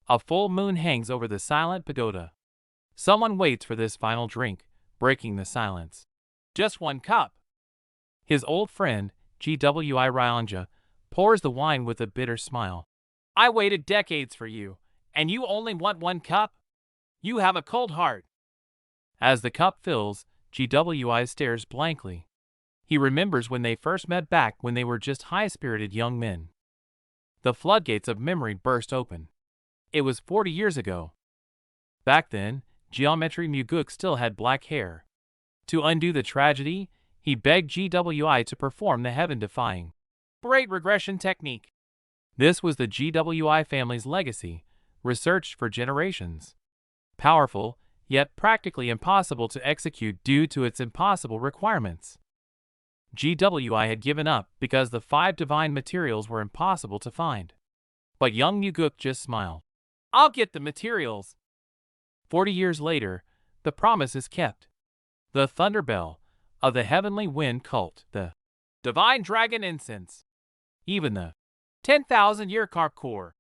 A full moon hangs over the silent pagoda. Someone waits for this final drink, breaking the silence. Just one cup. His old friend, GWI Ryanja, pours the wine with a bitter smile. I waited decades for you, and you only want one cup? You have a cold heart. As the cup fills, GWI stares blankly. He remembers when they first met back when they were just high-spirited young men. The floodgates of memory burst open. It was 40 years ago. Back then, Geometry Muguk still had black hair. To undo the tragedy, he begged GWI to perform the heaven-defying braid regression technique. This was the GWI family's legacy, researched for generations. Powerful, yet practically impossible to execute due to its impossible requirements. GWI had given up because the 5 divine materials were impossible to find. But young Muguk just smiled. I'll get the materials. 40 years later, the promise is kept. The Thunderbell of the Heavenly Wind cult, the Divine Dragon Incense, even the 10,000-year Carp Core,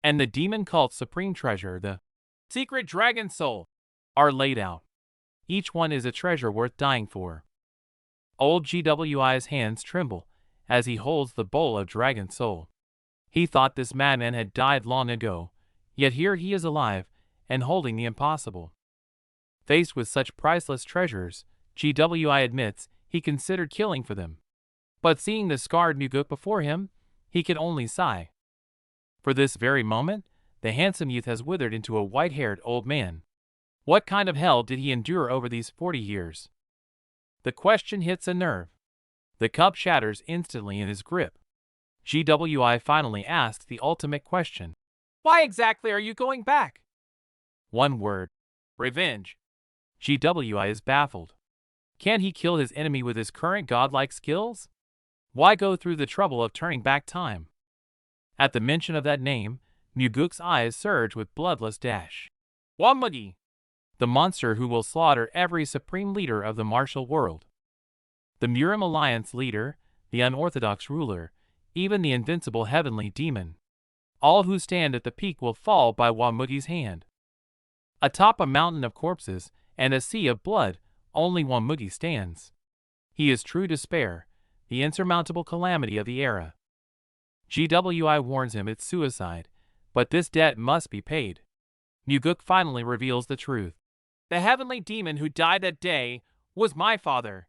and the Demon Cult's supreme treasure, the Secret Dragon Soul, are laid out. Each one is a treasure worth dying for. Old GWI's hands tremble as he holds the bowl of Dragon Soul. He thought this madman had died long ago, yet here he is alive and holding the impossible. Faced with such priceless treasures, GWI admits he considered killing for them. But seeing the scarred Muguk before him, he can only sigh. For this very moment, the handsome youth has withered into a white-haired old man. What kind of hell did he endure over these 40 years? The question hits a nerve. The cup shatters instantly in his grip. GWI finally asks the ultimate question. Why exactly are you going back? One word. Revenge. GWI is baffled. Can he kill his enemy with his current godlike skills? Why go through the trouble of turning back time? At the mention of that name, Muguk's eyes surge with bloodless dash. Wamagi, the monster who will slaughter every supreme leader of the martial world. The Murim Alliance leader, the unorthodox ruler, even the invincible heavenly demon. All who stand at the peak will fall by Wamugi's hand. Atop a mountain of corpses and a sea of blood, only Wamugi stands. He is true despair, the insurmountable calamity of the era. GWI warns him it's suicide, but this debt must be paid. Muguk finally reveals the truth. The heavenly demon who died that day was my father.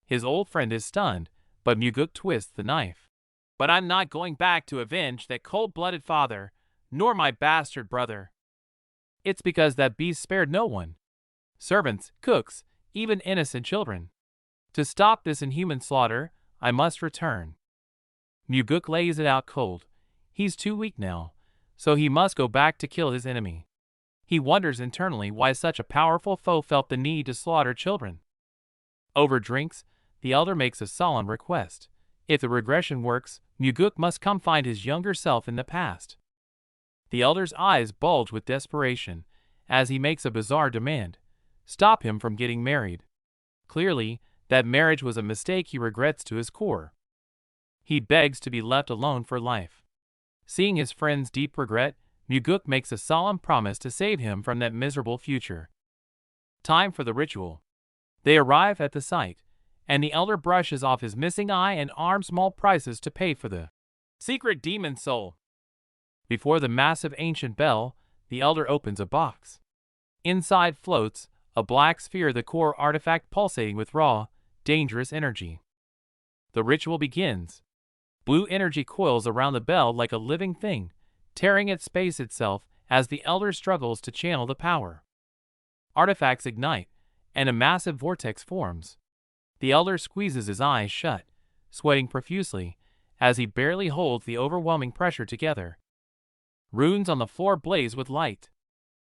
His old friend is stunned, but Muguk twists the knife. But I'm not going back to avenge that cold-blooded father, nor my bastard brother. It's because that beast spared no one. Servants, cooks, even innocent children. To stop this inhuman slaughter, I must return. Muguk lays it out cold. He's too weak now, so he must go back to kill his enemy. He wonders internally why such a powerful foe felt the need to slaughter children. Over drinks, the elder makes a solemn request. If the regression works, Muguk must come find his younger self in the past. The elder's eyes bulge with desperation as he makes a bizarre demand. Stop him from getting married. Clearly, that marriage was a mistake he regrets to his core. He begs to be left alone for life. Seeing his friend's deep regret, Muguk makes a solemn promise to save him from that miserable future. Time for the ritual. They arrive at the site, and the elder brushes off his missing eye and arm small prices to pay for the secret demon soul. Before the massive ancient bell, the elder opens a box. Inside floats a black sphere, the core artifact pulsating with raw, dangerous energy. The ritual begins. Blue energy coils around the bell like a living thing, tearing at space itself as the elder struggles to channel the power. Artifacts ignite, and a massive vortex forms. The elder squeezes his eyes shut, sweating profusely, as he barely holds the overwhelming pressure together. Runes on the floor blaze with light.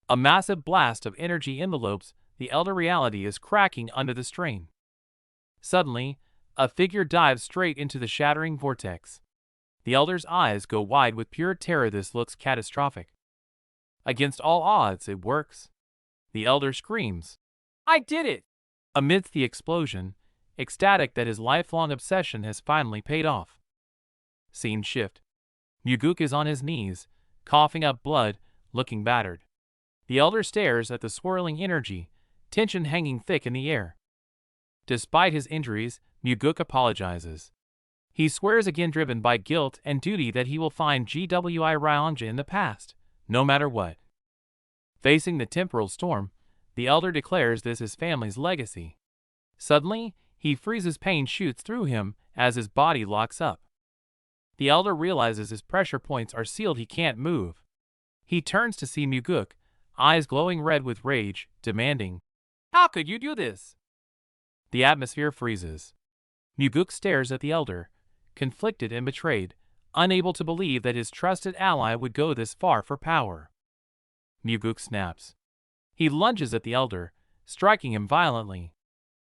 A massive blast of energy envelopes the elder reality is cracking under the strain. Suddenly, a figure dives straight into the shattering vortex. The elder's eyes go wide with pure terror. This looks catastrophic. Against all odds, it works. The elder screams, "I did it!" Amidst the explosion, ecstatic that his lifelong obsession has finally paid off. Scene shift. Muguk is on his knees, coughing up blood, looking battered. The elder stares at the swirling energy, tension hanging thick in the air. Despite his injuries, Muguk apologizes. He swears again, driven by guilt and duty, that he will find GWI Ryanja in the past, no matter what. Facing the temporal storm, the elder declares this his family's legacy. Suddenly, he freezes. Pain shoots through him as his body locks up. The elder realizes his pressure points are sealed. He can't move. He turns to see Muguk, eyes glowing red with rage, demanding, "How could you do this?" The atmosphere freezes. Muguk stares at the elder, conflicted and betrayed, unable to believe that his trusted ally would go this far for power. Muguk snaps. He lunges at the elder, striking him violently.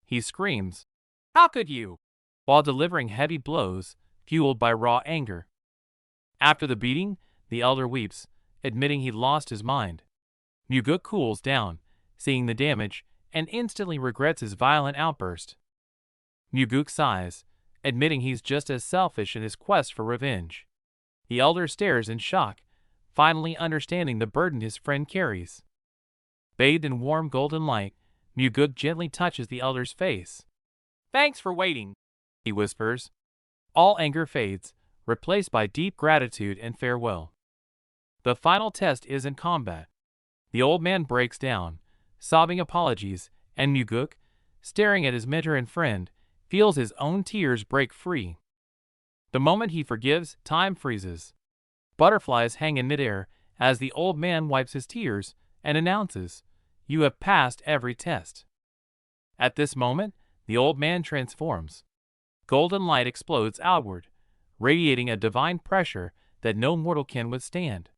He screams, "How could you?" while delivering heavy blows, fueled by raw anger. After the beating, the elder weeps, admitting he lost his mind. Muguk cools down, seeing the damage, and instantly regrets his violent outburst. Muguk sighs, admitting he's just as selfish in his quest for revenge. The elder stares in shock, finally understanding the burden his friend carries. Bathed in warm golden light, Muguk gently touches the elder's face. "Thanks for waiting," he whispers. All anger fades, replaced by deep gratitude and farewell. The final test is in combat. The old man breaks down, sobbing apologies, and Muguk, staring at his mentor and friend, feels his own tears break free. The moment he forgives, time freezes. Butterflies hang in midair as the old man wipes his tears and announces, "You have passed every test." At this moment, the old man transforms. Golden light explodes outward, radiating a divine pressure that no mortal can withstand.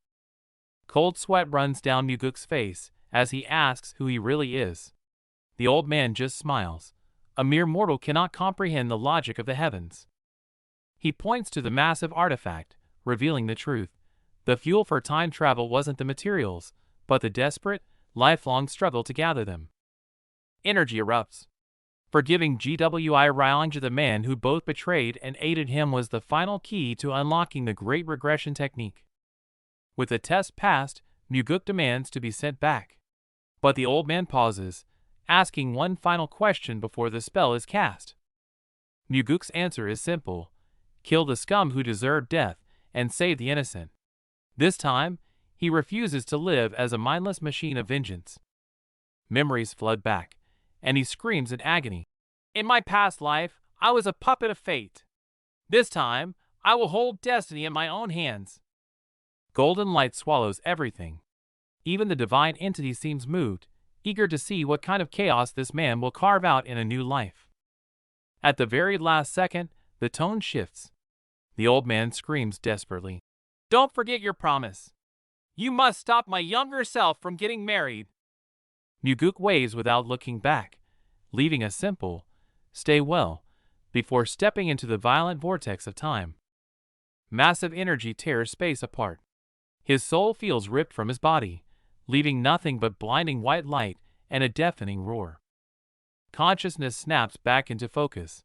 Cold sweat runs down Muguk's face as he asks who he really is. The old man just smiles. A mere mortal cannot comprehend the logic of the heavens. He points to the massive artifact, revealing the truth. The fuel for time travel wasn't the materials, but the desperate, lifelong struggle to gather them. Energy erupts. Forgiving GWI Ryanja, the man who both betrayed and aided him, was the final key to unlocking the great regression technique. With the test passed, Muguk demands to be sent back. But the old man pauses, asking one final question before the spell is cast. Muguk's answer is simple: kill the scum who deserve death and save the innocent. This time, he refuses to live as a mindless machine of vengeance. Memories flood back, and he screams in agony. "In my past life, I was a puppet of fate. This time, I will hold destiny in my own hands." Golden light swallows everything. Even the divine entity seems moved, eager to see what kind of chaos this man will carve out in a new life. At the very last second, the tone shifts. The old man screams desperately, "Don't forget your promise. You must stop my younger self from getting married." Muguk waves without looking back, leaving a simple, "Stay well," before stepping into the violent vortex of time. Massive energy tears space apart. His soul feels ripped from his body, leaving nothing but blinding white light and a deafening roar. Consciousness snaps back into focus.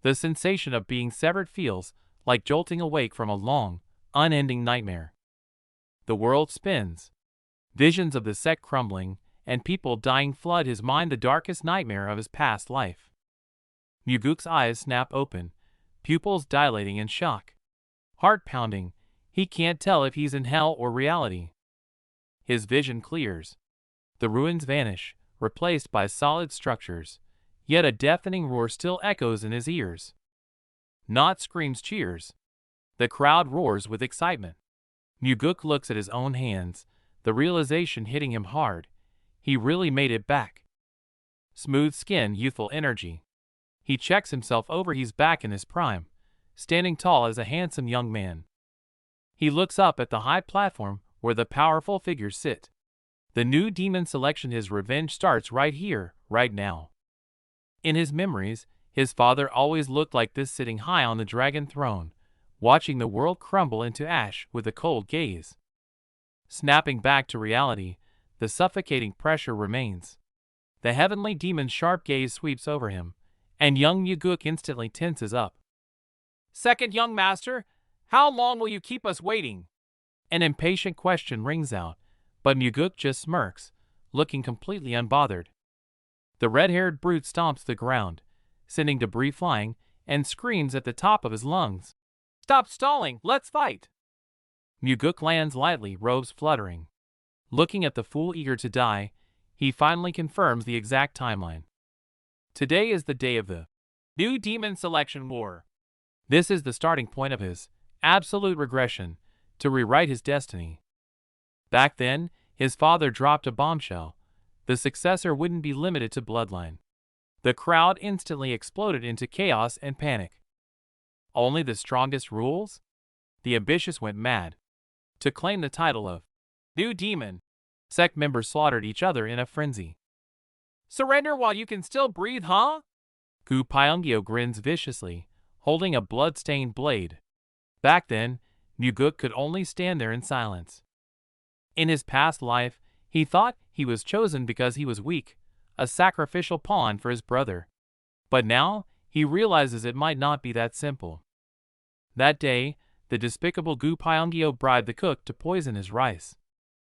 The sensation of being severed feels like jolting awake from a long, unending nightmare. The world spins. Visions of the sect crumbling and people dying flood his mind, the darkest nightmare of his past life. Muguk's eyes snap open, pupils dilating in shock. Heart pounding, he can't tell if he's in hell or reality. His vision clears. The ruins vanish, replaced by solid structures, yet a deafening roar still echoes in his ears. Not screams, cheers. The crowd roars with excitement. Muguk looks at his own hands, the realization hitting him hard. He really made it back. Smooth skin, youthful energy. He checks himself over. He's back in his prime, standing tall as a handsome young man. He looks up at the high platform where the powerful figures sit. The new demon selection, his revenge starts right here, right now. In his memories, his father always looked like this, sitting high on the dragon throne, watching the world crumble into ash with a cold gaze. Snapping back to reality, the suffocating pressure remains. The heavenly demon's sharp gaze sweeps over him, and young Muguk instantly tenses up. "Second young master, how long will you keep us waiting?" An impatient question rings out, but Muguk just smirks, looking completely unbothered. The red-haired brute stomps the ground, sending debris flying, and screams at the top of his lungs. "Stop stalling, let's fight!" Muguk lands lightly, robes fluttering. Looking at the fool eager to die, he finally confirms the exact timeline. Today is the day of the new demon selection war. This is the starting point of his absolute regression, to rewrite his destiny. Back then, his father dropped a bombshell. The successor wouldn't be limited to bloodline. The crowd instantly exploded into chaos and panic. Only the strongest rules? The ambitious went mad. To claim the title of new demon, sect members slaughtered each other in a frenzy. "Surrender while you can still breathe, huh?" Gu Pyongyo grins viciously, holding a blood-stained blade. Back then, Muguk could only stand there in silence. In his past life, he thought he was chosen because he was weak, a sacrificial pawn for his brother. But now, he realizes it might not be that simple. That day, the despicable Gu Pyongyo bribed the cook to poison his rice.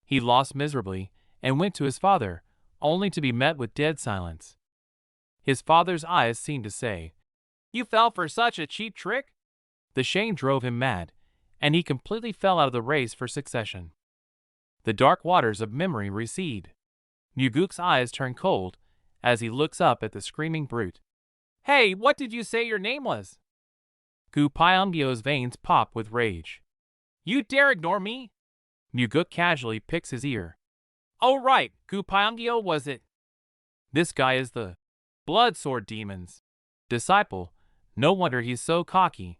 He lost miserably and went to his father, only to be met with dead silence. His father's eyes seemed to say, "You fell for such a cheap trick?" The shame drove him mad, and he completely fell out of the race for succession. The dark waters of memory recede. Muguk's eyes turn cold as he looks up at the screaming brute. "Hey, what did you say your name was?" Gu Pyongyo's veins pop with rage. "You dare ignore me?" Muguk casually picks his ear. "Oh right, Gu Pyongyo was it? This guy is the Blood Sword Demon's disciple. No wonder he's so cocky."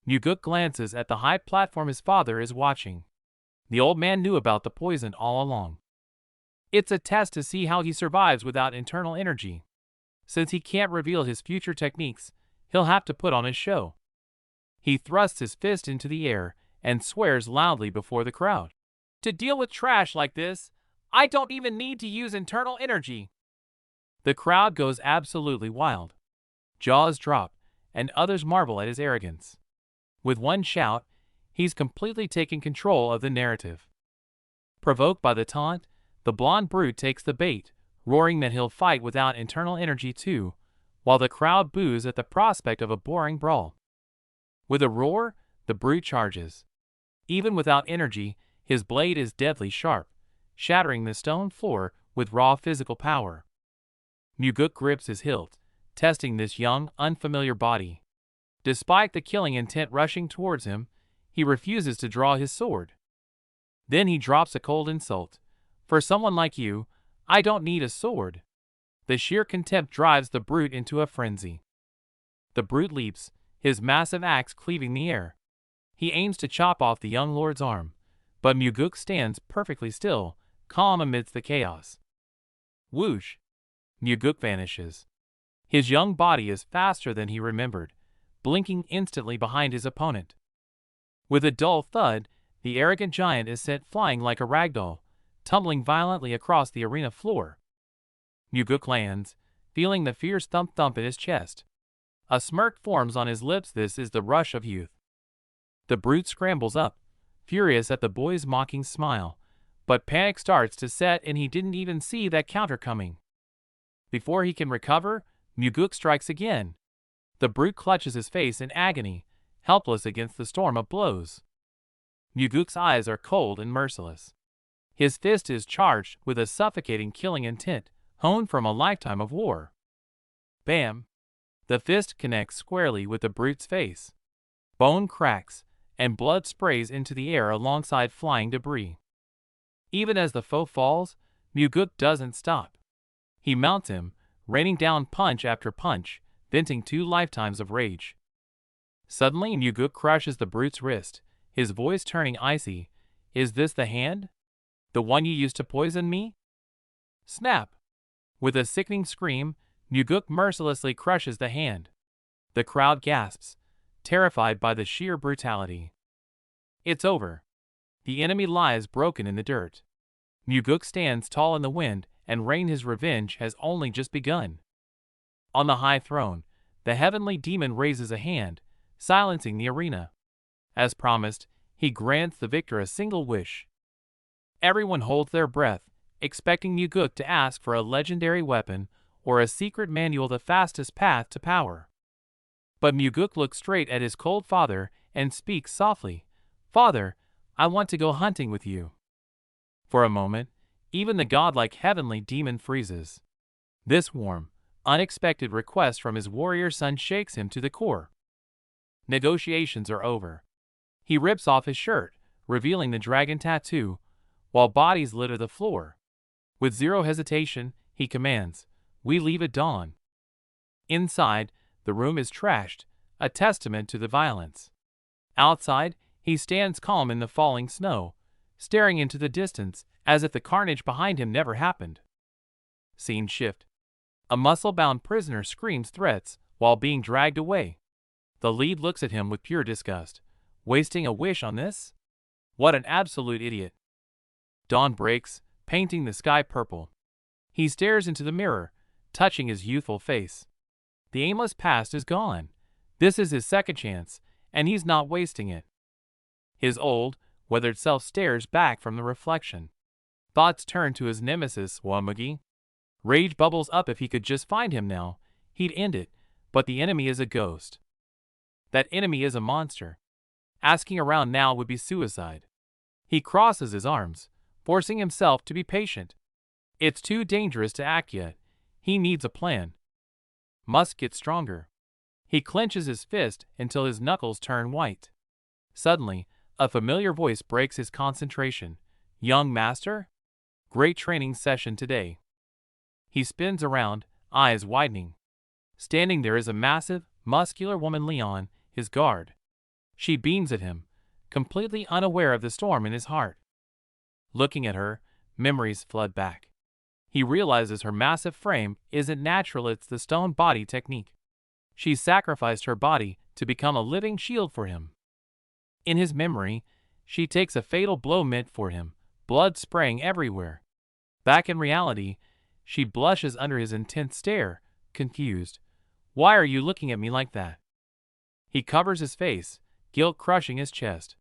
Muguk glances at the high platform his father is watching. The old man knew about the poison all along. It's a test to see how he survives without internal energy. Since he can't reveal his future techniques, he'll have to put on his show. He thrusts his fist into the air and swears loudly before the crowd. "To deal with trash like this, I don't even need to use internal energy." The crowd goes absolutely wild. Jaws drop, and others marvel at his arrogance. With one shout, he's completely taken control of the narrative. Provoked by the taunt, the blonde brute takes the bait, roaring that he'll fight without internal energy too, while the crowd boos at the prospect of a boring brawl. With a roar, the brute charges. Even without energy, his blade is deadly sharp, shattering the stone floor with raw physical power. Muguk grips his hilt, testing this young, unfamiliar body. Despite the killing intent rushing towards him, he refuses to draw his sword. Then he drops a cold insult. "For someone like you, I don't need a sword." The sheer contempt drives the brute into a frenzy. The brute leaps, his massive axe cleaving the air. He aims to chop off the young lord's arm, but Muguk stands perfectly still, calm amidst the chaos. Whoosh! Muguk vanishes. His young body is faster than he remembered, blinking instantly behind his opponent. With a dull thud, the arrogant giant is sent flying like a ragdoll, tumbling violently across the arena floor. Muguk lands, feeling the fierce thump-thump in his chest. A smirk forms on his lips. This is the rush of youth. The brute scrambles up, furious at the boy's mocking smile, but panic starts to set and he didn't even see that counter coming. Before he can recover, Muguk strikes again. The brute clutches his face in agony, helpless against the storm of blows. Muguk's eyes are cold and merciless. His fist is charged with a suffocating killing intent, honed from a lifetime of war. Bam! The fist connects squarely with the brute's face. Bone cracks, and blood sprays into the air alongside flying debris. Even as the foe falls, Muguk doesn't stop. He mounts him, raining down punch after punch, venting 2 lifetimes of rage. Suddenly Muguk crushes the brute's wrist, his voice turning icy. "Is this the hand? The one you used to poison me?" Snap! With a sickening scream, Muguk mercilessly crushes the hand. The crowd gasps, terrified by the sheer brutality. It's over. The enemy lies broken in the dirt. Muguk stands tall in the wind, and his revenge has only just begun. On the high throne, the heavenly demon raises a hand, silencing the arena. As promised, he grants the victor a single wish. Everyone holds their breath, expecting Muguk to ask for a legendary weapon or a secret manual, the fastest path to power. But Muguk looks straight at his cold father and speaks softly. "Father, I want to go hunting with you." For a moment, even the godlike heavenly demon freezes. This warm, unexpected request from his warrior son shakes him to the core. Negotiations are over. He rips off his shirt, revealing the dragon tattoo, while bodies litter the floor. With zero hesitation, he commands, "We leave at dawn." Inside, the room is trashed, a testament to the violence. Outside, he stands calm in the falling snow, staring into the distance as if the carnage behind him never happened. Scene shift. A muscle-bound prisoner screams threats while being dragged away. The lead looks at him with pure disgust. Wasting a wish on this? What an absolute idiot. Dawn breaks, painting the sky purple. He stares into the mirror, touching his youthful face. The aimless past is gone. This is his second chance, and he's not wasting it. His old, weathered self stares back from the reflection. Thoughts turn to his nemesis, Wamugi. Rage bubbles up. If he could just find him now, he'd end it, but the enemy is a ghost. That enemy is a monster. Asking around now would be suicide. He crosses his arms, forcing himself to be patient. It's too dangerous to act yet. He needs a plan. Must get stronger. He clenches his fist until his knuckles turn white. Suddenly, a familiar voice breaks his concentration. "Young master? Great training session today." He spins around, eyes widening. Standing there is a massive, muscular woman, Leon, his guard. She beams at him, completely unaware of the storm in his heart. Looking at her, memories flood back. He realizes her massive frame isn't natural, it's the stone body technique. She sacrificed her body to become a living shield for him. In his memory, she takes a fatal blow meant for him, blood spraying everywhere. Back in reality, she blushes under his intense stare, confused. "Why are you looking at me like that?" He covers his face, guilt crushing his chest.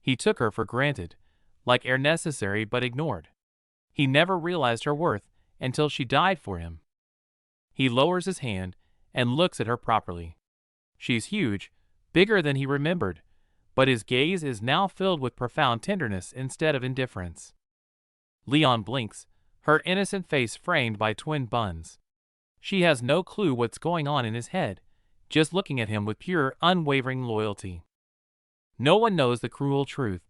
He took her for granted, like air necessary but ignored. He never realized her worth until she died for him. He lowers his hand and looks at her properly. She's huge, bigger than he remembered, but his gaze is now filled with profound tenderness instead of indifference. Leon blinks, her innocent face framed by twin buns. She has no clue what's going on in his head, just looking at him with pure, unwavering loyalty. No one knows the cruel truth.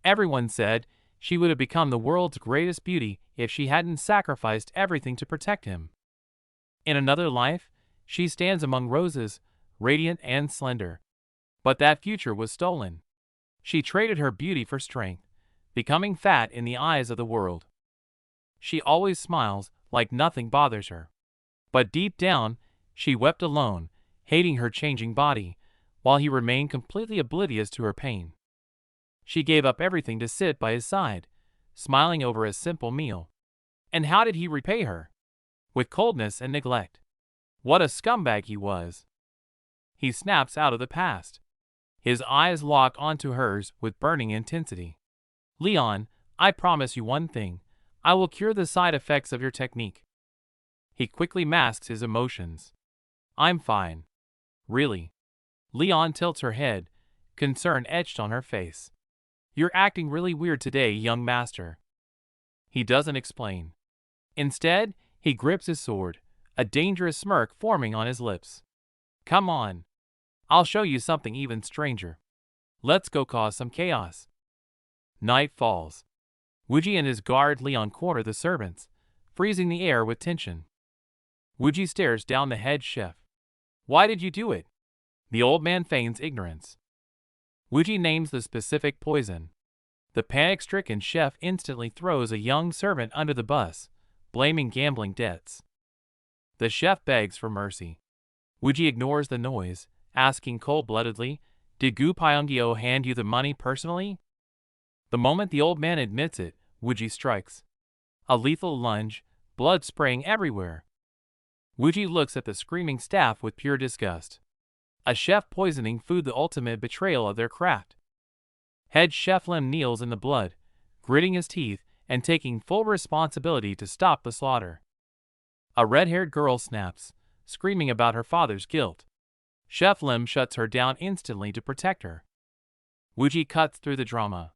Everyone said she would have become the world's greatest beauty if she hadn't sacrificed everything to protect him. In another life, she stands among roses, radiant and slender. But that future was stolen. She traded her beauty for strength, becoming fat in the eyes of the world. She always smiles like nothing bothers her. But deep down, she wept alone, hating her changing body, while he remained completely oblivious to her pain. She gave up everything to sit by his side, smiling over a simple meal. And how did he repay her? With coldness and neglect. What a scumbag he was. He snaps out of the past. His eyes lock onto hers with burning intensity. "Leon, I promise you one thing. I will cure the side effects of your technique." He quickly masks his emotions. "I'm fine." "Really?" Leon tilts her head, concern etched on her face. "You're acting really weird today, young master." He doesn't explain. Instead, he grips his sword, a dangerous smirk forming on his lips. "Come on. I'll show you something even stranger. Let's go cause some chaos." Night falls. Wuji and his guard Leon corner the servants, freezing the air with tension. Wuji stares down the head chef. "Why did you do it?" The old man feigns ignorance. Wuji names the specific poison. The panic-stricken chef instantly throws a young servant under the bus, blaming gambling debts. The chef begs for mercy. Wuji ignores the noise, asking cold-bloodedly, "Did Gu Pyongyo hand you the money personally?" The moment the old man admits it, Wuji strikes. A lethal lunge, blood spraying everywhere. Wuji looks at the screaming staff with pure disgust. A chef poisoning food, the ultimate betrayal of their craft. Head chef Lim kneels in the blood, gritting his teeth and taking full responsibility to stop the slaughter. A red-haired girl snaps, screaming about her father's guilt. Chef Lim shuts her down instantly to protect her. Wuji cuts through the drama.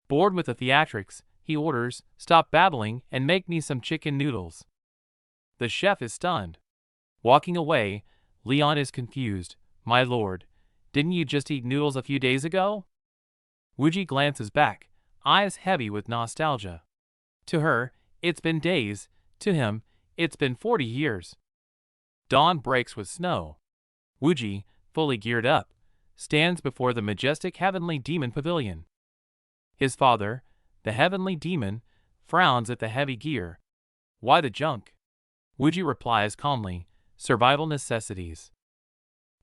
Bored with the theatrics, he orders, "Stop babbling and make me some chicken noodles." The chef is stunned. Walking away, Leon is confused. "My lord, didn't you just eat noodles a few days ago?" Wuji glances back, eyes heavy with nostalgia. To her, it's been days. To him, it's been 40 years. Dawn breaks with snow. Wuji, fully geared up, stands before the majestic heavenly demon pavilion. His father, the heavenly demon, frowns at the heavy gear. "Why the junk?" Wuji replies calmly, "Survival necessities."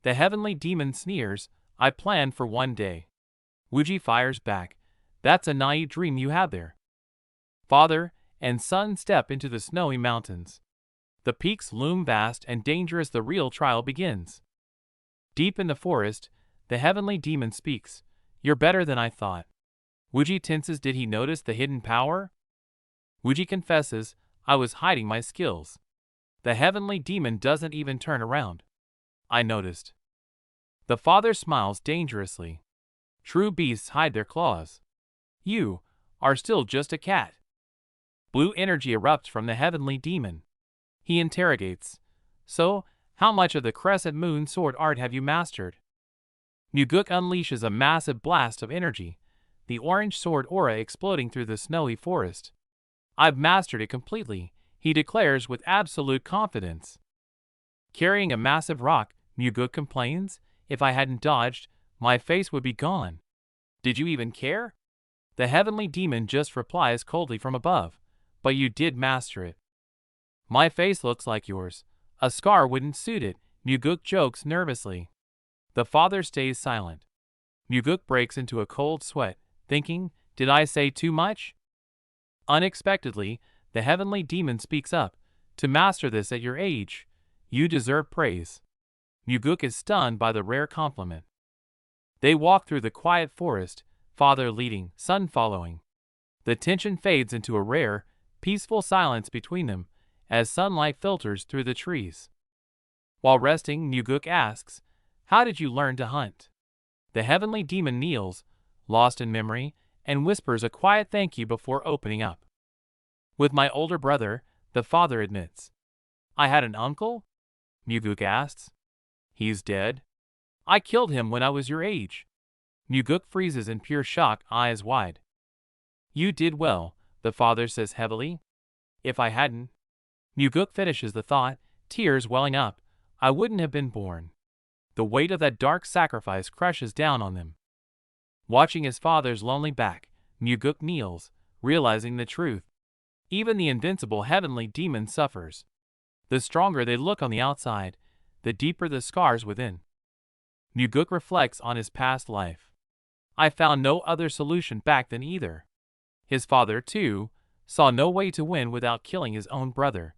The heavenly demon sneers, "I planned for one day." Wuji fires back, "That's a naive dream you have there." Father and son step into the snowy mountains. The peaks loom vast and dangerous. The real trial begins. Deep in the forest, the heavenly demon speaks, "You're better than I thought." Wuji tenses. Did he notice the hidden power? Wuji confesses, "I was hiding my skills." The heavenly demon doesn't even turn around. "I noticed." The father smiles dangerously. "True beasts hide their claws. You are still just a cat." Blue energy erupts from the heavenly demon. He interrogates, "So, how much of the crescent moon sword art have you mastered?" Muguk unleashes a massive blast of energy, the orange sword aura exploding through the snowy forest. "I've mastered it completely," he declares with absolute confidence. Carrying a massive rock, Muguk complains, "If I hadn't dodged, my face would be gone." "Did you even care?" The heavenly demon just replies coldly from above, "But you did master it." "My face looks like yours. A scar wouldn't suit it," Muguk jokes nervously. The father stays silent. Muguk breaks into a cold sweat, thinking, "Did I say too much?" Unexpectedly, the heavenly demon speaks up, "To master this at your age, you deserve praise." Muguk is stunned by the rare compliment. They walk through the quiet forest, father leading, son following. The tension fades into a rare, peaceful silence between them as sunlight filters through the trees. While resting, Muguk asks, "How did you learn to hunt?" The heavenly demon kneels, lost in memory, and whispers a quiet thank you before opening up. "With my older brother," the father admits. "I had an uncle?" Muguk asks. "He's dead. I killed him when I was your age." Muguk freezes in pure shock, eyes wide. "You did well," the father says heavily. "If I hadn't..." Muguk finishes the thought, tears welling up, "I wouldn't have been born." The weight of that dark sacrifice crushes down on them. Watching his father's lonely back, Muguk kneels, realizing the truth. Even the invincible heavenly demon suffers. The stronger they look on the outside, the deeper the scars within. Muguk reflects on his past life. "I found no other solution back then either." His father, too, saw no way to win without killing his own brother.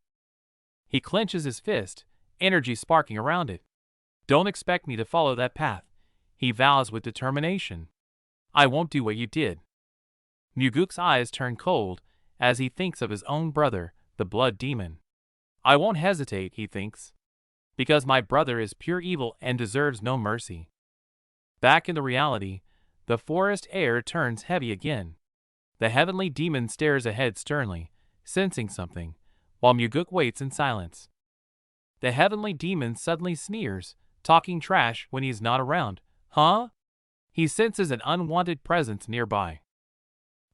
He clenches his fist, energy sparking around it. "Don't expect me to follow that path," he vows with determination. "I won't do what you did." Muguk's eyes turn cold as he thinks of his own brother, the blood demon. "I won't hesitate," he thinks, "because my brother is pure evil and deserves no mercy." Back in the reality, the forest air turns heavy again. The heavenly demon stares ahead sternly, sensing something, while Muguk waits in silence. The heavenly demon suddenly sneers, talking trash when he's not around. "Huh?" He senses an unwanted presence nearby.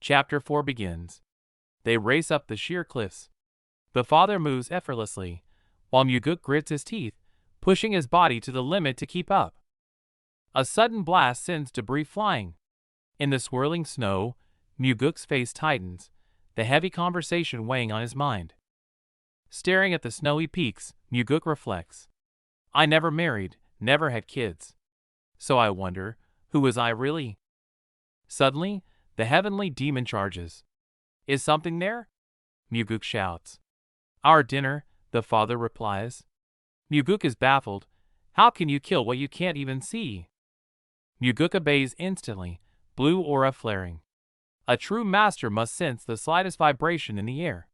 Chapter 4 begins. They race up the sheer cliffs. The father moves effortlessly, while Muguk grits his teeth, pushing his body to the limit to keep up. A sudden blast sends debris flying. In the swirling snow, Muguk's face tightens, the heavy conversation weighing on his mind. Staring at the snowy peaks, Muguk reflects. "I never married, never had kids. So I wonder, who was I really?" Suddenly, the heavenly demon charges. "Is something there?" Muguk shouts. "Our dinner," the father replies. Muguk is baffled. "How can you kill what you can't even see?" Muguk obeys instantly, blue aura flaring. A true master must sense the slightest vibration in the air.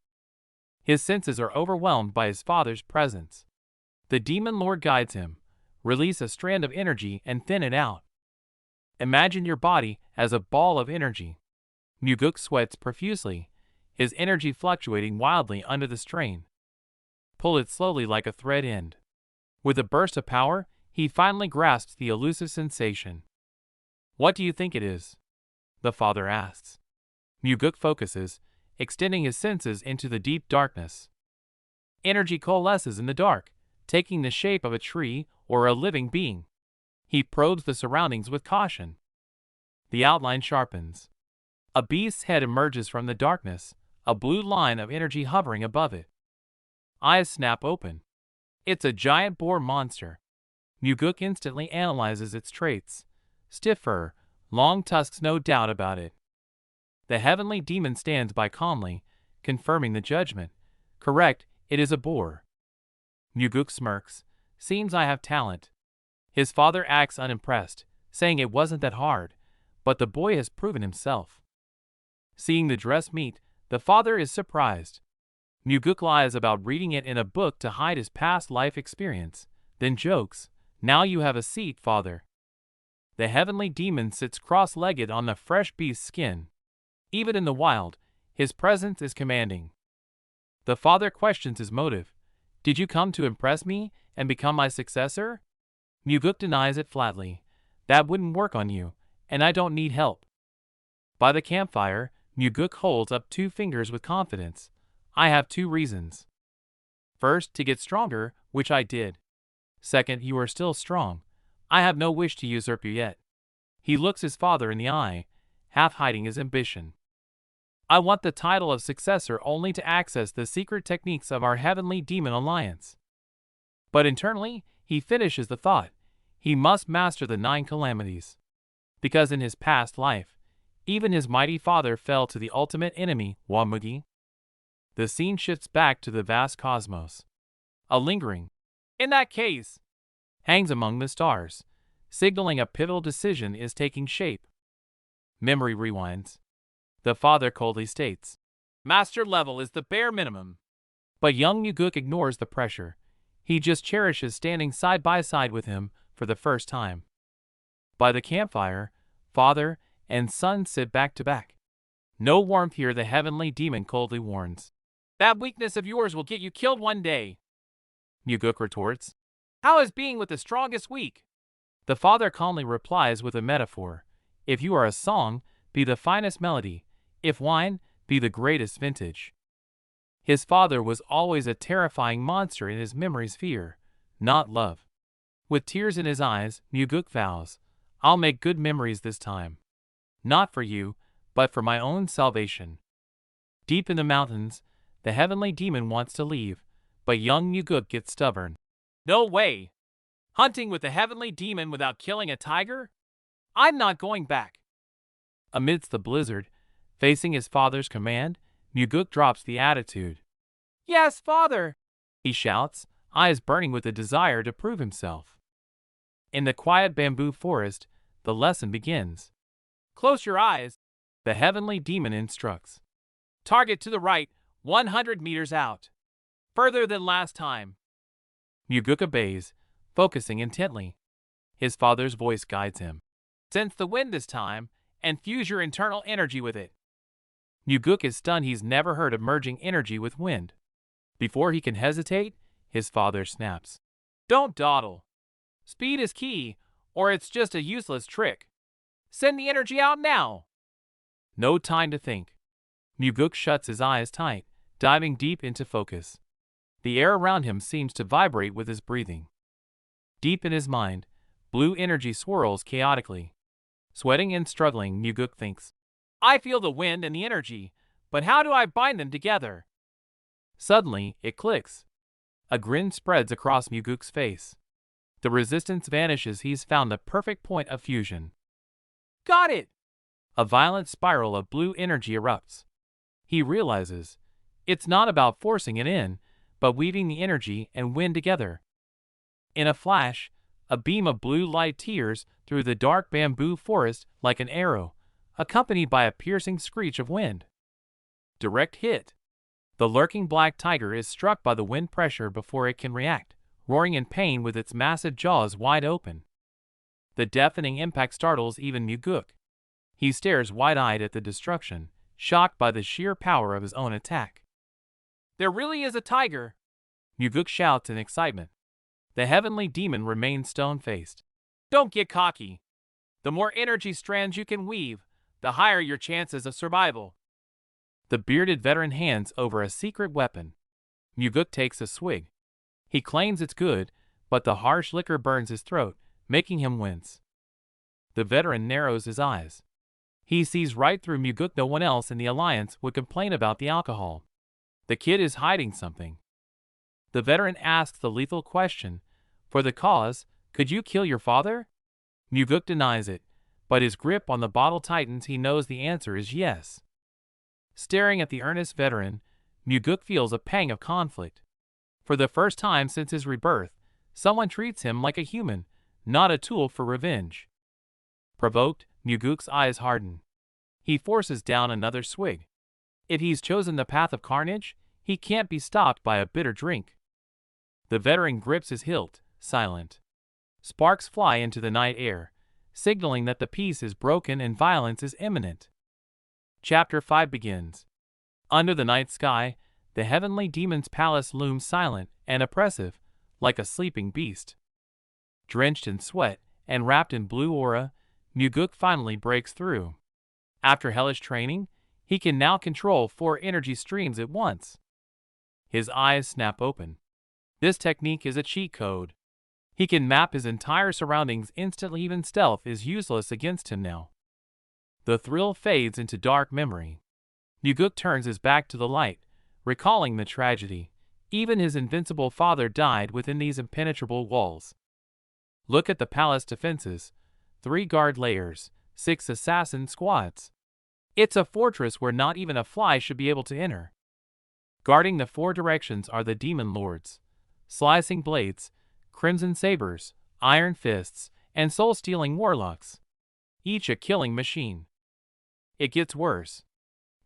His senses are overwhelmed by his father's presence. The demon lord guides him. Release a strand of energy and thin it out. Imagine your body as a ball of energy. Muguk sweats profusely, his energy fluctuating wildly under the strain. Pull it slowly like a thread end. With a burst of power, he finally grasps the elusive sensation. What do you think it is? The father asks. Muguk focuses, extending his senses into the deep darkness. Energy coalesces in the dark, taking the shape of a tree or a living being. He probes the surroundings with caution. The outline sharpens. A beast's head emerges from the darkness, a blue line of energy hovering above it. Eyes snap open. It's a giant boar monster. Muguk instantly analyzes its traits. Stiff fur, long tusks, no doubt about it. The heavenly demon stands by calmly, confirming the judgment. Correct, it is a boar. Muguk smirks. Seems I have talent. His father acts unimpressed, saying it wasn't that hard, but the boy has proven himself. Seeing the dressed meat, the father is surprised. Muguk lies about reading it in a book to hide his past life experience, then jokes, "Now you have a seat, father." The heavenly demon sits cross-legged on the fresh beast's skin. Even in the wild, his presence is commanding. The father questions his motive. Did you come to impress me and become my successor? Muguk denies it flatly. That wouldn't work on you, and I don't need help. By the campfire, Muguk holds up 2 fingers with confidence. I have 2 reasons. First, to get stronger, which I did. Second, you are still strong. I have no wish to usurp you yet. He looks his father in the eye, half hiding his ambition. I want the title of successor only to access the secret techniques of our heavenly demon alliance. But internally, he finishes the thought. He must master the 9 calamities. Because in his past life, even his mighty father fell to the ultimate enemy, Wamugi. The scene shifts back to the vast cosmos. A lingering, in that case, hangs among the stars, signaling a pivotal decision is taking shape. Memory rewinds. The father coldly states, Master level is the bare minimum. But young Muguk ignores the pressure. He just cherishes standing side by side with him for the first time. By the campfire, father and son sit back to back. No warmth here, the heavenly demon coldly warns. That weakness of yours will get you killed one day. Muguk retorts. How is being with the strongest weak? The father calmly replies with a metaphor. If you are a song, be the finest melody. If wine, be the greatest vintage. His father was always a terrifying monster in his memory's sphere, not love. With tears in his eyes, Muguk vows, I'll make good memories this time. Not for you, but for my own salvation. Deep in the mountains, the heavenly demon wants to leave, but young Muguk gets stubborn. No way! Hunting with the heavenly demon without killing a tiger? I'm not going back. Amidst the blizzard, facing his father's command, Muguk drops the attitude. Yes, father! He shouts, eyes burning with a desire to prove himself. In the quiet bamboo forest, the lesson begins. Close your eyes, the heavenly demon instructs. Target to the right, 100 meters out. Further than last time. Muguk obeys, focusing intently. His father's voice guides him. Sense the wind this time, and fuse your internal energy with it. Muguk is stunned. He's never heard of merging energy with wind. Before he can hesitate, his father snaps. Don't dawdle. Speed is key, or it's just a useless trick. Send the energy out now. No time to think. Muguk shuts his eyes tight, diving deep into focus. The air around him seems to vibrate with his breathing. Deep in his mind, blue energy swirls chaotically. Sweating and struggling, Muguk thinks. I feel the wind and the energy, but how do I bind them together? Suddenly, it clicks. A grin spreads across Muguk's face. The resistance vanishes. He's found the perfect point of fusion. Got it! A violent spiral of blue energy erupts. He realizes, it's not about forcing it in, but weaving the energy and wind together. In a flash, a beam of blue light tears through the dark bamboo forest like an arrow, accompanied by a piercing screech of wind. Direct hit. The lurking black tiger is struck by the wind pressure before it can react, roaring in pain with its massive jaws wide open. The deafening impact startles even Muguk. He stares wide-eyed at the destruction, shocked by the sheer power of his own attack. There really is a tiger! Muguk shouts in excitement. The heavenly demon remains stone-faced. Don't get cocky. The more energy strands you can weave, the higher your chances of survival. The bearded veteran hands over a secret weapon. Muguk takes a swig. He claims it's good, but the harsh liquor burns his throat, making him wince. The veteran narrows his eyes. He sees right through Muguk. No one else in the alliance would complain about the alcohol. The kid is hiding something. The veteran asks the lethal question, for the cause, could you kill your father? Muguk denies it, but his grip on the bottle tightens. He knows the answer is yes. Staring at the earnest veteran, Muguk feels a pang of conflict. For the first time since his rebirth, someone treats him like a human, not a tool for revenge. Provoked, Muguk's eyes harden. He forces down another swig. If he's chosen the path of carnage, he can't be stopped by a bitter drink. The veteran grips his hilt, silent. Sparks fly into the night air, signaling that the peace is broken and violence is imminent. Chapter 5 begins. Under the night sky, the heavenly demon's palace looms silent and oppressive, like a sleeping beast. Drenched in sweat and wrapped in blue aura, Muguk finally breaks through. After hellish training, he can now control 4 energy streams at once. His eyes snap open. This technique is a cheat code. He can map his entire surroundings instantly. Even stealth is useless against him now. The thrill fades into dark memory. Muguk turns his back to the light, recalling the tragedy. Even his invincible father died within these impenetrable walls. Look at the palace defenses. 3 guard layers, 6 assassin squads. It's a fortress where not even a fly should be able to enter. Guarding the 4 directions are the demon lords. Slicing blades, crimson sabers, iron fists, and soul-stealing warlocks. Each a killing machine. It gets worse.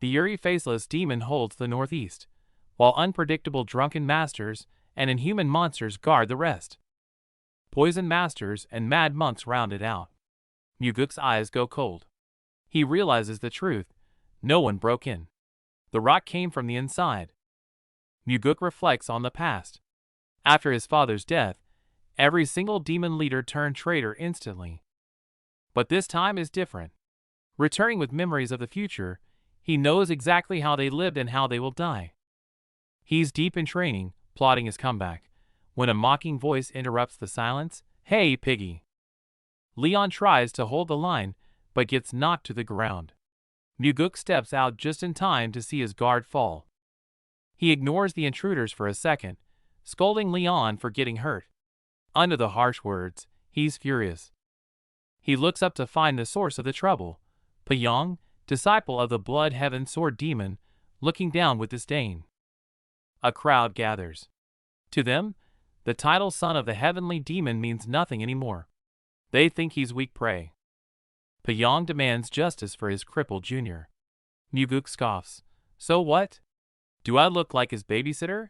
The eerie faceless demon holds the northeast, while unpredictable drunken masters and inhuman monsters guard the rest. Poison masters and mad monks round it out. Muguk's eyes go cold. He realizes the truth. No one broke in. The rock came from the inside. Muguk reflects on the past. After his father's death, every single demon leader turned traitor instantly. But this time is different. Returning with memories of the future, he knows exactly how they lived and how they will die. He's deep in training, plotting his comeback, when a mocking voice interrupts the silence. Hey, piggy. Leon tries to hold the line, but gets knocked to the ground. Muguk steps out just in time to see his guard fall. He ignores the intruders for a second, scolding Leon for getting hurt. Under the harsh words, he's furious. He looks up to find the source of the trouble. Pyong, disciple of the Blood Heaven Sword Demon, looking down with disdain. A crowd gathers. To them, the title son of the heavenly demon means nothing anymore. They think he's weak prey. Pyong demands justice for his crippled junior. Muguk scoffs. So what? Do I look like his babysitter?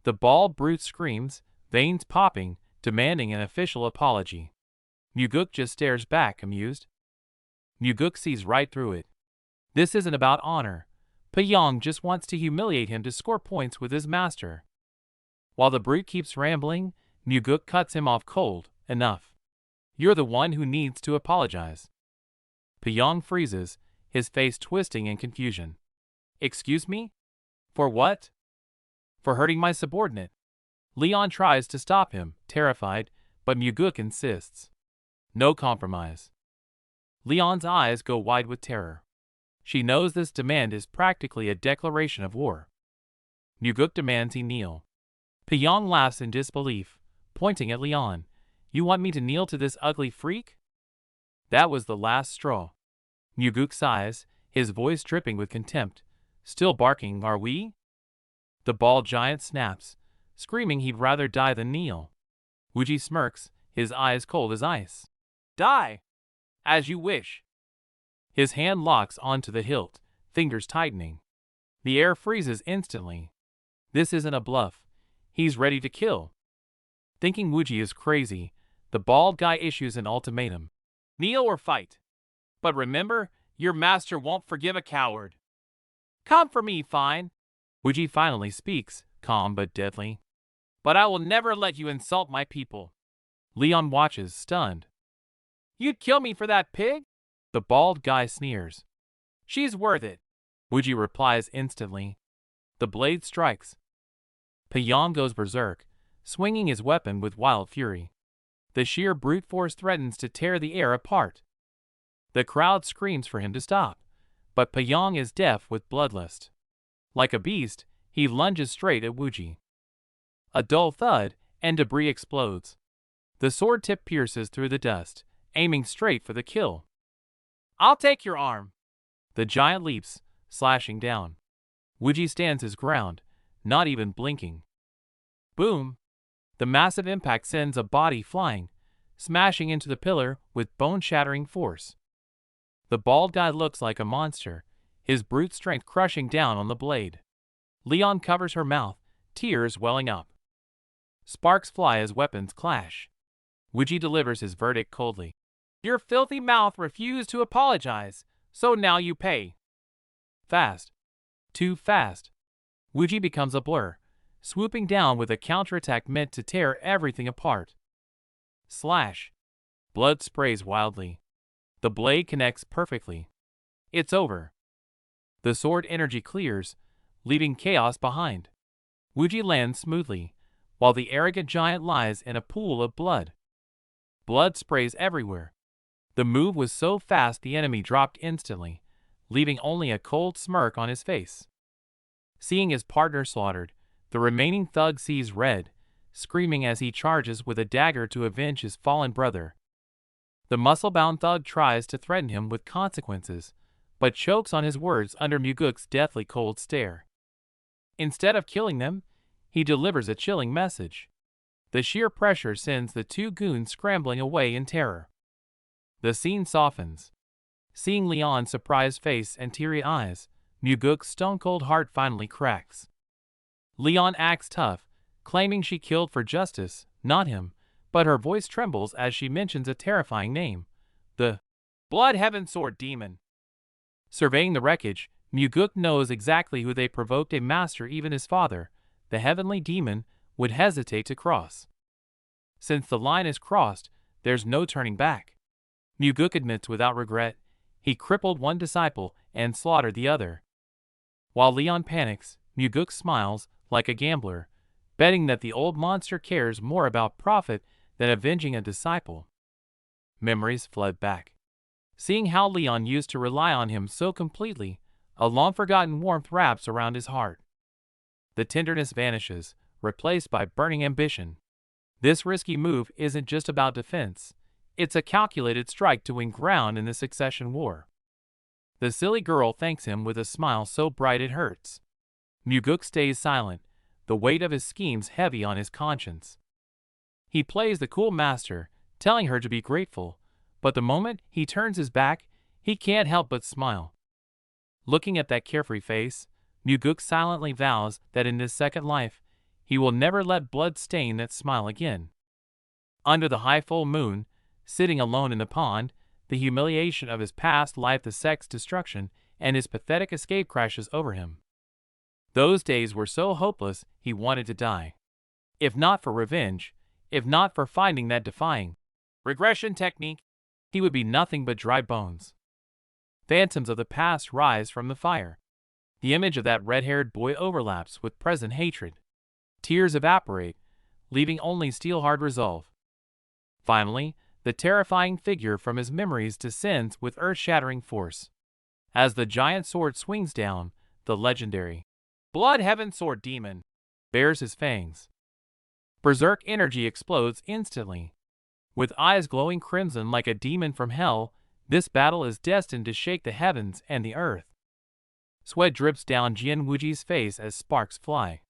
The bald brute screams, veins popping, demanding an official apology. Muguk just stares back, amused. Muguk sees right through it. This isn't about honor. Pyong just wants to humiliate him to score points with his master. While the brute keeps rambling, Muguk cuts him off cold. Enough. You're the one who needs to apologize. Pyong freezes, his face twisting in confusion. Excuse me? For what? For hurting my subordinate. Leon tries to stop him, terrified, but Muguk insists. No compromise. Leon's eyes go wide with terror. She knows this demand is practically a declaration of war. Muguk demands he kneel. Pyong laughs in disbelief, pointing at Leon. You want me to kneel to this ugly freak? That was the last straw. Muguk sighs, his voice dripping with contempt. Still barking, are we? The bald giant snaps, screaming he'd rather die than kneel. Wuji smirks, his eyes cold as ice. Die! As you wish. His hand locks onto the hilt, fingers tightening. The air freezes instantly. This isn't a bluff. He's ready to kill. Thinking Wuji is crazy, the bald guy issues an ultimatum. Kneel or fight. But remember, your master won't forgive a coward. Come for me, fine. Wuji finally speaks, calm but deadly. But I will never let you insult my people. Leon watches, stunned. You'd kill me for that pig? The bald guy sneers. She's worth it. Wuji replies instantly. The blade strikes. Pyong goes berserk, swinging his weapon with wild fury. The sheer brute force threatens to tear the air apart. The crowd screams for him to stop, but Pyong is deaf with bloodlust. Like a beast, he lunges straight at Wuji. A dull thud, and debris explodes. The sword tip pierces through the dust, aiming straight for the kill. I'll take your arm. The giant leaps, slashing down. Wuji stands his ground, not even blinking. Boom! The massive impact sends a body flying, smashing into the pillar with bone-shattering force. The bald guy looks like a monster, his brute strength crushing down on the blade. Leon covers her mouth, tears welling up. Sparks fly as weapons clash. Wuji delivers his verdict coldly. Your filthy mouth refused to apologize, so now you pay. Fast. Too fast. Wuji becomes a blur, swooping down with a counterattack meant to tear everything apart. Slash. Blood sprays wildly. The blade connects perfectly. It's over. The sword energy clears, leaving chaos behind. Wuji lands smoothly, while the arrogant giant lies in a pool of blood. Blood sprays everywhere. The move was so fast the enemy dropped instantly, leaving only a cold smirk on his face. Seeing his partner slaughtered, the remaining thug sees red, screaming as he charges with a dagger to avenge his fallen brother. The muscle-bound thug tries to threaten him with consequences, but chokes on his words under Muguk's deathly cold stare. Instead of killing them, he delivers a chilling message. The sheer pressure sends the two goons scrambling away in terror. The scene softens. Seeing Leon's surprised face and teary eyes, Muguk's stone-cold heart finally cracks. Leon acts tough, claiming she killed for justice, not him, but her voice trembles as she mentions a terrifying name, the Blood Heaven Sword Demon. Surveying the wreckage, Muguk knows exactly who they provoked. A master even his father, the heavenly demon, would hesitate to cross. Since the line is crossed, there's no turning back. Muguk admits without regret, he crippled one disciple and slaughtered the other. While Leon panics, Muguk smiles, like a gambler, betting that the old monster cares more about profit than avenging a disciple. Memories flood back. Seeing how Leon used to rely on him so completely, a long-forgotten warmth wraps around his heart. The tenderness vanishes, replaced by burning ambition. This risky move isn't just about defense. It's a calculated strike to win ground in the succession war. The silly girl thanks him with a smile so bright it hurts. Muguk stays silent, the weight of his schemes heavy on his conscience. He plays the cool master, telling her to be grateful, but the moment he turns his back, he can't help but smile. Looking at that carefree face, Muguk silently vows that in this second life, he will never let blood stain that smile again. Under the high full moon, sitting alone in the pond, the humiliation of his past life, the sect's destruction, and his pathetic escape crashes over him. Those days were so hopeless he wanted to die. If not for revenge, if not for finding that defying regression technique, he would be nothing but dry bones. Phantoms of the past rise from the fire. The image of that red-haired boy overlaps with present hatred. Tears evaporate, leaving only steel-hard resolve. Finally, the terrifying figure from his memories descends with earth-shattering force. As the giant sword swings down, the legendary Blood Heaven Sword Demon bares his fangs. Berserk energy explodes instantly. With eyes glowing crimson like a demon from hell, this battle is destined to shake the heavens and the earth. Sweat drips down Jian Wuji's face as sparks fly.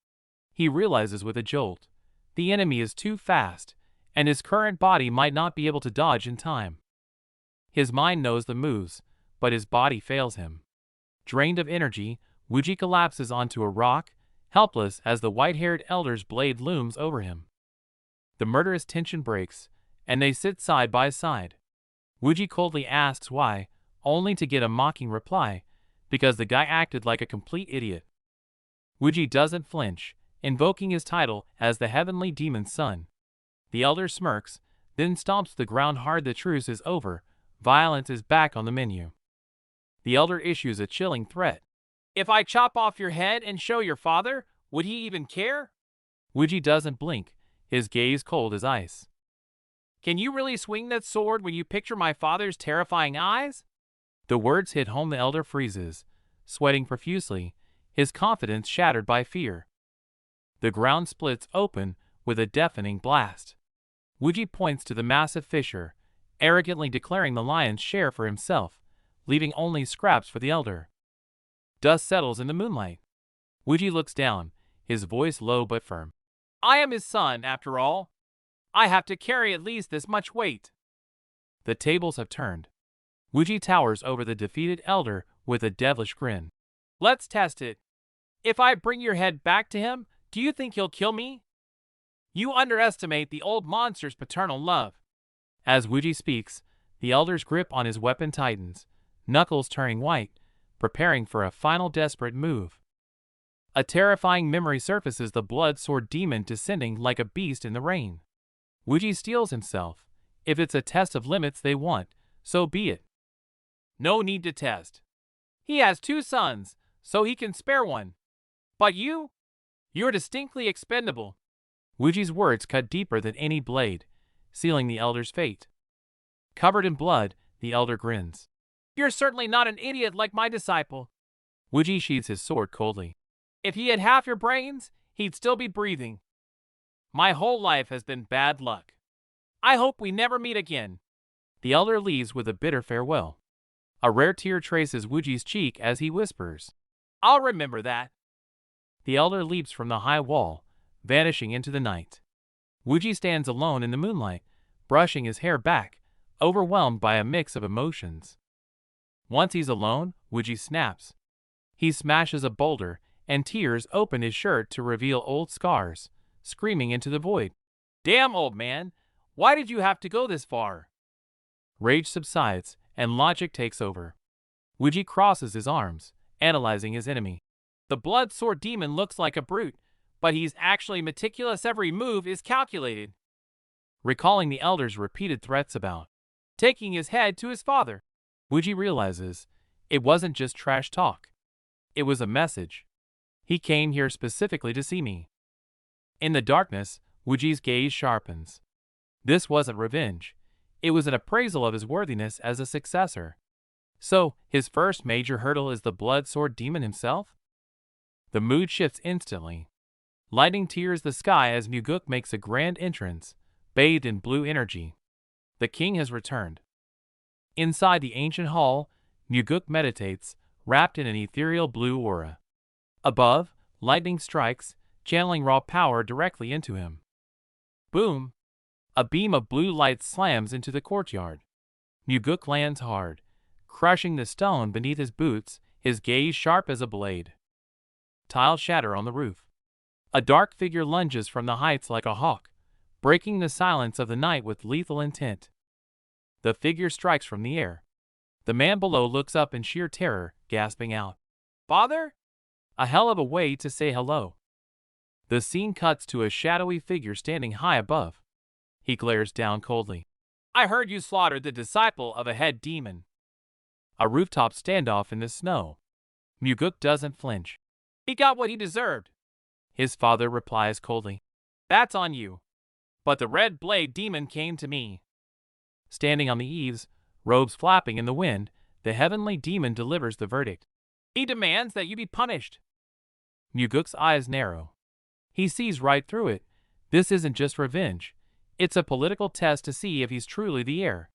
He realizes with a jolt, the enemy is too fast, and his current body might not be able to dodge in time. His mind knows the moves, but his body fails him. Drained of energy, Wuji collapses onto a rock, helpless as the white-haired elder's blade looms over him. The murderous tension breaks, and they sit side by side. Wuji coldly asks why, only to get a mocking reply, because the guy acted like a complete idiot. Wuji doesn't flinch, invoking his title as the heavenly demon's son. The elder smirks, then stomps the ground hard. The truce is over, violence is back on the menu. The elder issues a chilling threat. If I chop off your head and show your father, would he even care? Wuji doesn't blink, his gaze cold as ice. Can you really swing that sword when you picture my father's terrifying eyes? The words hit home. The elder freezes, sweating profusely, his confidence shattered by fear. The ground splits open with a deafening blast. Wuji points to the massive fissure, arrogantly declaring the lion's share for himself, leaving only scraps for the elder. Dust settles in the moonlight. Wuji looks down, his voice low but firm. I am his son, after all. I have to carry at least this much weight. The tables have turned. Wuji towers over the defeated elder with a devilish grin. Let's test it. If I bring your head back to him, do you think he'll kill me? You underestimate the old monster's paternal love. As Wuji speaks, the elder's grip on his weapon tightens, knuckles turning white, preparing for a final desperate move. A terrifying memory surfaces, the blood sword demon descending like a beast in the rain. Wuji steels himself. If it's a test of limits they want, so be it. No need to test. He has 2 sons, so he can spare one. But you're distinctly expendable. Wuji's words cut deeper than any blade, sealing the elder's fate. Covered in blood, the elder grins. You're certainly not an idiot like my disciple. Wuji sheathes his sword coldly. If he had half your brains, he'd still be breathing. My whole life has been bad luck. I hope we never meet again. The elder leaves with a bitter farewell. A rare tear traces Wuji's cheek as he whispers, I'll remember that. The elder leaps from the high wall, vanishing into the night. Wuji stands alone in the moonlight, brushing his hair back, overwhelmed by a mix of emotions. Once he's alone, Wuji snaps. He smashes a boulder, and tears open his shirt to reveal old scars, screaming into the void. Damn, old man, why did you have to go this far? Rage subsides, and logic takes over. Wuji crosses his arms, analyzing his enemy. The blood sword demon looks like a brute, but he's actually meticulous. Every move is calculated. Recalling the elder's repeated threats about taking his head to his father, Wuji realizes it wasn't just trash talk. It was a message. He came here specifically to see me. In the darkness, Wuji's gaze sharpens. This wasn't revenge. It was an appraisal of his worthiness as a successor. So, his first major hurdle is the blood sword demon himself? The mood shifts instantly. Lightning tears the sky as Muguk makes a grand entrance, bathed in blue energy. The king has returned. Inside the ancient hall, Muguk meditates, wrapped in an ethereal blue aura. Above, lightning strikes, channeling raw power directly into him. Boom! A beam of blue light slams into the courtyard. Muguk lands hard, crushing the stone beneath his boots, his gaze sharp as a blade. Tiles shatter on the roof. A dark figure lunges from the heights like a hawk, breaking the silence of the night with lethal intent. The figure strikes from the air. The man below looks up in sheer terror, gasping out, Father? A hell of a way to say hello. The scene cuts to a shadowy figure standing high above. He glares down coldly. I heard you slaughtered the disciple of a head demon. A rooftop standoff in the snow. Muguk doesn't flinch. He got what he deserved. His father replies coldly. That's on you. But the red blade demon came to me. Standing on the eaves, robes flapping in the wind, the heavenly demon delivers the verdict. He demands that you be punished. Muguk's eyes narrow. He sees right through it. This isn't just revenge. It's a political test to see if he's truly the heir.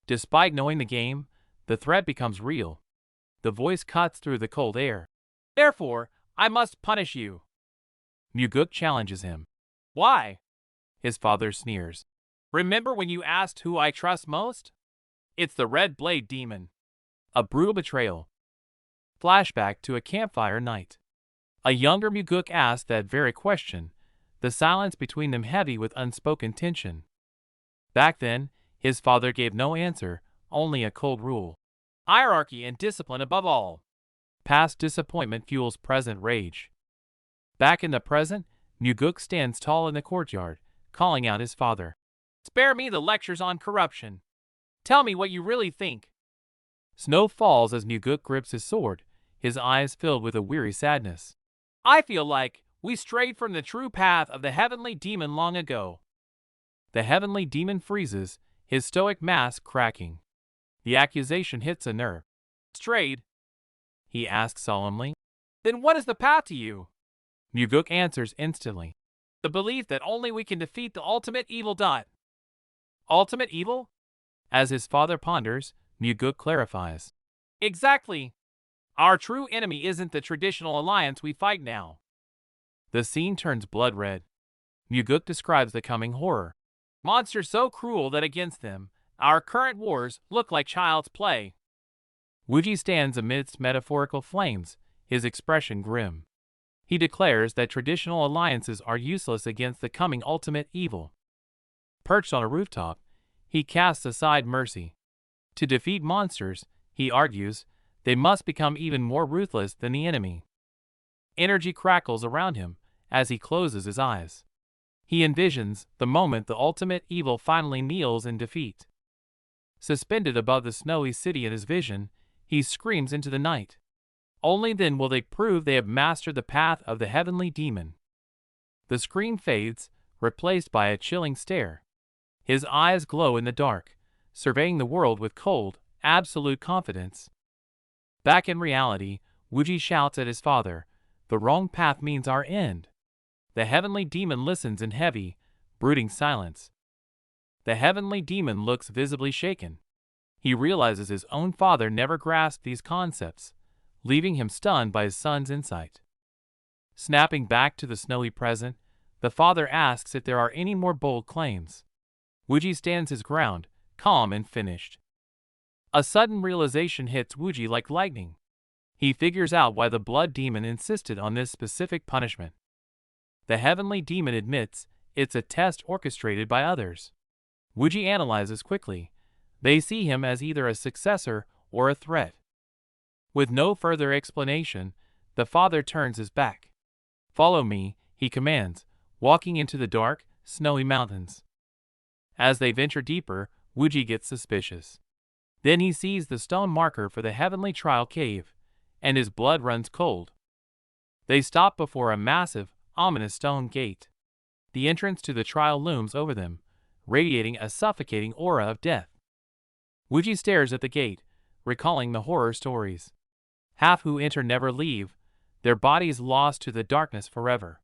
Despite knowing the game, the threat becomes real. The voice cuts through the cold air. Therefore, I must punish you. Muguk challenges him. Why? His father sneers. Remember when you asked who I trust most? It's the red blade demon. A brutal betrayal. Flashback to a campfire night. A younger Muguk asked that very question, the silence between them heavy with unspoken tension. Back then, his father gave no answer, only a cold rule. Hierarchy and discipline above all. Past disappointment fuels present rage. Back in the present, Muguk stands tall in the courtyard, calling out his father. Spare me the lectures on corruption. Tell me what you really think. Snow falls as Muguk grips his sword, his eyes filled with a weary sadness. I feel like we strayed from the true path of the heavenly demon long ago. The heavenly demon freezes, his stoic mask cracking. The accusation hits a nerve. Strayed? He asks solemnly. Then what is the path to you? Muguk answers instantly. The belief that only we can defeat the ultimate evil. Ultimate evil? As his father ponders, Muguk clarifies. Exactly. Our true enemy isn't the traditional alliance we fight now. The scene turns blood red. Muguk describes the coming horror. Monsters so cruel that against them, our current wars look like child's play. Wuji stands amidst metaphorical flames, his expression grim. He declares that traditional alliances are useless against the coming ultimate evil. Perched on a rooftop, he casts aside mercy. To defeat monsters, he argues, they must become even more ruthless than the enemy. Energy crackles around him as he closes his eyes. He envisions the moment the ultimate evil finally kneels in defeat. Suspended above the snowy city in his vision, he screams into the night. Only then will they prove they have mastered the path of the heavenly demon. The scream fades, replaced by a chilling stare. His eyes glow in the dark, surveying the world with cold, absolute confidence. Back in reality, Wuji shouts at his father, the wrong path means our end. The heavenly demon listens in heavy, brooding silence. The heavenly demon looks visibly shaken. He realizes his own father never grasped these concepts, leaving him stunned by his son's insight. Snapping back to the snowy present, the father asks if there are any more bold claims. Wuji stands his ground, calm and finished. A sudden realization hits Wuji like lightning. He figures out why the blood demon insisted on this specific punishment. The heavenly demon admits it's a test orchestrated by others. Wuji analyzes quickly. They see him as either a successor or a threat. With no further explanation, the father turns his back. Follow me, he commands, walking into the dark, snowy mountains. As they venture deeper, Wuji gets suspicious. Then he sees the stone marker for the heavenly trial cave, and his blood runs cold. They stop before a massive, ominous stone gate. The entrance to the trial looms over them, radiating a suffocating aura of death. Wuji stares at the gate, recalling the horror stories. Half who enter never leave, their bodies lost to the darkness forever.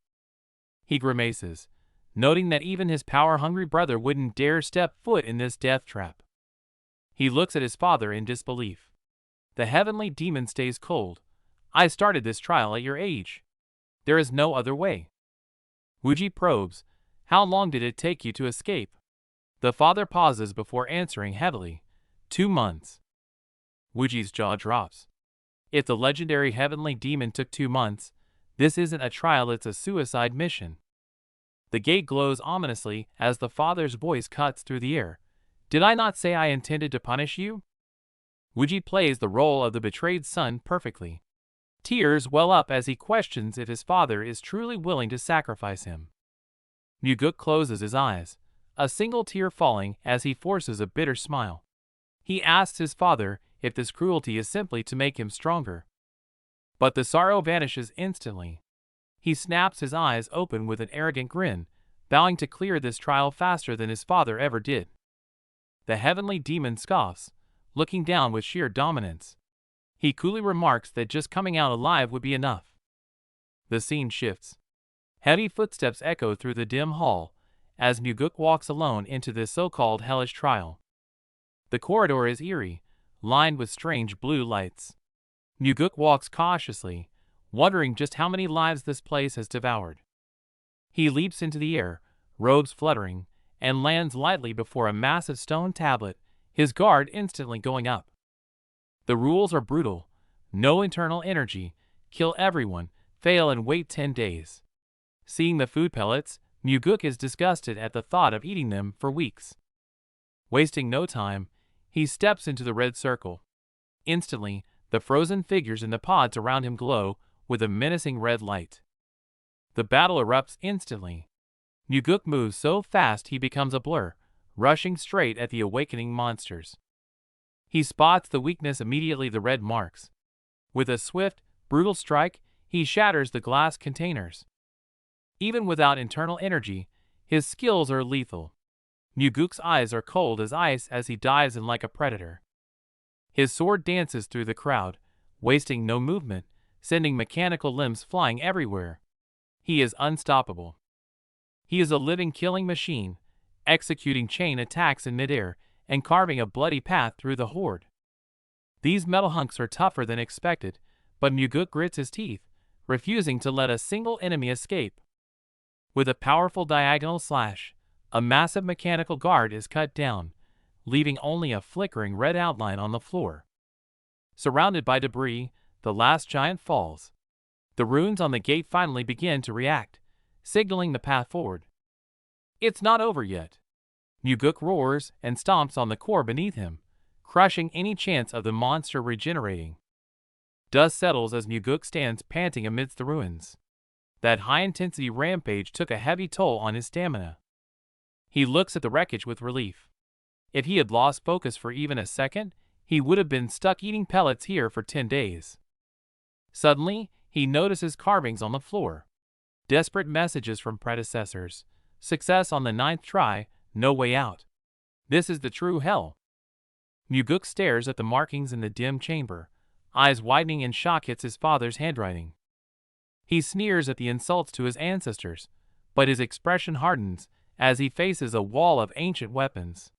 He grimaces, noting that even his power-hungry brother wouldn't dare step foot in this death trap. He looks at his father in disbelief. The heavenly demon stays cold. I started this trial at your age. There is no other way. Wuji probes, how long did it take you to escape? The father pauses before answering heavily, 2 months. Wuji's jaw drops. If the legendary heavenly demon took 2 months, this isn't a trial, it's a suicide mission. The gate glows ominously as the father's voice cuts through the air. Did I not say I intended to punish you? Wuji plays the role of the betrayed son perfectly. Tears well up as he questions if his father is truly willing to sacrifice him. Muguk closes his eyes, a single tear falling as he forces a bitter smile. He asks his father if this cruelty is simply to make him stronger. But the sorrow vanishes instantly. He snaps his eyes open with an arrogant grin, vowing to clear this trial faster than his father ever did. The heavenly demon scoffs, looking down with sheer dominance. He coolly remarks that just coming out alive would be enough. The scene shifts. Heavy footsteps echo through the dim hall as Muguk walks alone into this so-called hellish trial. The corridor is eerie, lined with strange blue lights. Muguk walks cautiously, wondering just how many lives this place has devoured. He leaps into the air, robes fluttering, and lands lightly before a massive stone tablet, his guard instantly going up. The rules are brutal. No internal energy, kill everyone, fail and wait 10 days. Seeing the food pellets, Muguk is disgusted at the thought of eating them for weeks. Wasting no time, he steps into the red circle. Instantly, the frozen figures in the pods around him glow with a menacing red light. The battle erupts instantly. Muguk moves so fast he becomes a blur, rushing straight at the awakening monsters. He spots the weakness immediately, the red marks. With a swift, brutal strike, he shatters the glass containers. Even without internal energy, his skills are lethal. Muguk's eyes are cold as ice as he dives in like a predator. His sword dances through the crowd, wasting no movement, sending mechanical limbs flying everywhere. He is unstoppable. He is a living killing machine, executing chain attacks in midair and carving a bloody path through the horde. These metal hunks are tougher than expected, but Muguk grits his teeth, refusing to let a single enemy escape. With a powerful diagonal slash, a massive mechanical guard is cut down, leaving only a flickering red outline on the floor. Surrounded by debris, the last giant falls. The runes on the gate finally begin to react, signaling the path forward. It's not over yet. Muguk roars and stomps on the core beneath him, crushing any chance of the monster regenerating. Dust settles as Muguk stands panting amidst the ruins. That high-intensity rampage took a heavy toll on his stamina. He looks at the wreckage with relief. If he had lost focus for even a second, he would have been stuck eating pellets here for 10 days. Suddenly, he notices carvings on the floor. Desperate messages from predecessors. Success on the 9th try, no way out. This is the true hell. Muguk stares at the markings in the dim chamber, eyes widening in shock at his father's handwriting. He sneers at the insults to his ancestors, but his expression hardens as he faces a wall of ancient weapons.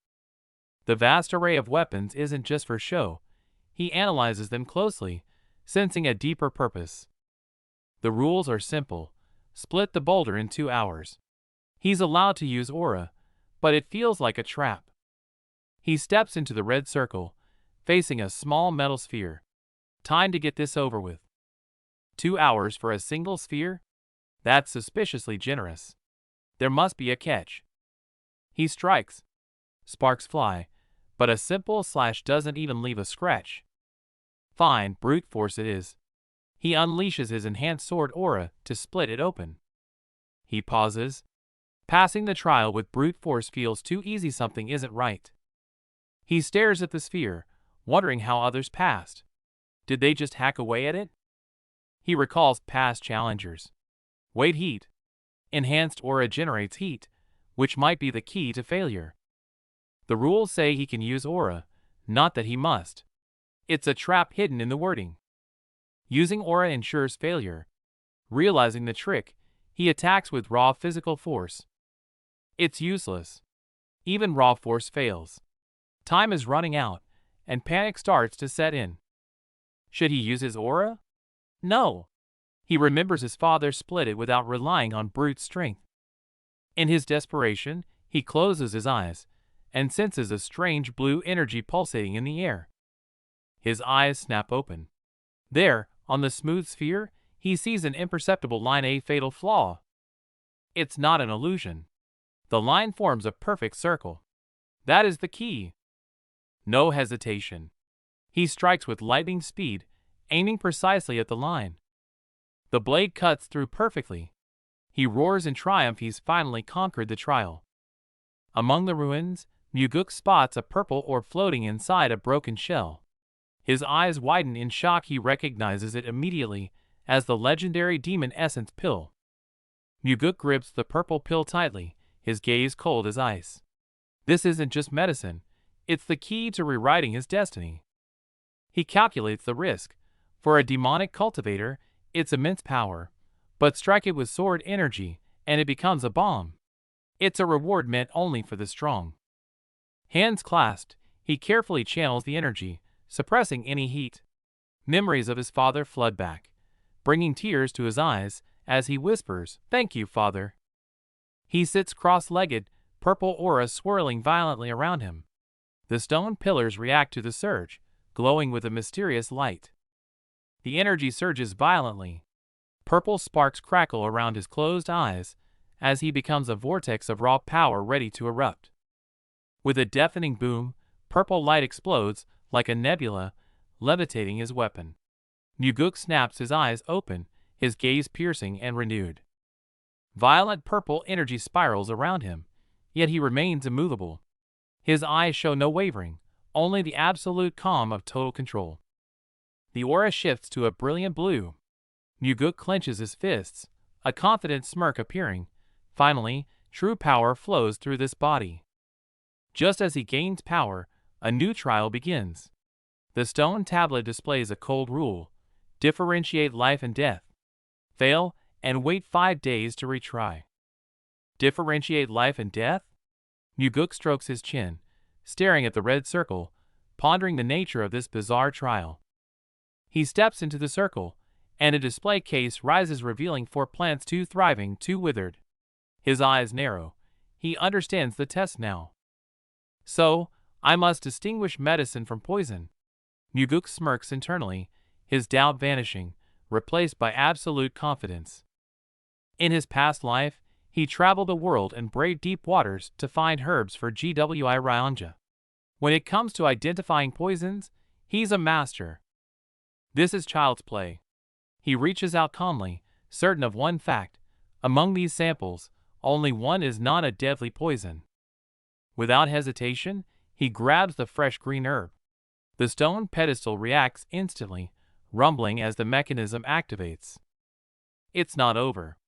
The vast array of weapons isn't just for show. He analyzes them closely, sensing a deeper purpose. The rules are simple. Split the boulder in 2 hours. He's allowed to use aura, but it feels like a trap. He steps into the red circle, facing a small metal sphere. Time to get this over with. 2 hours for a single sphere? That's suspiciously generous. There must be a catch. He strikes. Sparks fly, but a simple slash doesn't even leave a scratch. Fine, brute force it is. He unleashes his enhanced sword aura to split it open. He pauses. Passing the trial with brute force feels too easy, something isn't right. He stares at the sphere, wondering how others passed. Did they just hack away at it? He recalls past challengers. Wait, heat. Enhanced aura generates heat, which might be the key to failure. The rules say he can use aura, not that he must. It's a trap hidden in the wording. Using aura ensures failure. Realizing the trick, he attacks with raw physical force. It's useless. Even raw force fails. Time is running out, and panic starts to set in. Should he use his aura? No. He remembers his father split it without relying on brute strength. In his desperation, he closes his eyes and senses a strange blue energy pulsating in the air. His eyes snap open. There, on the smooth sphere, he sees an imperceptible line, a fatal flaw. It's not an illusion. The line forms a perfect circle. That is the key. No hesitation. He strikes with lightning speed, aiming precisely at the line. The blade cuts through perfectly. He roars in triumph, he's finally conquered the trial. Among the ruins, Muguk spots a purple orb floating inside a broken shell. His eyes widen in shock, he recognizes it immediately as the legendary demon essence pill. Muguk grips the purple pill tightly, his gaze cold as ice. This isn't just medicine, it's the key to rewriting his destiny. He calculates the risk. For a demonic cultivator, it's immense power, but strike it with sword energy, and it becomes a bomb. It's a reward meant only for the strong. Hands clasped, he carefully channels the energy, suppressing any heat. Memories of his father flood back, bringing tears to his eyes as he whispers, "Thank you, Father." He sits cross-legged, purple aura swirling violently around him. The stone pillars react to the surge, glowing with a mysterious light. The energy surges violently. Purple sparks crackle around his closed eyes as he becomes a vortex of raw power ready to erupt. With a deafening boom, purple light explodes like a nebula, levitating his weapon. Muguk snaps his eyes open, his gaze piercing and renewed. Violent purple energy spirals around him, yet he remains immovable. His eyes show no wavering, only the absolute calm of total control. The aura shifts to a brilliant blue. Muguk clenches his fists, a confident smirk appearing. Finally, true power flows through this body. Just as he gains power, a new trial begins. The stone tablet displays a cold rule: differentiate life and death. Fail, and wait 5 days to retry. Differentiate life and death? Muguk strokes his chin, staring at the red circle, pondering the nature of this bizarre trial. He steps into the circle, and a display case rises revealing 4 plants, 2 thriving, 2 withered. His eyes narrow. He understands the test now. So, I must distinguish medicine from poison. Muguk smirks internally, his doubt vanishing, replaced by absolute confidence. In his past life, he traveled the world and braved deep waters to find herbs for GWI Ryanja. When it comes to identifying poisons, he's a master. This is child's play. He reaches out calmly, certain of one fact: among these samples, only one is not a deadly poison. Without hesitation, he grabs the fresh green herb. The stone pedestal reacts instantly, rumbling as the mechanism activates. It's not over.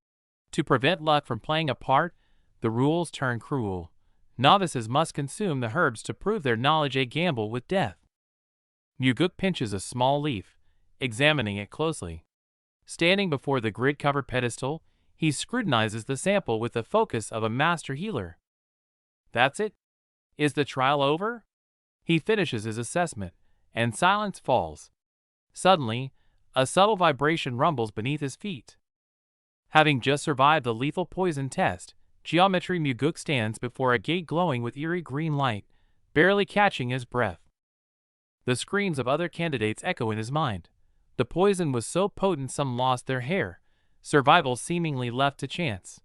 To prevent luck from playing a part, the rules turn cruel. Novices must consume the herbs to prove their knowledge, a gamble with death. Muguk pinches a small leaf, examining it closely. Standing before the grid-covered pedestal, he scrutinizes the sample with the focus of a master healer. That's it? Is the trial over? He finishes his assessment, and silence falls. Suddenly, a subtle vibration rumbles beneath his feet. Having just survived the lethal poison test, Geometry Muguk stands before a gate glowing with eerie green light, barely catching his breath. The screams of other candidates echo in his mind. The poison was so potent some lost their hair, survival seemingly left to chance.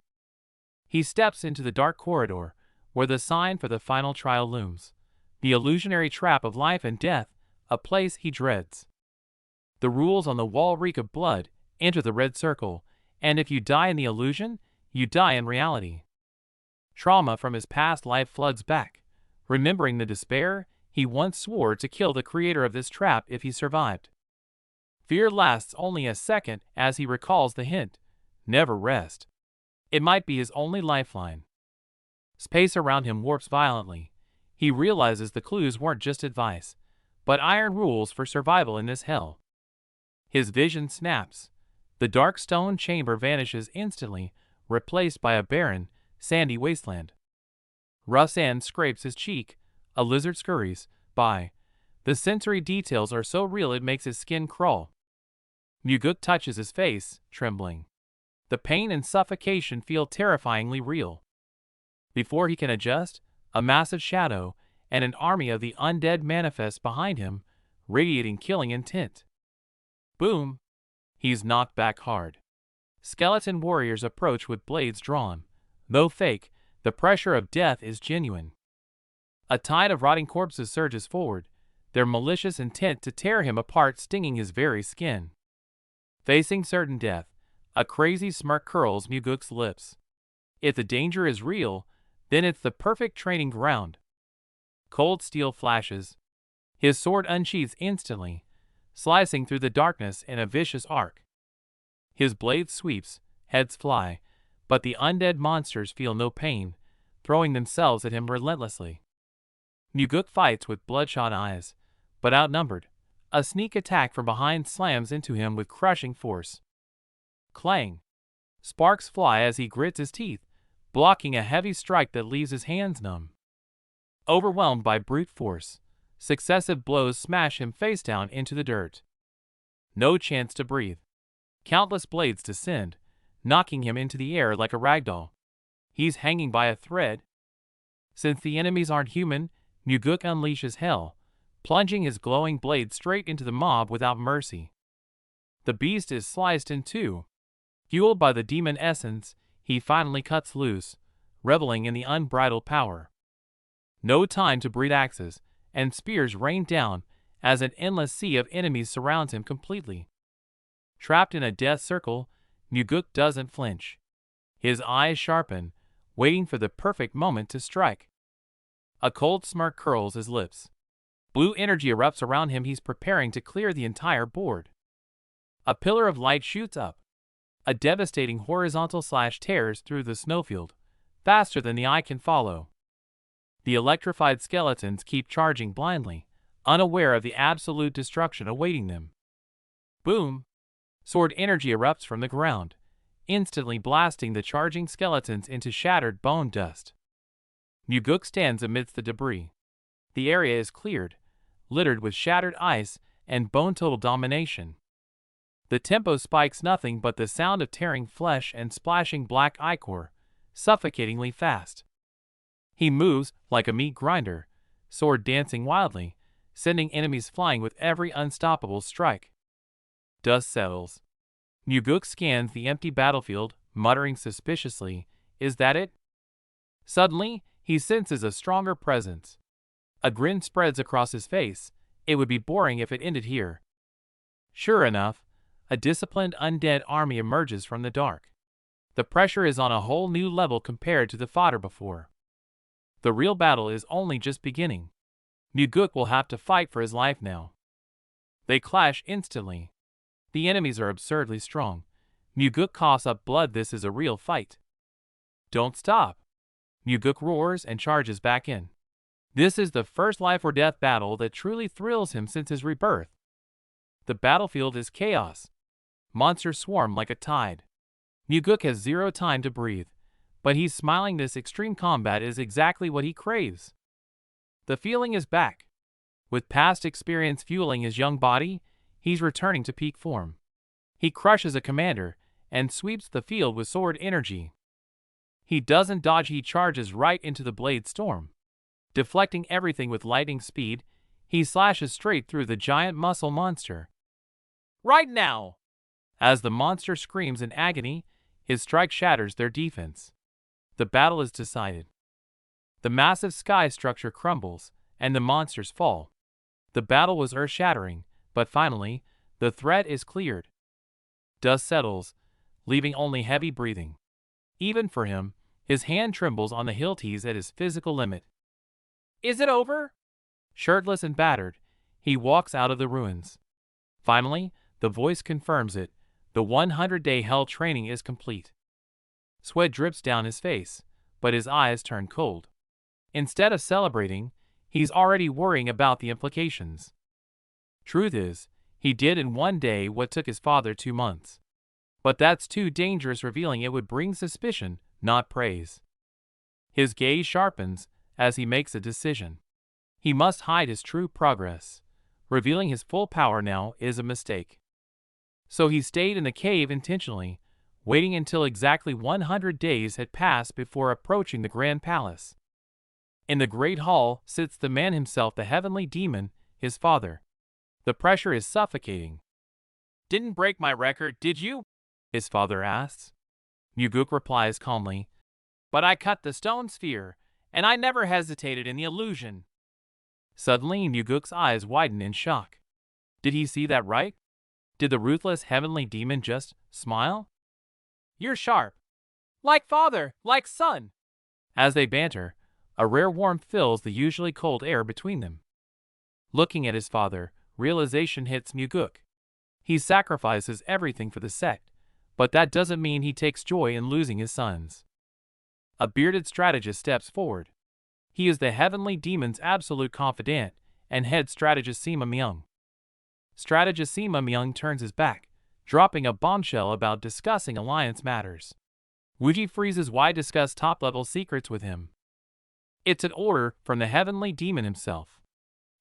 He steps into the dark corridor, where the sign for the final trial looms. The illusionary trap of life and death, a place he dreads. The rules on the wall reek of blood: enter the red circle, and if you die in the illusion, you die in reality. Trauma from his past life floods back. Remembering the despair, he once swore to kill the creator of this trap if he survived. Fear lasts only a second as he recalls the hint: never rest. It might be his only lifeline. Space around him warps violently. He realizes the clues weren't just advice, but iron rules for survival in this hell. His vision snaps. The dark stone chamber vanishes instantly, replaced by a barren, sandy wasteland. Rough sand scrapes his cheek, a lizard scurries by. The sensory details are so real it makes his skin crawl. Muguk touches his face, trembling. The pain and suffocation feel terrifyingly real. Before he can adjust, a massive shadow and an army of the undead manifests behind him, radiating killing intent. Boom! He's knocked back hard. Skeleton warriors approach with blades drawn. Though fake, the pressure of death is genuine. A tide of rotting corpses surges forward, their malicious intent to tear him apart stinging his very skin. Facing certain death, a crazy smirk curls Muguk's lips. If the danger is real, then it's the perfect training ground. Cold steel flashes. His sword unsheathes instantly, slicing through the darkness in a vicious arc. His blade sweeps, heads fly, but the undead monsters feel no pain, throwing themselves at him relentlessly. Muguk fights with bloodshot eyes, but outnumbered. A sneak attack from behind slams into him with crushing force. Clang! Sparks fly as he grits his teeth, blocking a heavy strike that leaves his hands numb. Overwhelmed by brute force, successive blows smash him face down into the dirt. No chance to breathe. Countless blades descend, knocking him into the air like a ragdoll. He's hanging by a thread. Since the enemies aren't human, Muguk unleashes hell, plunging his glowing blade straight into the mob without mercy. The beast is sliced in two. Fueled by the demon essence, he finally cuts loose, reveling in the unbridled power. No time to breed axes, and spears rain down as an endless sea of enemies surrounds him completely. Trapped in a death circle, Muguk doesn't flinch. His eyes sharpen, waiting for the perfect moment to strike. A cold smirk curls his lips. Blue energy erupts around him. He's preparing to clear the entire board. A pillar of light shoots up. A devastating horizontal slash tears through the snowfield, faster than the eye can follow. The electrified skeletons keep charging blindly, unaware of the absolute destruction awaiting them. Boom! Sword energy erupts from the ground, instantly blasting the charging skeletons into shattered bone dust. Muguk stands amidst the debris. The area is cleared, littered with shattered ice and bone total domination. The tempo spikes, nothing but the sound of tearing flesh and splashing black ichor, suffocatingly fast. He moves like a meat grinder, sword dancing wildly, sending enemies flying with every unstoppable strike. Dust settles. Muguk scans the empty battlefield, muttering suspiciously, "Is that it?" Suddenly, he senses a stronger presence. A grin spreads across his face. It would be boring if it ended here. Sure enough, a disciplined undead army emerges from the dark. The pressure is on a whole new level compared to the fodder before. The real battle is only just beginning. Muguk will have to fight for his life now. They clash instantly. The enemies are absurdly strong. Muguk coughs up blood. This is a real fight. Don't stop! Muguk roars and charges back in. This is the first life or death battle that truly thrills him since his rebirth. The battlefield is chaos. Monsters swarm like a tide. Muguk has zero time to breathe, but he's smiling. This extreme combat is exactly what he craves. The feeling is back. With past experience fueling his young body, he's returning to peak form. He crushes a commander and sweeps the field with sword energy. He doesn't dodge, he charges right into the blade storm. Deflecting everything with lightning speed, he slashes straight through the giant muscle monster. Right now! As the monster screams in agony, his strike shatters their defense. The battle is decided. The massive sky structure crumbles, and the monsters fall. The battle was earth-shattering, but finally, the threat is cleared. Dust settles, leaving only heavy breathing. Even for him, his hand trembles on the hilt. He's at his physical limit. Is it over? Shirtless and battered, he walks out of the ruins. Finally, the voice confirms it. The 100-day hell training is complete. Sweat drips down his face, but his eyes turn cold. Instead of celebrating, he's already worrying about the implications. Truth is, he did in one day what took his father 2 months. But that's too dangerous, revealing it would bring suspicion, not praise. His gaze sharpens as he makes a decision. He must hide his true progress. Revealing his full power now is a mistake. So he stayed in the cave intentionally, waiting until exactly 100 days had passed before approaching the Grand Palace. In the Great Hall sits the man himself, the heavenly demon, his father. The pressure is suffocating. Didn't break my record, did you? His father asks. Muguk replies calmly, but I cut the stone sphere, and I never hesitated in the illusion. Suddenly Muguk's eyes widen in shock. Did he see that right? Did the ruthless heavenly demon just smile? You're sharp. Like father, like son. As they banter, a rare warmth fills the usually cold air between them. Looking at his father, realization hits Muguk. He sacrifices everything for the sect, but that doesn't mean he takes joy in losing his sons. A bearded strategist steps forward. He is the heavenly demon's absolute confidant and head strategist Sima Myung. Strategist Sima Myung turns his back, dropping a bombshell about discussing alliance matters. Wuji freezes. Why discuss top-level secrets with him? It's an order from the heavenly demon himself.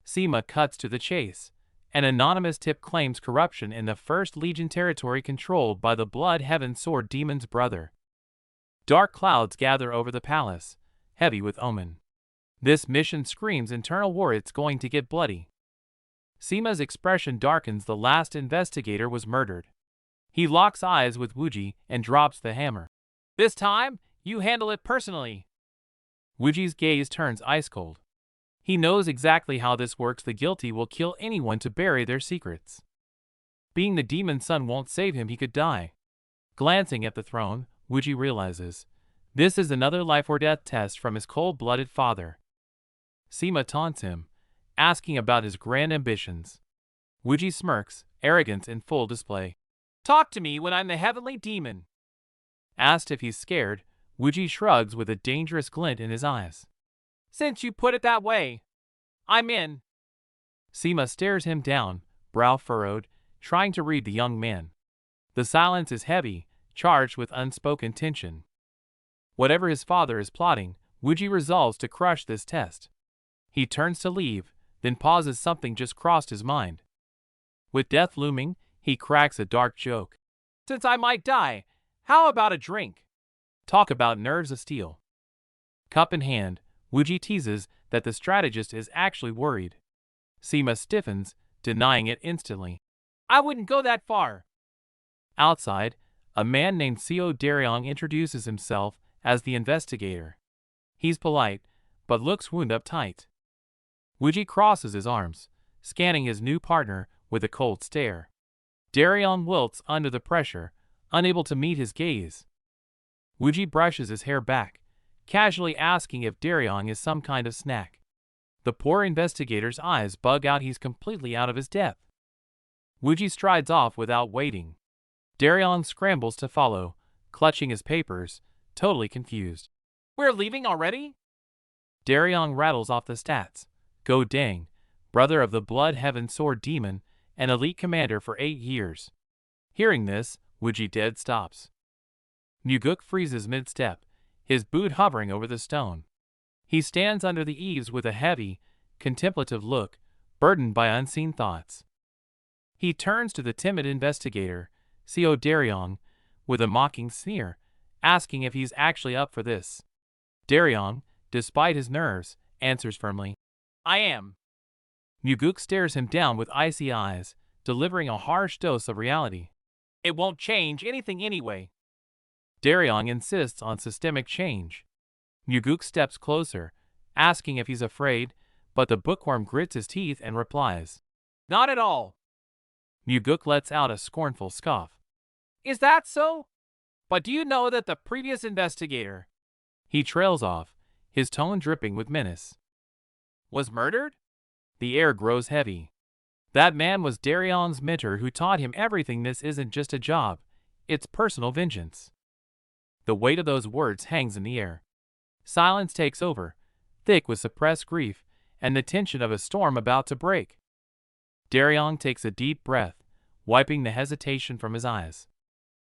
Sima cuts to the chase. An anonymous tip claims corruption in the First Legion territory controlled by the Blood Heaven Sword Demon's brother. Dark clouds gather over the palace, heavy with omen. This mission screams internal war. It's going to get bloody. Seema's expression darkens. The last investigator was murdered. He locks eyes with Wuji and drops the hammer. This time, you handle it personally. Wuji's gaze turns ice cold. He knows exactly how this works. The guilty will kill anyone to bury their secrets. Being the demon's son won't save him. He could die. Glancing at the throne, Wuji realizes this is another life or death test from his cold-blooded father. Seema taunts him, asking about his grand ambitions. Wuji smirks, arrogance in full display. Talk to me when I'm the heavenly demon. Asked if he's scared, Wuji shrugs with a dangerous glint in his eyes. Since you put it that way, I'm in. Seema stares him down, brow furrowed, trying to read the young man. The silence is heavy, charged with unspoken tension. Whatever his father is plotting, Wuji resolves to crush this test. He turns to leave, then pauses. Something just crossed his mind. With death looming, he cracks a dark joke. Since I might die, how about a drink? Talk about nerves of steel. Cup in hand, Wuji teases that the strategist is actually worried. Seema stiffens, denying it instantly. I wouldn't go that far. Outside, a man named Seo Daryong introduces himself as the investigator. He's polite, but looks wound up tight. Wuji crosses his arms, scanning his new partner with a cold stare. Daryong wilts under the pressure, unable to meet his gaze. Wuji brushes his hair back, casually asking if Daryong is some kind of snack. The poor investigator's eyes bug out. He's completely out of his depth. Wuji strides off without waiting. Daryong scrambles to follow, clutching his papers, totally confused. We're leaving already? Daryong rattles off the stats. Go Dang, brother of the Blood Heaven Sword Demon, an elite commander for 8 years. Hearing this, Wuji dead stops. Muguk freezes mid-step, his boot hovering over the stone. He stands under the eaves with a heavy, contemplative look, burdened by unseen thoughts. He turns to the timid investigator, Seo Daryong, with a mocking sneer, asking if he's actually up for this. Daryong, despite his nerves, answers firmly, I am. Muguk stares him down with icy eyes, delivering a harsh dose of reality. It won't change anything anyway. Daryong insists on systemic change. Muguk steps closer, asking if he's afraid, but the bookworm grits his teeth and replies, Not at all. Muguk lets out a scornful scoff. Is that so? But do you know that the previous investigator... He trails off, his tone dripping with menace. Was murdered? The air grows heavy. That man was Daryong's mentor who taught him everything. This isn't just a job, it's personal vengeance. The weight of those words hangs in the air. Silence takes over, thick with suppressed grief and the tension of a storm about to break. Daryong takes a deep breath, wiping the hesitation from his eyes.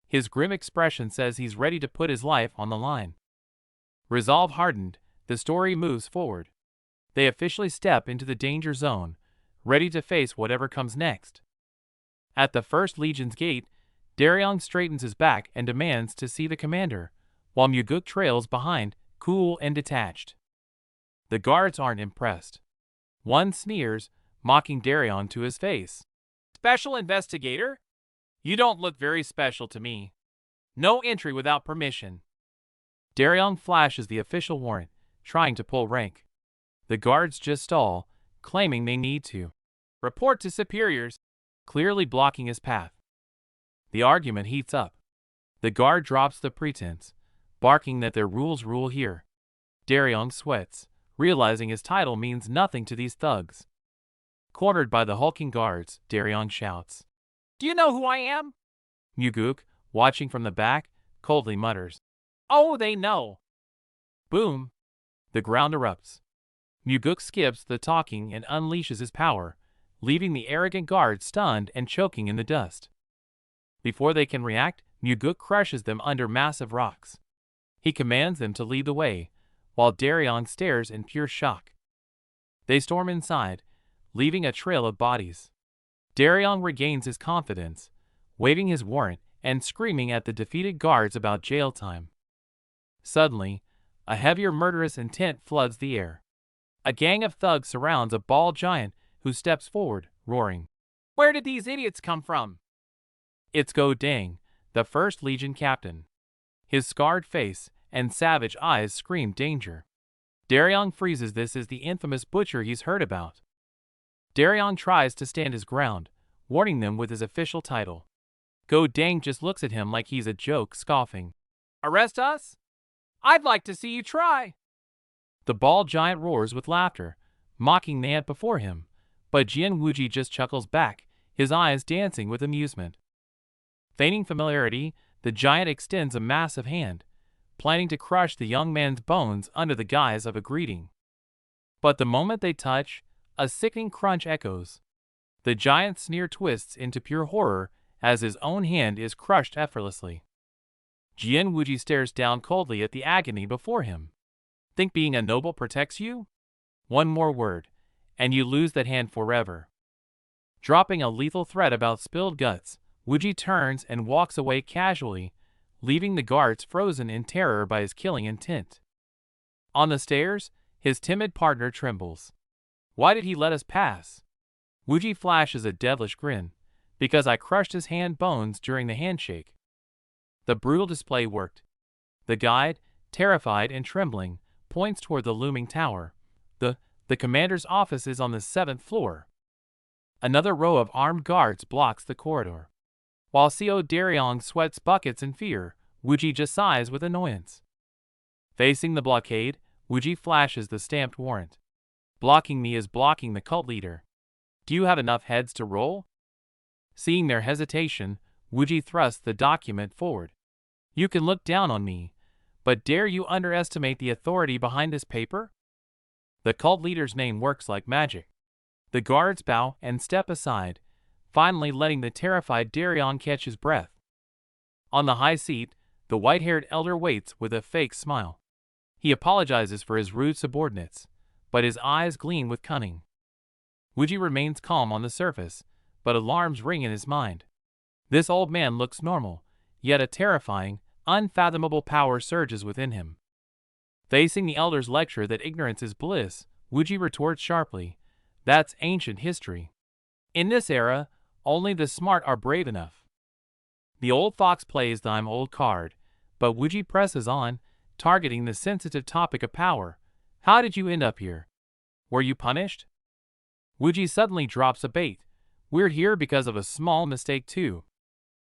His grim expression says he's ready to put his life on the line. Resolve hardened, the story moves forward. They officially step into the danger zone, ready to face whatever comes next. At the First Legion's gate, Daryong straightens his back and demands to see the commander, while Muguk trails behind, cool and detached. The guards aren't impressed. One sneers, mocking Daryong to his face. Special investigator? You don't look very special to me. No entry without permission. Daryong flashes the official warrant, trying to pull rank. The guards just stall, claiming they need to. Report to superiors, clearly blocking his path. The argument heats up. The guard drops the pretense, barking that their rules rule here. Daryong sweats, realizing his title means nothing to these thugs. Cornered by the hulking guards, Daryong shouts, Do you know who I am? Muguk, watching from the back, coldly mutters, Oh, they know. Boom. The ground erupts. Muguk skips the talking and unleashes his power, leaving the arrogant guards stunned and choking in the dust. Before they can react, Muguk crushes them under massive rocks. He commands them to lead the way, while Daryong stares in pure shock. They storm inside, leaving a trail of bodies. Daryong regains his confidence, waving his warrant and screaming at the defeated guards about jail time. Suddenly, a heavier murderous intent floods the air. A gang of thugs surrounds a bald giant who steps forward, roaring. Where did these idiots come from? It's Go Dang, the First Legion captain. His scarred face and savage eyes scream danger. Daryong freezes. This is the infamous butcher he's heard about. Daryong tries to stand his ground, warning them with his official title. Go Dang just looks at him like he's a joke, scoffing. Arrest us? I'd like to see you try. The bald giant roars with laughter, mocking the ant before him, but Jian Wuji just chuckles back, his eyes dancing with amusement. Feigning familiarity, the giant extends a massive hand, planning to crush the young man's bones under the guise of a greeting. But the moment they touch, a sickening crunch echoes. The giant's sneer twists into pure horror as his own hand is crushed effortlessly. Jian Wuji stares down coldly at the agony before him. Think being a noble protects you? One more word, and you lose that hand forever. Dropping a lethal threat about spilled guts, Wuji turns and walks away casually, leaving the guards frozen in terror by his killing intent. On the stairs, his timid partner trembles. Why did he let us pass? Wuji flashes a devilish grin. Because I crushed his hand bones during the handshake. The brutal display worked. The guide, terrified and trembling, points toward the looming tower. The commander's office is on the 7th floor. Another row of armed guards blocks the corridor. While Co. Daryong sweats buckets in fear, Wuji just sighs with annoyance. Facing the blockade, Wuji flashes the stamped warrant. Blocking me is blocking the cult leader. Do you have enough heads to roll? Seeing their hesitation, Wuji thrusts the document forward. You can look down on me, but dare you underestimate the authority behind this paper? The cult leader's name works like magic. The guards bow and step aside, finally letting the terrified Daryong catch his breath. On the high seat, the white-haired elder waits with a fake smile. He apologizes for his rude subordinates, but his eyes gleam with cunning. Wuji remains calm on the surface, but alarms ring in his mind. This old man looks normal, yet a terrifying, unfathomable power surges within him. Facing the elder's lecture that ignorance is bliss, Wuji retorts sharply, "That's ancient history. In this era, only the smart are brave enough." The old fox plays the "I'm old" card, but Wuji presses on, targeting the sensitive topic of power. How did you end up here? Were you punished? Wuji suddenly drops a bait. We're here because of a small mistake too.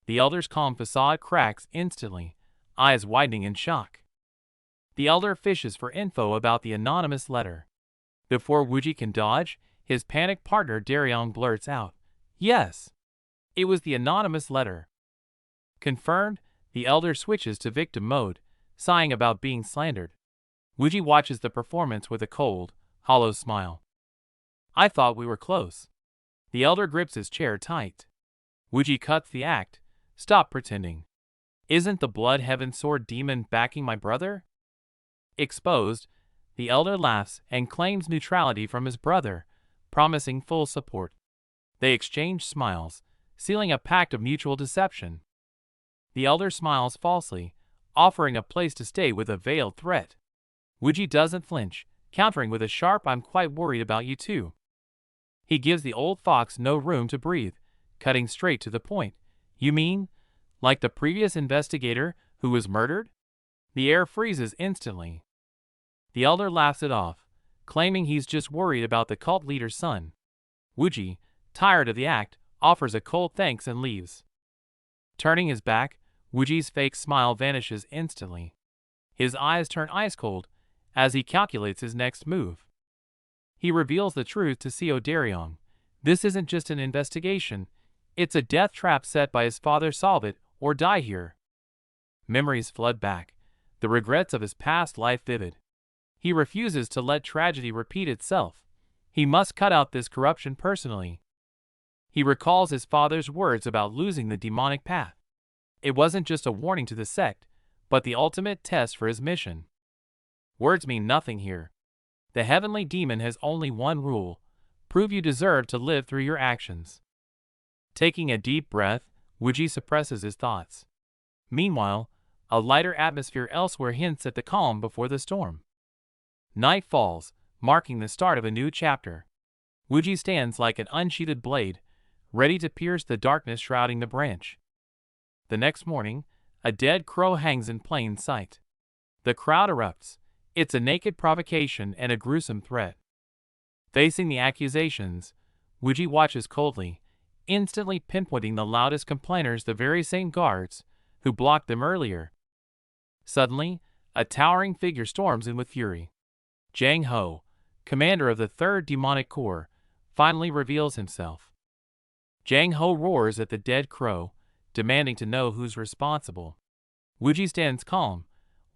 The elder's calm facade cracks instantly, eyes widening in shock. The elder fishes for info about the anonymous letter. Before Wuji can dodge, his panicked partner Daryong blurts out, "Yes, it was the anonymous letter." Confirmed, the elder switches to victim mode, sighing about being slandered. Wuji watches the performance with a cold, hollow smile. I thought we were close. The elder grips his chair tight. Wuji cuts the act. Stop pretending. Isn't the blood heaven sword demon backing my brother? Exposed, the elder laughs and claims neutrality from his brother, promising full support. They exchange smiles, sealing a pact of mutual deception. The elder smiles falsely, offering a place to stay with a veiled threat. Wuji doesn't flinch, countering with a sharp "I'm quite worried about you too." He gives the old fox no room to breathe, cutting straight to the point. You mean, like the previous investigator who was murdered? The air freezes instantly. The elder laughs it off, claiming he's just worried about the cult leader's son. Wuji, tired of the act, offers a cold thanks and leaves. Turning his back, Wuji's fake smile vanishes instantly. His eyes turn ice cold as he calculates his next move. He reveals the truth to Co. Daryong. This isn't just an investigation, it's a death trap set by his father. Solve it or die here. Memories flood back, the regrets of his past life vivid. He refuses to let tragedy repeat itself. He must cut out this corruption personally. He recalls his father's words about losing the demonic path. It wasn't just a warning to the sect, but the ultimate test for his mission. Words mean nothing here. The heavenly demon has only one rule: prove you deserve to live through your actions. Taking a deep breath, Wuji suppresses his thoughts. Meanwhile, a lighter atmosphere elsewhere hints at the calm before the storm. Night falls, marking the start of a new chapter. Wuji stands like an unsheathed blade, ready to pierce the darkness shrouding the branch. The next morning, a dead crow hangs in plain sight. The crowd erupts. It's a naked provocation and a gruesome threat. Facing the accusations, Wuji watches coldly, instantly pinpointing the loudest complainers, the very same guards who blocked them earlier. Suddenly, a towering figure storms in with fury. Jang Ho, commander of the 3rd Demonic Corps, finally reveals himself. Jang Ho roars at the dead crow, demanding to know who's responsible. Wuji stands calm,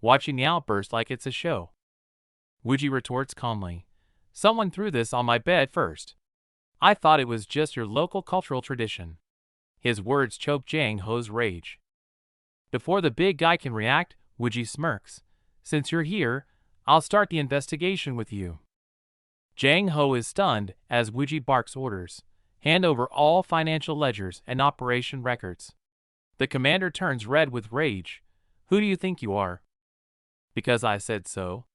watching the outburst like it's a show. Wuji retorts calmly, "Someone threw this on my bed first. I thought it was just your local cultural tradition." His words choke Jang Ho's rage. Before the big guy can react, Wuji smirks. "Since you're here, I'll start the investigation with you." Jang Ho is stunned as Wuji barks orders. "Hand over all financial ledgers and operation records." The commander turns red with rage. "Who do you think you are?" "Because I said so."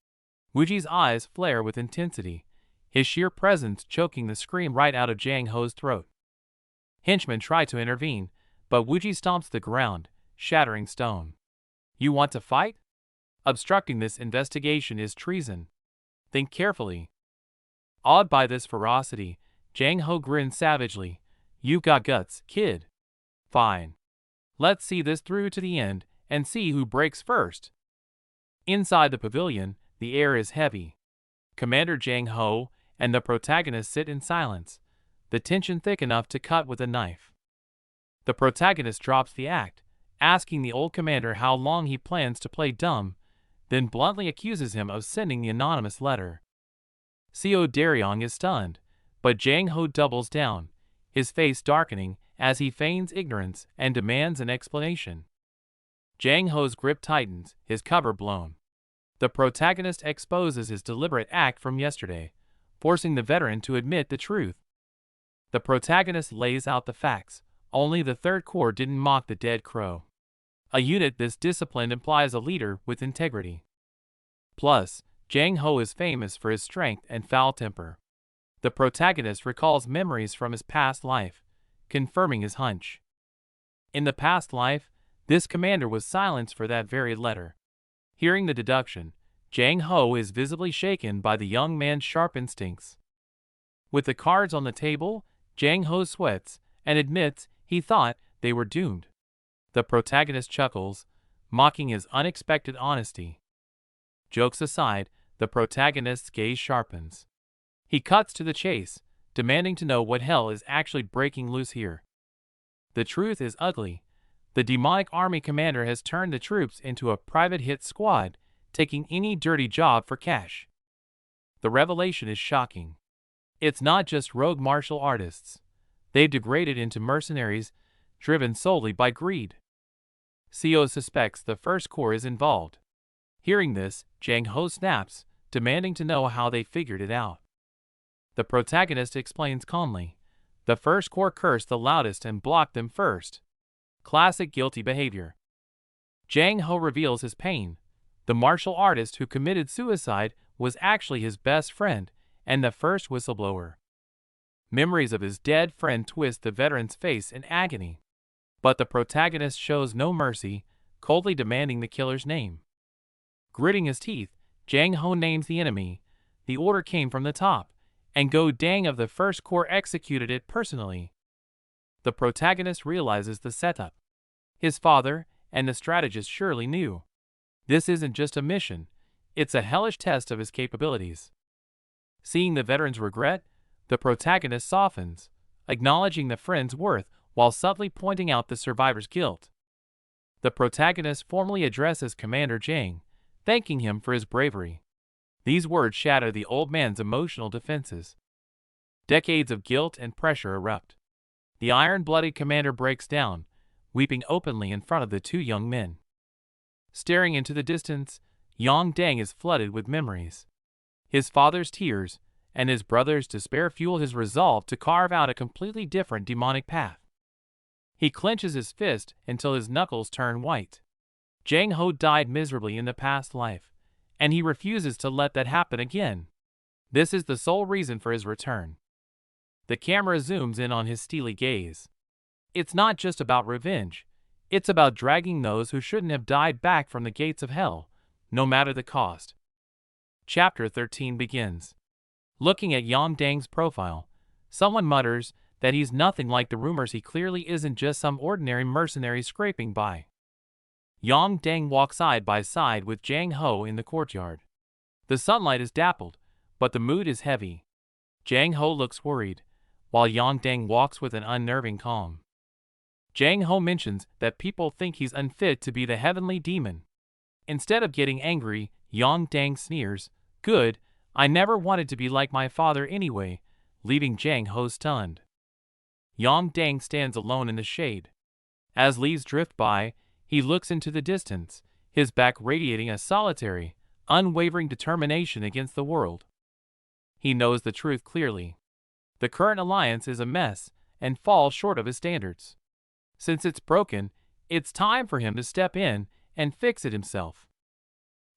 Wuji's eyes flare with intensity, his sheer presence choking the scream right out of Jang Ho's throat. Henchmen try to intervene, but Wuji stomps the ground, shattering stone. "You want to fight? Obstructing this investigation is treason. Think carefully." Awed by this ferocity, Jang Ho grins savagely. "You got guts, kid. Fine. Let's see this through to the end and see who breaks first." Inside the pavilion, the air is heavy. Commander Jang Ho and the protagonist sit in silence, the tension thick enough to cut with a knife. The protagonist drops the act, asking the old commander how long he plans to play dumb, then bluntly accuses him of sending the anonymous letter. Seo Daryong is stunned, but Jang Ho doubles down, his face darkening as he feigns ignorance and demands an explanation. Jang Ho's grip tightens, his cover blown. The protagonist exposes his deliberate act from yesterday, forcing the veteran to admit the truth. The protagonist lays out the facts. Only the 3rd Corps didn't mock the dead crow. A unit this disciplined implies a leader with integrity. Plus, Jang Ho is famous for his strength and foul temper. The protagonist recalls memories from his past life, confirming his hunch. In the past life, this commander was silenced for that very letter. Hearing the deduction, Jang Ho is visibly shaken by the young man's sharp instincts. With the cards on the table, Jang Ho sweats and admits he thought they were doomed. The protagonist chuckles, mocking his unexpected honesty. Jokes aside, the protagonist's gaze sharpens. He cuts to the chase, demanding to know what hell is actually breaking loose here. The truth is ugly. The demonic army commander has turned the troops into a private hit squad, taking any dirty job for cash. The revelation is shocking. It's not just rogue martial artists. They've degraded into mercenaries, driven solely by greed. Seo suspects the 1st Corps is involved. Hearing this, Jang Ho snaps, demanding to know how they figured it out. The protagonist explains calmly. The 1st Corps cursed the loudest and blocked them first. Classic guilty behavior. Jang Ho reveals his pain. The martial artist who committed suicide was actually his best friend and the first whistleblower. Memories of his dead friend twist the veteran's face in agony. But the protagonist shows no mercy, coldly demanding the killer's name. Gritting his teeth, Jang Ho names the enemy. The order came from the top, and Go Dang of the 1st Corps executed it personally. The protagonist realizes the setup. His father and the strategist surely knew. This isn't just a mission, it's a hellish test of his capabilities. Seeing the veteran's regret, the protagonist softens, acknowledging the friend's worth while subtly pointing out the survivor's guilt. The protagonist formally addresses Commander Jang, thanking him for his bravery. These words shatter the old man's emotional defenses. Decades of guilt and pressure erupt. The iron-blooded commander breaks down, weeping openly in front of the 2 young men. Staring into the distance, Yang Dang is flooded with memories. His father's tears and his brother's despair fuel his resolve to carve out a completely different demonic path. He clenches his fist until his knuckles turn white. Jang Ho died miserably in the past life, and he refuses to let that happen again. This is the sole reason for his return. The camera zooms in on his steely gaze. It's not just about revenge. It's about dragging those who shouldn't have died back from the gates of hell, no matter the cost. Chapter 13 begins. Looking at Yang Dang's profile, someone mutters that he's nothing like the rumors. He clearly isn't just some ordinary mercenary scraping by. Yang Dang walks side by side with Jang Ho in the courtyard. The sunlight is dappled, but the mood is heavy. Jang Ho looks worried, while Yang Dang walks with an unnerving calm. Jang Ho mentions that people think he's unfit to be the heavenly demon. Instead of getting angry, Yang Dang sneers, "Good, I never wanted to be like my father anyway," leaving Jang Ho stunned. Yang Dang stands alone in the shade. As leaves drift by, he looks into the distance, his back radiating a solitary, unwavering determination against the world. He knows the truth clearly. The current alliance is a mess and falls short of his standards. Since it's broken, it's time for him to step in and fix it himself.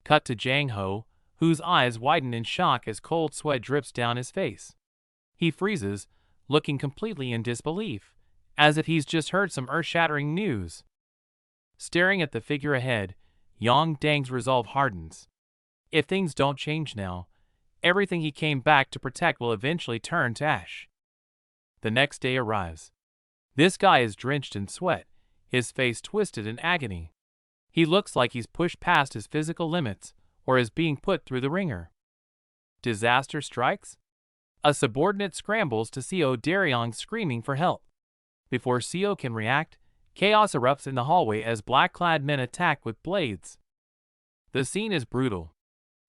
Cut to Jang Ho, whose eyes widen in shock as cold sweat drips down his face. He freezes, looking completely in disbelief, as if he's just heard some earth-shattering news. Staring at the figure ahead, Yang Dang's resolve hardens. If things don't change now, everything he came back to protect will eventually turn to ash. The next day arrives. This guy is drenched in sweat, his face twisted in agony. He looks like he's pushed past his physical limits or is being put through the ringer. Disaster strikes? A subordinate scrambles to Seo Daryong screaming for help. Before Seo can react, chaos erupts in the hallway as black-clad men attack with blades. The scene is brutal.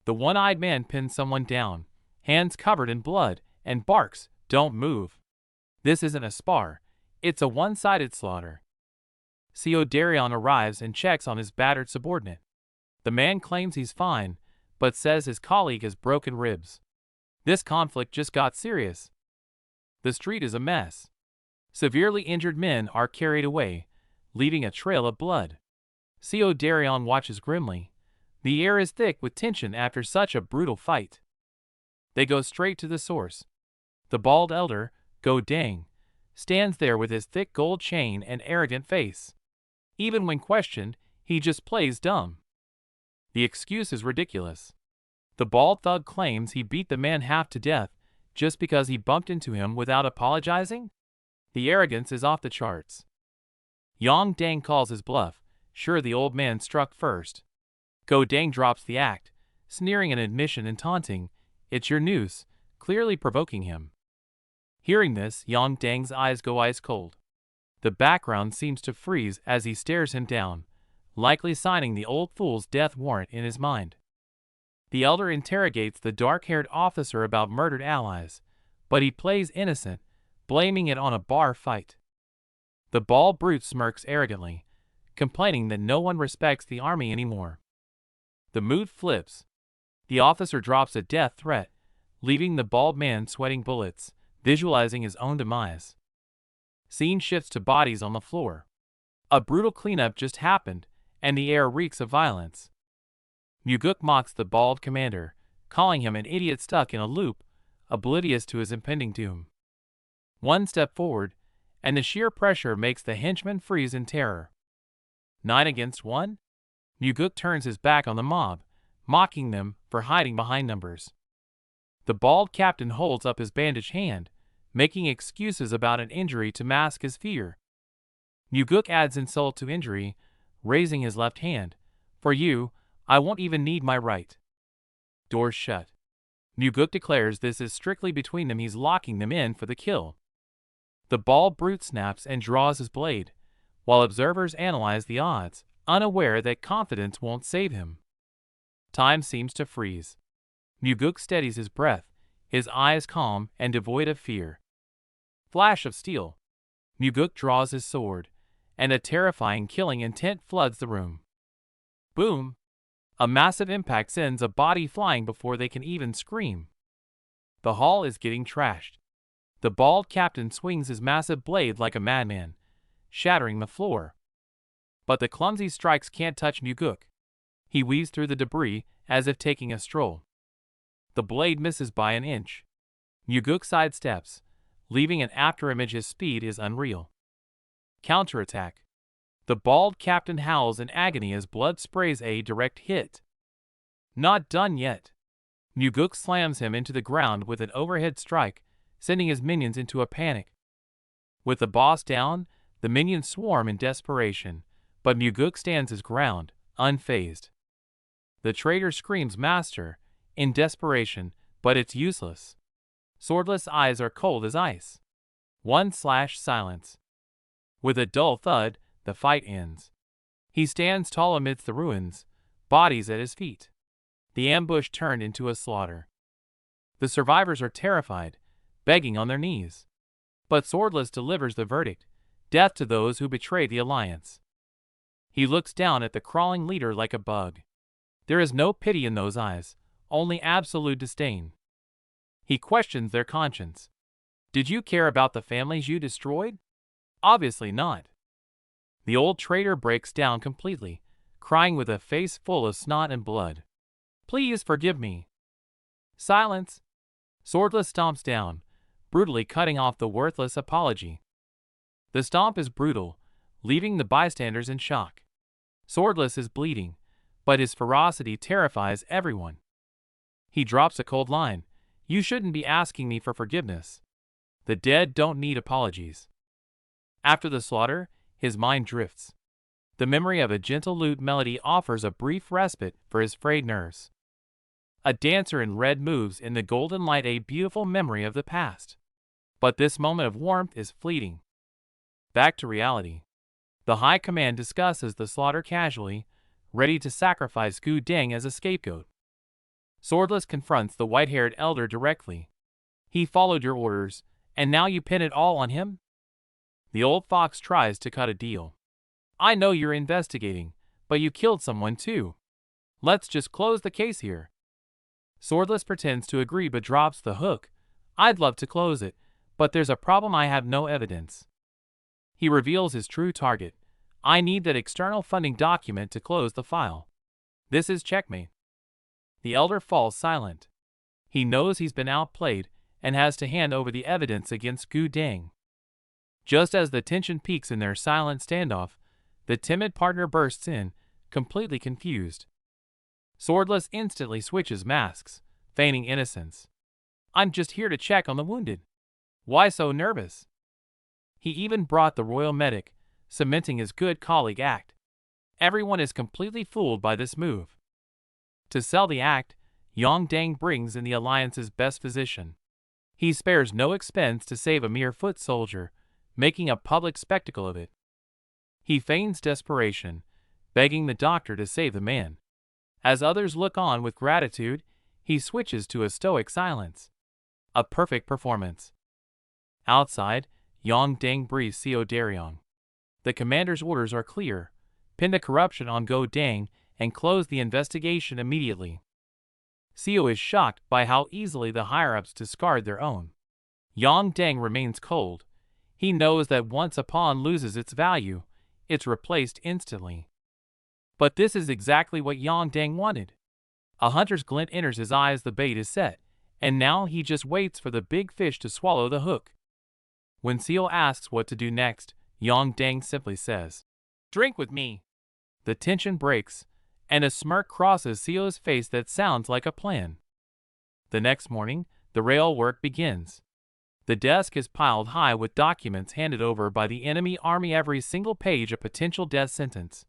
The one-eyed man pins someone down, hands covered in blood, and barks, "Don't move." This isn't a spar, it's a one-sided slaughter. Seo Daryong arrives and checks on his battered subordinate. The man claims he's fine, but says his colleague has broken ribs. This conflict just got serious. The street is a mess. Severely injured men are carried away, leaving a trail of blood. Seo Daryong watches grimly. The air is thick with tension after such a brutal fight. They go straight to the source. The bald elder, Go Dang, stands there with his thick gold chain and arrogant face. Even when questioned, he just plays dumb. The excuse is ridiculous. The bald thug claims he beat the man half to death just because he bumped into him without apologizing? The arrogance is off the charts. Yang Dang calls his bluff, sure the old man struck first. Go Dang drops the act, sneering an admission and taunting, "It's your noose," clearly provoking him. Hearing this, Yang Dang's eyes go ice cold. The background seems to freeze as he stares him down, likely signing the old fool's death warrant in his mind. The elder interrogates the dark-haired officer about murdered allies, but he plays innocent, blaming it on a bar fight. The bald brute smirks arrogantly, complaining that no one respects the army anymore. The mood flips. The officer drops a death threat, leaving the bald man sweating bullets, visualizing his own demise. Scene shifts to bodies on the floor. A brutal cleanup just happened, and the air reeks of violence. Muguk mocks the bald commander, calling him an idiot stuck in a loop, oblivious to his impending doom. One step forward, and the sheer pressure makes the henchman freeze in terror. 9 against 1? Muguk turns his back on the mob, mocking them for hiding behind numbers. The bald captain holds up his bandaged hand, making excuses about an injury to mask his fear. Muguk adds insult to injury, raising his left hand. "For you, I won't even need my right." Doors shut. Muguk declares this is strictly between them. He's locking them in for the kill. The bald brute snaps and draws his blade, while observers analyze the odds, unaware that confidence won't save him. Time seems to freeze. Muguk steadies his breath, his eyes calm and devoid of fear. Flash of steel. Muguk draws his sword, and a terrifying killing intent floods the room. Boom! A massive impact sends a body flying before they can even scream. The hall is getting trashed. The bald captain swings his massive blade like a madman, shattering the floor. But the clumsy strikes can't touch Muguk. He weaves through the debris as if taking a stroll. The blade misses by an inch. Muguk sidesteps, leaving an afterimage. His speed is unreal. Counterattack. The bald captain howls in agony as blood sprays a direct hit. Not done yet. Muguk slams him into the ground with an overhead strike, sending his minions into a panic. With the boss down, the minions swarm in desperation, but Muguk stands his ground, unfazed. The traitor screams master, in desperation, but it's useless. Swordless eyes are cold as ice. Silence. With a dull thud, the fight ends. He stands tall amidst the ruins, bodies at his feet. The ambush turned into a slaughter. The survivors are terrified, begging on their knees. But Swordless delivers the verdict: death to those who betray the alliance. He looks down at the crawling leader like a bug. There is no pity in those eyes, only absolute disdain. He questions their conscience. Did you care about the families you destroyed? Obviously not. The old traitor breaks down completely, crying with a face full of snot and blood. Please forgive me. Silence. Swordless stomps down, brutally cutting off the worthless apology. The stomp is brutal, leaving the bystanders in shock. Swordless is bleeding, but his ferocity terrifies everyone. He drops a cold line: "You shouldn't be asking me for forgiveness. The dead don't need apologies." After the slaughter, his mind drifts. The memory of a gentle lute melody offers a brief respite for his frayed nerves. A dancer in red moves in the golden light, a beautiful memory of the past. But this moment of warmth is fleeting. Back to reality. The High Command discusses the slaughter casually, ready to sacrifice Gu Deng as a scapegoat. Swordless confronts the white-haired elder directly. He followed your orders, and now you pin it all on him? The old fox tries to cut a deal. I know you're investigating, but you killed someone too. Let's just close the case here. Swordless pretends to agree but drops the hook. I'd love to close it, but there's a problem: I have no evidence. He reveals his true target. I need that external funding document to close the file. This is checkmate. The elder falls silent. He knows he's been outplayed and has to hand over the evidence against Gu Deng. Just as the tension peaks in their silent standoff, the timid partner bursts in, completely confused. Swordless instantly switches masks, feigning innocence. I'm just here to check on the wounded. Why so nervous? He even brought the royal medic, cementing his good colleague act. Everyone is completely fooled by this move. To sell the act, Yang Dang brings in the alliance's best physician. He spares no expense to save a mere foot soldier, making a public spectacle of it. He feigns desperation, begging the doctor to save the man. As others look on with gratitude, he switches to a stoic silence. A perfect performance. Outside, Yang Deng briefs Seo Daryong. The commander's orders are clear: pin the corruption on Go Dang and close the investigation immediately. Seo is shocked by how easily the higher-ups discard their own. Yang Deng remains cold. He knows that once a pawn loses its value, it's replaced instantly. But this is exactly what Yang Deng wanted. A hunter's glint enters his eyes. The bait is set, and now he just waits for the big fish to swallow the hook. When Seo asks what to do next, Yang Deng simply says, "Drink with me." The tension breaks, and a smirk crosses Seo's face that sounds like a plan. The next morning, the rail work begins. The desk is piled high with documents handed over by the enemy army, every single page a potential death sentence.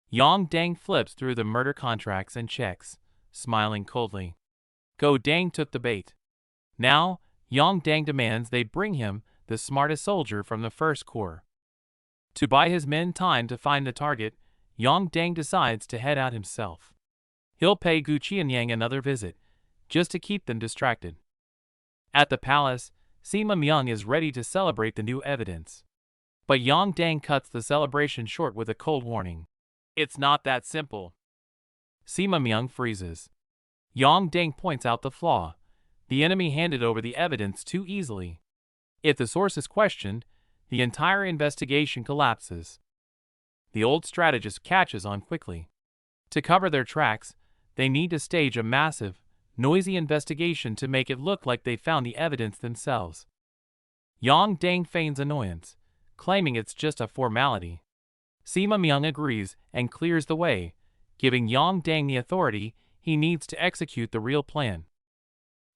Yang Deng flips through the murder contracts and checks, smiling coldly. Go Dang took the bait. Now, Yang Deng demands they bring him the smartest soldier from the First Corps. To buy his men time to find the target, Yang Deng decides to head out himself. He'll pay Gu Qianyang another visit, just to keep them distracted. At the palace, Sima Myung is ready to celebrate the new evidence. But Yang Deng cuts the celebration short with a cold warning. It's not that simple. Sima Myung freezes. Yang Deng points out the flaw. The enemy handed over the evidence too easily. If the source is questioned, the entire investigation collapses. The old strategist catches on quickly. To cover their tracks, they need to stage a massive, noisy investigation to make it look like they found the evidence themselves. Yang Dang feigns annoyance, claiming it's just a formality. Sima Myung agrees and clears the way, giving Yang Dang the authority he needs to execute the real plan.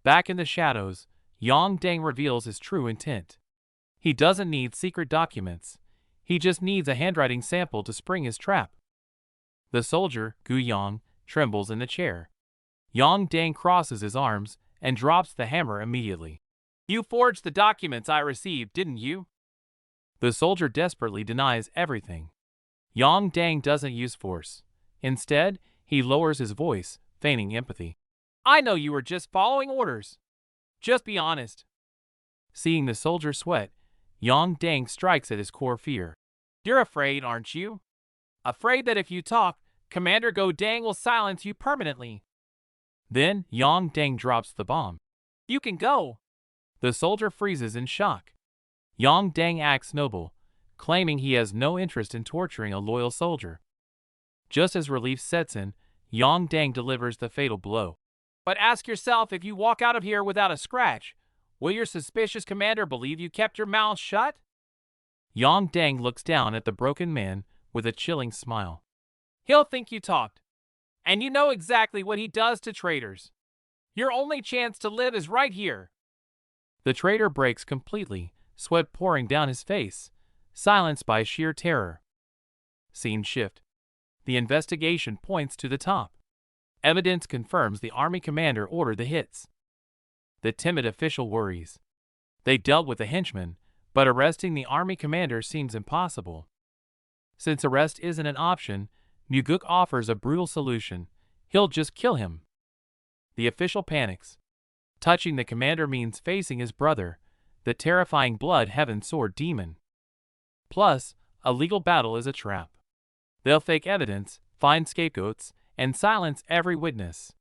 Back in the shadows, Yang Dang reveals his true intent. He doesn't need secret documents. He just needs a handwriting sample to spring his trap. The soldier, Gu Yang, trembles in the chair. Yang Dang crosses his arms and drops the hammer immediately. "You forged the documents I received, didn't you?" The soldier desperately denies everything. Yang Dang doesn't use force. Instead, he lowers his voice, feigning empathy. "I know you were just following orders. Just be honest." Seeing the soldier sweat, Yang Dang strikes at his core fear. "You're afraid, aren't you? Afraid that if you talk, Commander Go Dang will silence you permanently." Then Yang Dang drops the bomb. "You can go." The soldier freezes in shock. Yang Dang acts noble, claiming he has no interest in torturing a loyal soldier. Just as relief sets in, Yang Dang delivers the fatal blow. "But ask yourself, if you walk out of here without a scratch, will your suspicious commander believe you kept your mouth shut?" Yang Dang looks down at the broken man with a chilling smile. "He'll think you talked. And you know exactly what he does to traitors. Your only chance to live is right here." The traitor breaks completely, sweat pouring down his face, silenced by sheer terror. Scene shift. The investigation points to the top. Evidence confirms the army commander ordered the hits. The timid official worries. They dealt with the henchman, but arresting the army commander seems impossible. Since arrest isn't an option, Muguk offers a brutal solution. He'll just kill him. The official panics. Touching the commander means facing his brother, the terrifying blood heaven sword demon. Plus, a legal battle is a trap. They'll fake evidence, find scapegoats, and silence every witness.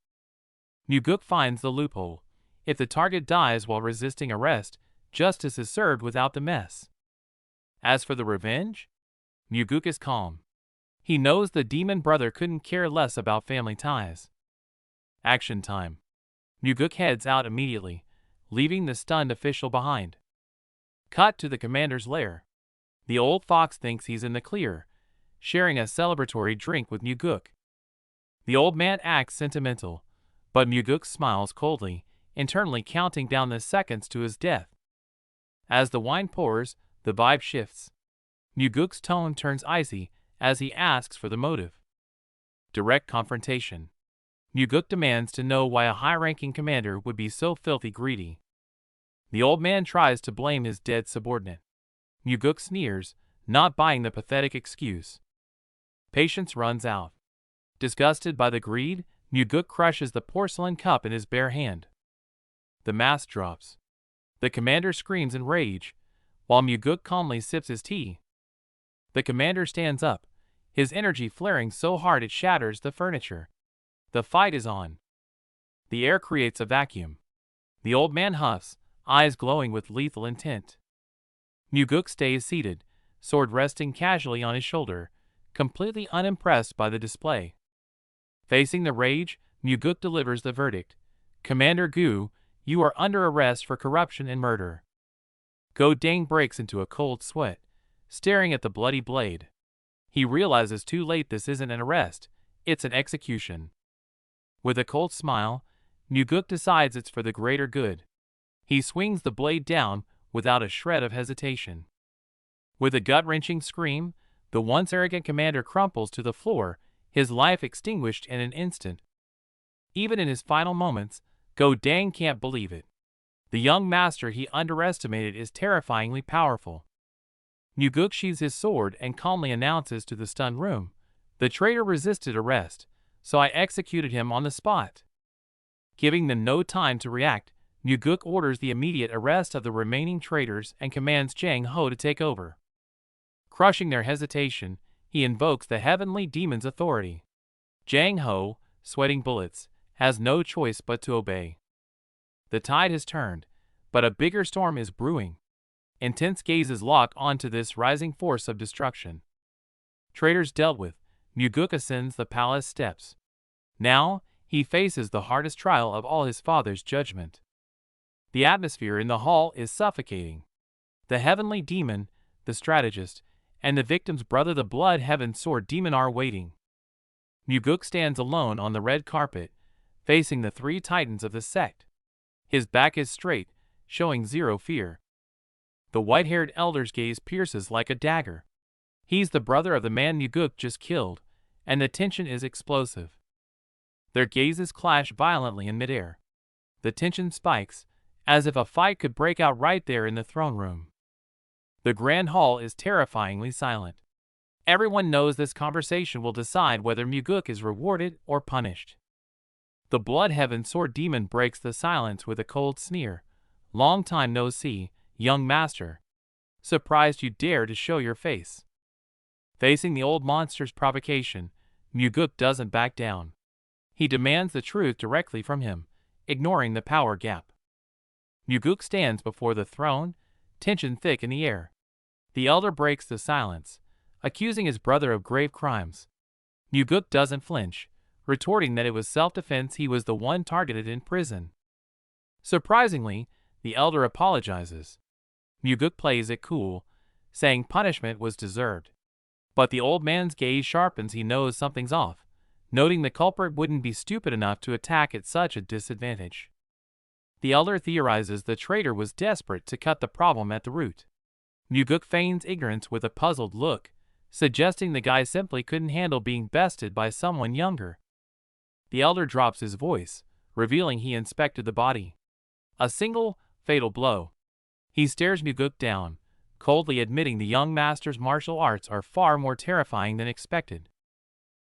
Muguk finds the loophole. If the target dies while resisting arrest, justice is served without the mess. As for the revenge, Muguk is calm. He knows the demon brother couldn't care less about family ties. Action time. Muguk heads out immediately, leaving the stunned official behind. Cut to the commander's lair. The old fox thinks he's in the clear, sharing a celebratory drink with Muguk. The old man acts sentimental, but Muguk smiles coldly, internally counting down the seconds to his death. As the wine pours, the vibe shifts. Muguk's tone turns icy as he asks for the motive. Direct confrontation. Muguk demands to know why a high-ranking commander would be so filthy greedy. The old man tries to blame his dead subordinate. Muguk sneers, not buying the pathetic excuse. Patience runs out. Disgusted by the greed, Muguk crushes the porcelain cup in his bare hand. The mask drops. The commander screams in rage, while Muguk calmly sips his tea. The commander stands up, his energy flaring so hard it shatters the furniture. The fight is on. The air creates a vacuum. The old man huffs, eyes glowing with lethal intent. Muguk stays seated, sword resting casually on his shoulder, completely unimpressed by the display. Facing the rage, Muguk delivers the verdict. "Commander Gu, you are under arrest for corruption and murder." Go Dang breaks into a cold sweat, staring at the bloody blade. He realizes too late this isn't an arrest, it's an execution. With a cold smile, Muguk decides it's for the greater good. He swings the blade down without a shred of hesitation. With a gut-wrenching scream, the once arrogant commander crumples to the floor, his life extinguished in an instant. Even in his final moments, Go Dang can't believe it. The young master he underestimated is terrifyingly powerful. Muguk sheathes his sword and calmly announces to the stunned room, "The traitor resisted arrest, so I executed him on the spot." Giving them no time to react, Muguk orders the immediate arrest of the remaining traitors and commands Jang Ho to take over. Crushing their hesitation, he invokes the heavenly demon's authority. Jang Ho, sweating bullets, has no choice but to obey. The tide has turned, but a bigger storm is brewing. Intense gazes lock onto this rising force of destruction. Traitors dealt with, Muguk ascends the palace steps. Now, he faces the hardest trial of all his father's judgment. The atmosphere in the hall is suffocating. The heavenly demon, the strategist, and the victim's brother the blood heaven sword demon are waiting. Muguk stands alone on the red carpet, facing the three titans of the sect. His back is straight, showing zero fear. The white-haired elder's gaze pierces like a dagger. He's the brother of the man Muguk just killed, and the tension is explosive. Their gazes clash violently in midair. The tension spikes, as if a fight could break out right there in the throne room. The grand hall is terrifyingly silent. Everyone knows this conversation will decide whether Muguk is rewarded or punished. The blood heaven sword demon breaks the silence with a cold sneer. Long time no see, young master. Surprised you dare to show your face. Facing the old monster's provocation, Muguk doesn't back down. He demands the truth directly from him, ignoring the power gap. Muguk stands before the throne, tension thick in the air. The elder breaks the silence, accusing his brother of grave crimes. Muguk doesn't flinch, retorting that it was self-defense, he was the one targeted in prison. Surprisingly, the elder apologizes. Muguk plays it cool, saying punishment was deserved. But the old man's gaze sharpens, he knows something's off, noting the culprit wouldn't be stupid enough to attack at such a disadvantage. The elder theorizes the traitor was desperate to cut the problem at the root. Muguk feigns ignorance with a puzzled look, suggesting the guy simply couldn't handle being bested by someone younger. The elder drops his voice, revealing he inspected the body. A single, fatal blow. He stares Muguk down, coldly admitting the young master's martial arts are far more terrifying than expected.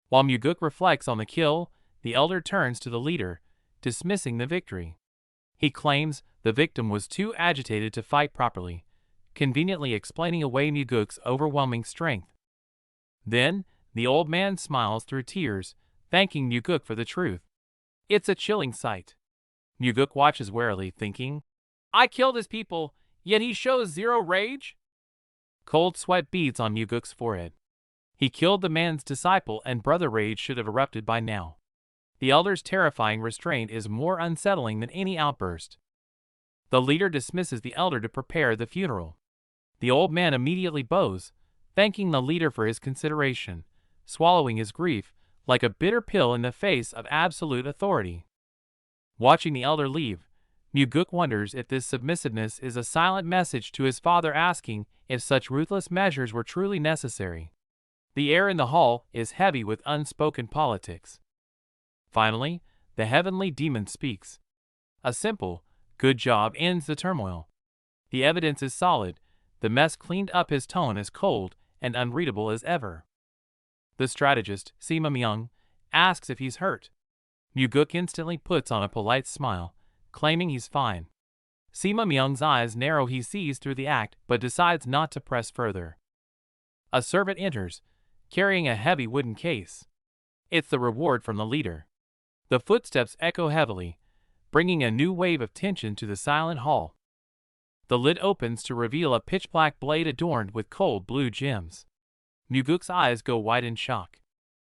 While Muguk reflects on the kill, the elder turns to the leader, dismissing the victory. He claims the victim was too agitated to fight properly, conveniently explaining away Muguk's overwhelming strength. Then, the old man smiles through tears, thanking Muguk for the truth. It's a chilling sight. Muguk watches warily, thinking, I killed his people, yet he shows zero rage? Cold sweat beads on Muguk's forehead. He killed the man's disciple, and brother rage should have erupted by now. The elder's terrifying restraint is more unsettling than any outburst. The leader dismisses the elder to prepare the funeral. The old man immediately bows, thanking the leader for his consideration, swallowing his grief like a bitter pill in the face of absolute authority. Watching the elder leave, Muguk wonders if this submissiveness is a silent message to his father, asking if such ruthless measures were truly necessary. The air in the hall is heavy with unspoken politics. Finally, the heavenly demon speaks. A simple, good job ends the turmoil. The evidence is solid, the mess cleaned up, his tone as cold and unreadable as ever. The strategist, Sima Myung, asks if he's hurt. Muguk instantly puts on a polite smile, claiming he's fine. Sima Myung's eyes narrow, he sees through the act but decides not to press further. A servant enters, carrying a heavy wooden case. It's the reward from the leader. The footsteps echo heavily, bringing a new wave of tension to the silent hall. The lid opens to reveal a pitch-black blade adorned with cold blue gems. Muguk's eyes go wide in shock.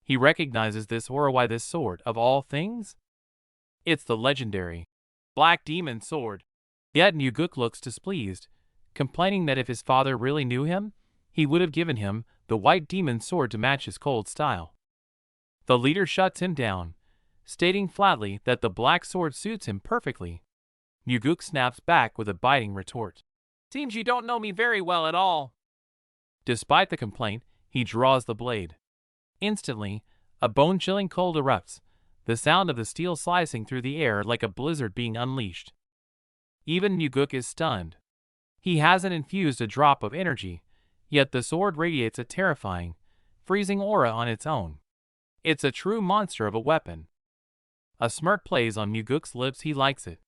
He recognizes this horror. Why this sword, of all things? It's the legendary Black Demon Sword. Yet Muguk looks displeased, complaining that if his father really knew him, he would have given him the White Demon Sword to match his cold style. The leader shuts him down, stating flatly that the black sword suits him perfectly. Muguk snaps back with a biting retort. Seems you don't know me very well at all. Despite the complaint, he draws the blade. Instantly, a bone-chilling cold erupts, the sound of the steel slicing through the air like a blizzard being unleashed. Even Muguk is stunned. He hasn't infused a drop of energy, yet the sword radiates a terrifying, freezing aura on its own. It's a true monster of a weapon. A smirk plays on Muguk's lips, he likes it.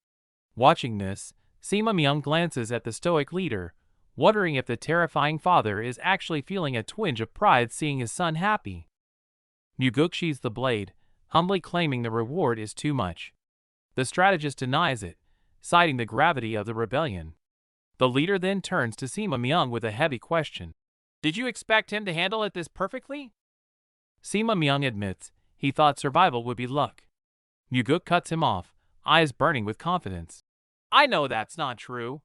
Watching this, Sima Myung glances at the stoic leader, wondering if the terrifying father is actually feeling a twinge of pride seeing his son happy. Muguk sheathes the blade, humbly claiming the reward is too much. The strategist denies it, citing the gravity of the rebellion. The leader then turns to Sima Myung with a heavy question. Did you expect him to handle it this perfectly? Sima Myung admits he thought survival would be luck. Muguk cuts him off, eyes burning with confidence. I know that's not true.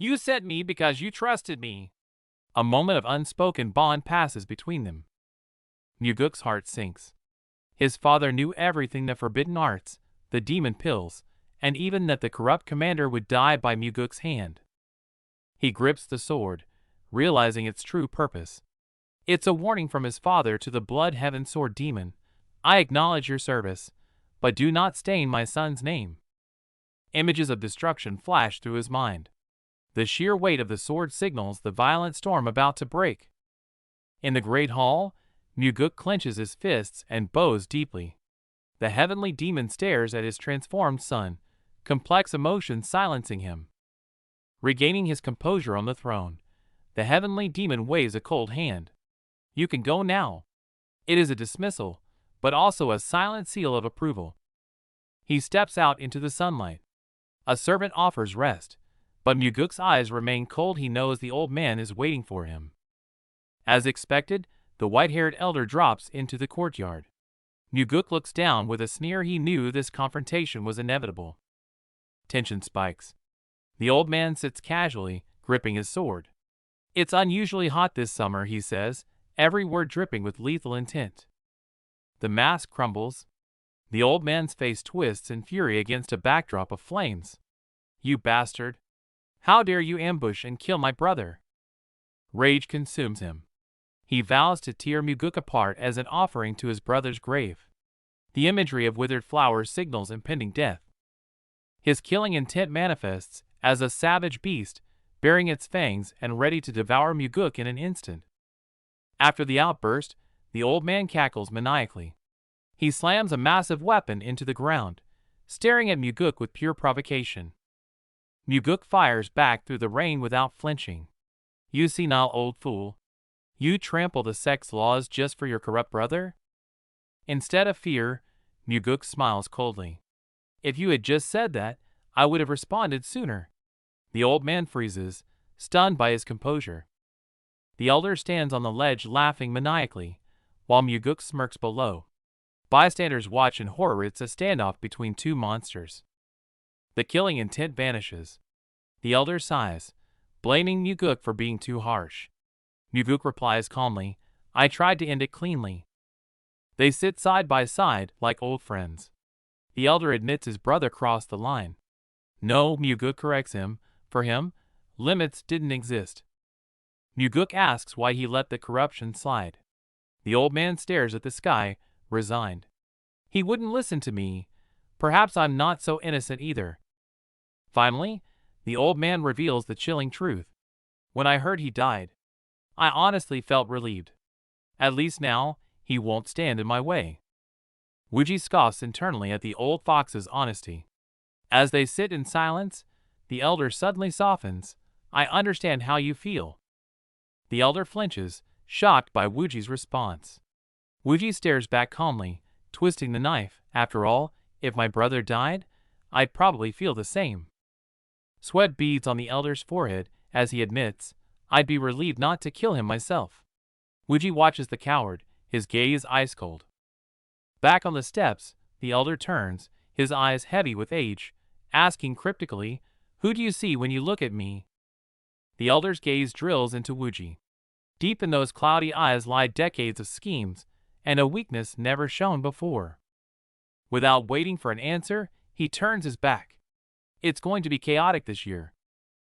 You sent me because you trusted me. A moment of unspoken bond passes between them. Muguk's heart sinks. His father knew everything: the forbidden arts, the demon pills, and even that the corrupt commander would die by Muguk's hand. He grips the sword, realizing its true purpose. It's a warning from his father to the Blood Heaven Sword Demon. I acknowledge your service, but do not stain my son's name. Images of destruction flash through his mind. The sheer weight of the sword signals the violent storm about to break. In the great hall, Muguk clenches his fists and bows deeply. The heavenly demon stares at his transformed son, complex emotions silencing him. Regaining his composure on the throne, the heavenly demon waves a cold hand. You can go now. It is a dismissal, but also a silent seal of approval. He steps out into the sunlight. A servant offers rest, but Muguk's eyes remain cold. He knows the old man is waiting for him. As expected, the white-haired elder drops into the courtyard. Muguk looks down with a sneer. He knew this confrontation was inevitable. Tension spikes. The old man sits casually, gripping his sword. It's unusually hot this summer, he says, every word dripping with lethal intent. The mask crumbles. The old man's face twists in fury against a backdrop of flames. You bastard! How dare you ambush and kill my brother? Rage consumes him. He vows to tear Muguk apart as an offering to his brother's grave. The imagery of withered flowers signals impending death. His killing intent manifests as a savage beast, baring its fangs and ready to devour Muguk in an instant. After the outburst, the old man cackles maniacally. He slams a massive weapon into the ground, staring at Muguk with pure provocation. Muguk fires back through the rain without flinching. You senile old fool. You trample the sex laws just for your corrupt brother? Instead of fear, Muguk smiles coldly. If you had just said that, I would have responded sooner. The old man freezes, stunned by his composure. The elder stands on the ledge laughing maniacally, while Muguk smirks below. Bystanders watch in horror. It's a standoff between two monsters. The killing intent vanishes. The elder sighs, blaming Muguk for being too harsh. Muguk replies calmly, I tried to end it cleanly. They sit side by side like old friends. The elder admits his brother crossed the line. No, Muguk corrects him. For him, limits didn't exist. Muguk asks why he let the corruption slide. The old man stares at the sky, resigned. He wouldn't listen to me. Perhaps I'm not so innocent either. Finally, the old man reveals the chilling truth. When I heard he died, I honestly felt relieved. At least now, he won't stand in my way. Wuji scoffs internally at the old fox's honesty. As they sit in silence, the elder suddenly softens. I understand how you feel. The elder flinches, shocked by Wuji's response. Wuji stares back calmly, twisting the knife. After all, if my brother died, I'd probably feel the same. Sweat beads on the elder's forehead as he admits, I'd be relieved not to kill him myself. Wuji watches the coward, his gaze ice cold. Back on the steps, the elder turns, his eyes heavy with age, asking cryptically, who do you see when you look at me? The elder's gaze drills into Wuji. Deep in those cloudy eyes lie decades of schemes, and a weakness never shown before. Without waiting for an answer, he turns his back. It's going to be chaotic this year.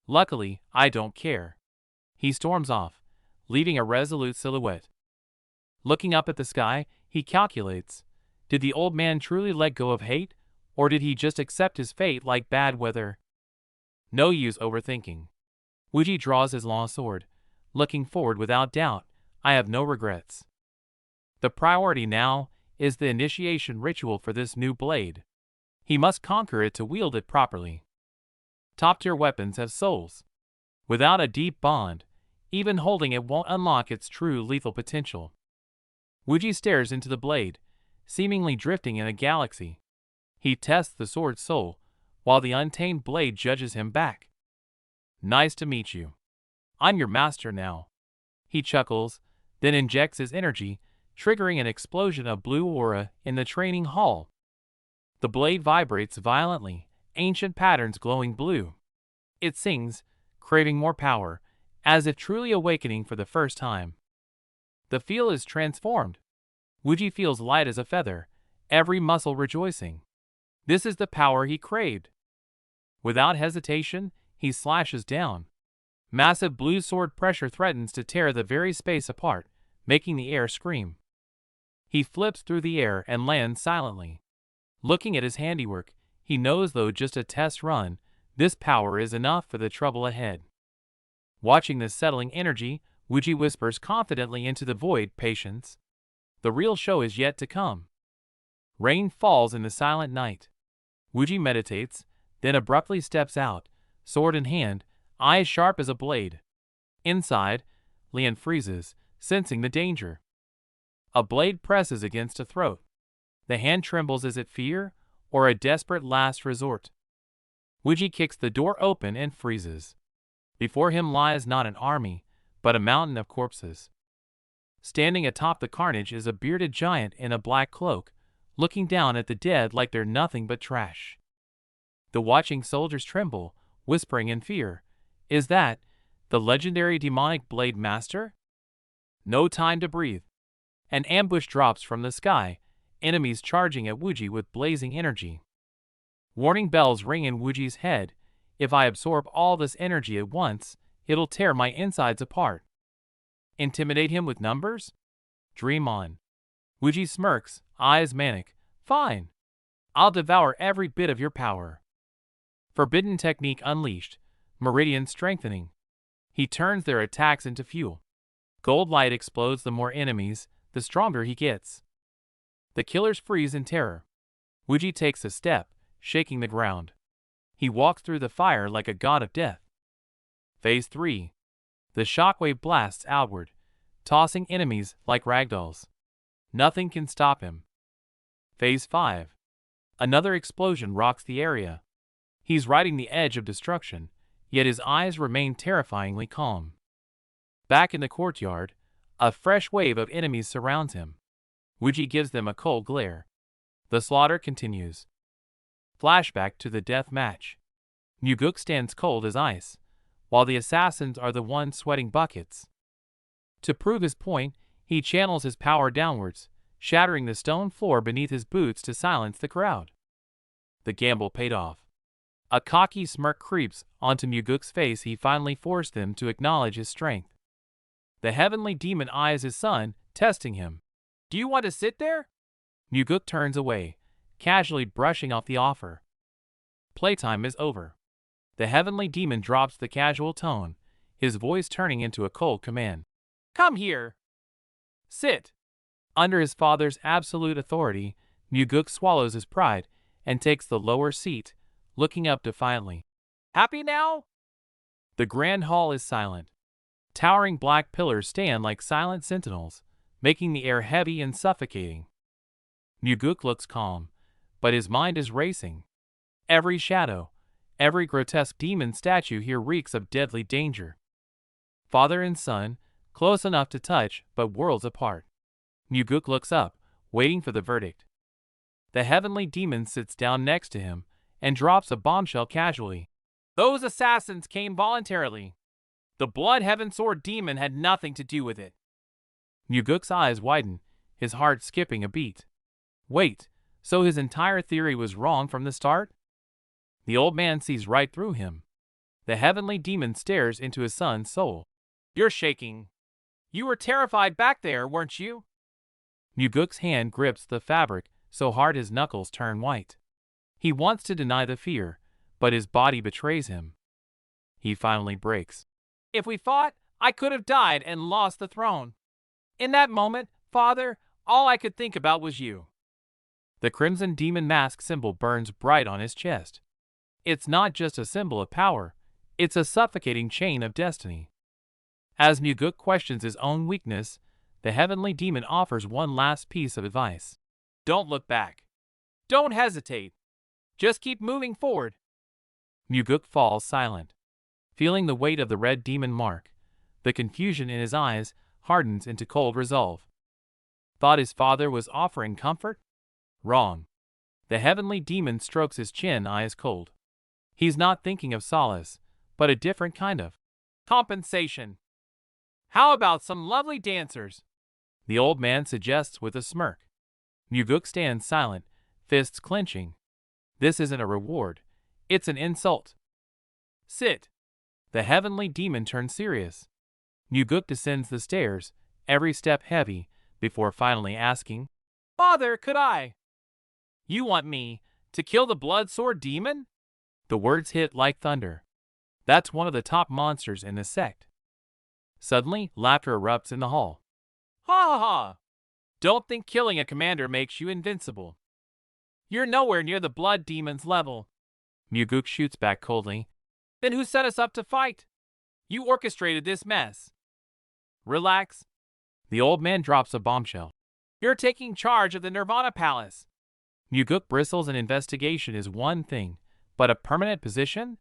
Luckily, I don't care. He storms off, leaving a resolute silhouette. Looking up at the sky, he calculates. Did the old man truly let go of hate, or did he just accept his fate like bad weather? No use overthinking. Wuji draws his long sword, looking forward without doubt. I have no regrets. The priority now is the initiation ritual for this new blade. He must conquer it to wield it properly. Top-tier weapons have souls. Without a deep bond, even holding it won't unlock its true lethal potential. Wuji stares into the blade, seemingly drifting in a galaxy. He tests the sword's soul, while the untamed blade judges him back. Nice to meet you. I'm your master now. He chuckles, then injects his energy, triggering an explosion of blue aura in the training hall. The blade vibrates violently, ancient patterns glowing blue. It sings, craving more power, as if truly awakening for the first time. The feel is transformed. Wuji feels light as a feather, every muscle rejoicing. This is the power he craved. Without hesitation, he slashes down. Massive blue sword pressure threatens to tear the very space apart, making the air scream. He flips through the air and lands silently. Looking at his handiwork, he knows though just a test run, this power is enough for the trouble ahead. Watching this settling energy, Wuji whispers confidently into the void, patience. The real show is yet to come. Rain falls in the silent night. Wuji meditates, then abruptly steps out, sword in hand, eyes sharp as a blade. Inside, Lian freezes, sensing the danger. A blade presses against a throat. The hand trembles. Is it fear, or a desperate last resort? Wuji kicks the door open and freezes. Before him lies not an army, but a mountain of corpses. Standing atop the carnage is a bearded giant in a black cloak, looking down at the dead like they're nothing but trash. The watching soldiers tremble, whispering in fear, "Is that the legendary demonic blade master?" No time to breathe. An ambush drops from the sky, enemies charging at Wuji with blazing energy. Warning bells ring in Wuji's head. If I absorb all this energy at once, it'll tear my insides apart. Intimidate him with numbers? Dream on. Wuji smirks, eyes manic. Fine. I'll devour every bit of your power. Forbidden technique unleashed, meridian strengthening. He turns their attacks into fuel. Gold light explodes. The more enemies, the stronger he gets. The killers freeze in terror. Wuji takes a step, shaking the ground. He walks through the fire like a god of death. Phase 3. The shockwave blasts outward, tossing enemies like ragdolls. Nothing can stop him. Phase 5. Another explosion rocks the area. He's riding the edge of destruction, yet his eyes remain terrifyingly calm. Back in the courtyard, a fresh wave of enemies surrounds him. Wuji gives them a cold glare. The slaughter continues. Flashback to the death match. Muguk stands cold as ice, while the assassins are the ones sweating buckets. To prove his point, he channels his power downwards, shattering the stone floor beneath his boots to silence the crowd. The gamble paid off. A cocky smirk creeps onto Muguk's face. He finally forced them to acknowledge his strength. The heavenly demon eyes his son, testing him. Do you want to sit there? Muguk turns away, casually brushing off the offer. Playtime is over. The heavenly demon drops the casual tone, his voice turning into a cold command. Come here. Sit. Under his father's absolute authority, Muguk swallows his pride and takes the lower seat, looking up defiantly. Happy now? The grand hall is silent. Towering black pillars stand like silent sentinels, making the air heavy and suffocating. Muguk looks calm, but his mind is racing. Every shadow, every grotesque demon statue here reeks of deadly danger. Father and son, close enough to touch, but worlds apart. Muguk looks up, waiting for the verdict. The heavenly demon sits down next to him and drops a bombshell casually. Those assassins came voluntarily. The Blood Heaven Sword demon had nothing to do with it. Muguk's eyes widen, his heart skipping a beat. Wait, so his entire theory was wrong from the start? The old man sees right through him. The heavenly demon stares into his son's soul. You're shaking. You were terrified back there, weren't you? Muguk's hand grips the fabric so hard his knuckles turn white. He wants to deny the fear, but his body betrays him. He finally breaks. If we fought, I could have died and lost the throne. In that moment, Father, all I could think about was you. The crimson demon mask symbol burns bright on his chest. It's not just a symbol of power, it's a suffocating chain of destiny. As Muguk questions his own weakness, the heavenly demon offers one last piece of advice. Don't look back. Don't hesitate. Just keep moving forward. Muguk falls silent. Feeling the weight of the red demon mark, the confusion in his eyes hardens into cold resolve. Thought his father was offering comfort? Wrong. The heavenly demon strokes his chin, eyes cold. He's not thinking of solace, but a different kind of compensation. How about some lovely dancers? The old man suggests with a smirk. Muguk stands silent, fists clenching. This isn't a reward, it's an insult. Sit. The heavenly demon turns serious. Muguk descends the stairs, every step heavy, before finally asking, Father, could I? You want me to kill the blood sword demon? The words hit like thunder. That's one of the top monsters in the sect. Suddenly, laughter erupts in the hall. Ha ha ha! Don't think killing a commander makes you invincible. You're nowhere near the blood demon's level. Muguk shoots back coldly. Then who set us up to fight? You orchestrated this mess. Relax. The old man drops a bombshell. You're taking charge of the Nirvana Palace. Muguk bristles. An investigation is one thing, but a permanent position?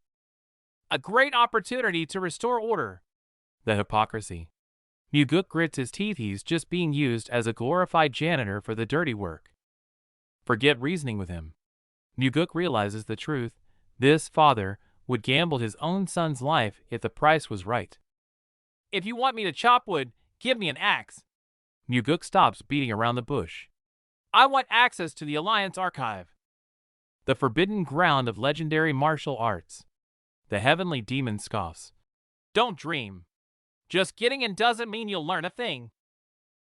A great opportunity to restore order. The hypocrisy. Muguk grits his teeth. He's just being used as a glorified janitor for the dirty work. Forget reasoning with him. Muguk realizes the truth. This father would gamble his own son's life if the price was right. If you want me to chop wood, give me an axe. Muguk stops beating around the bush. I want access to the Alliance Archive. The forbidden ground of legendary martial arts. The heavenly demon scoffs. Don't dream. Just getting in doesn't mean you'll learn a thing.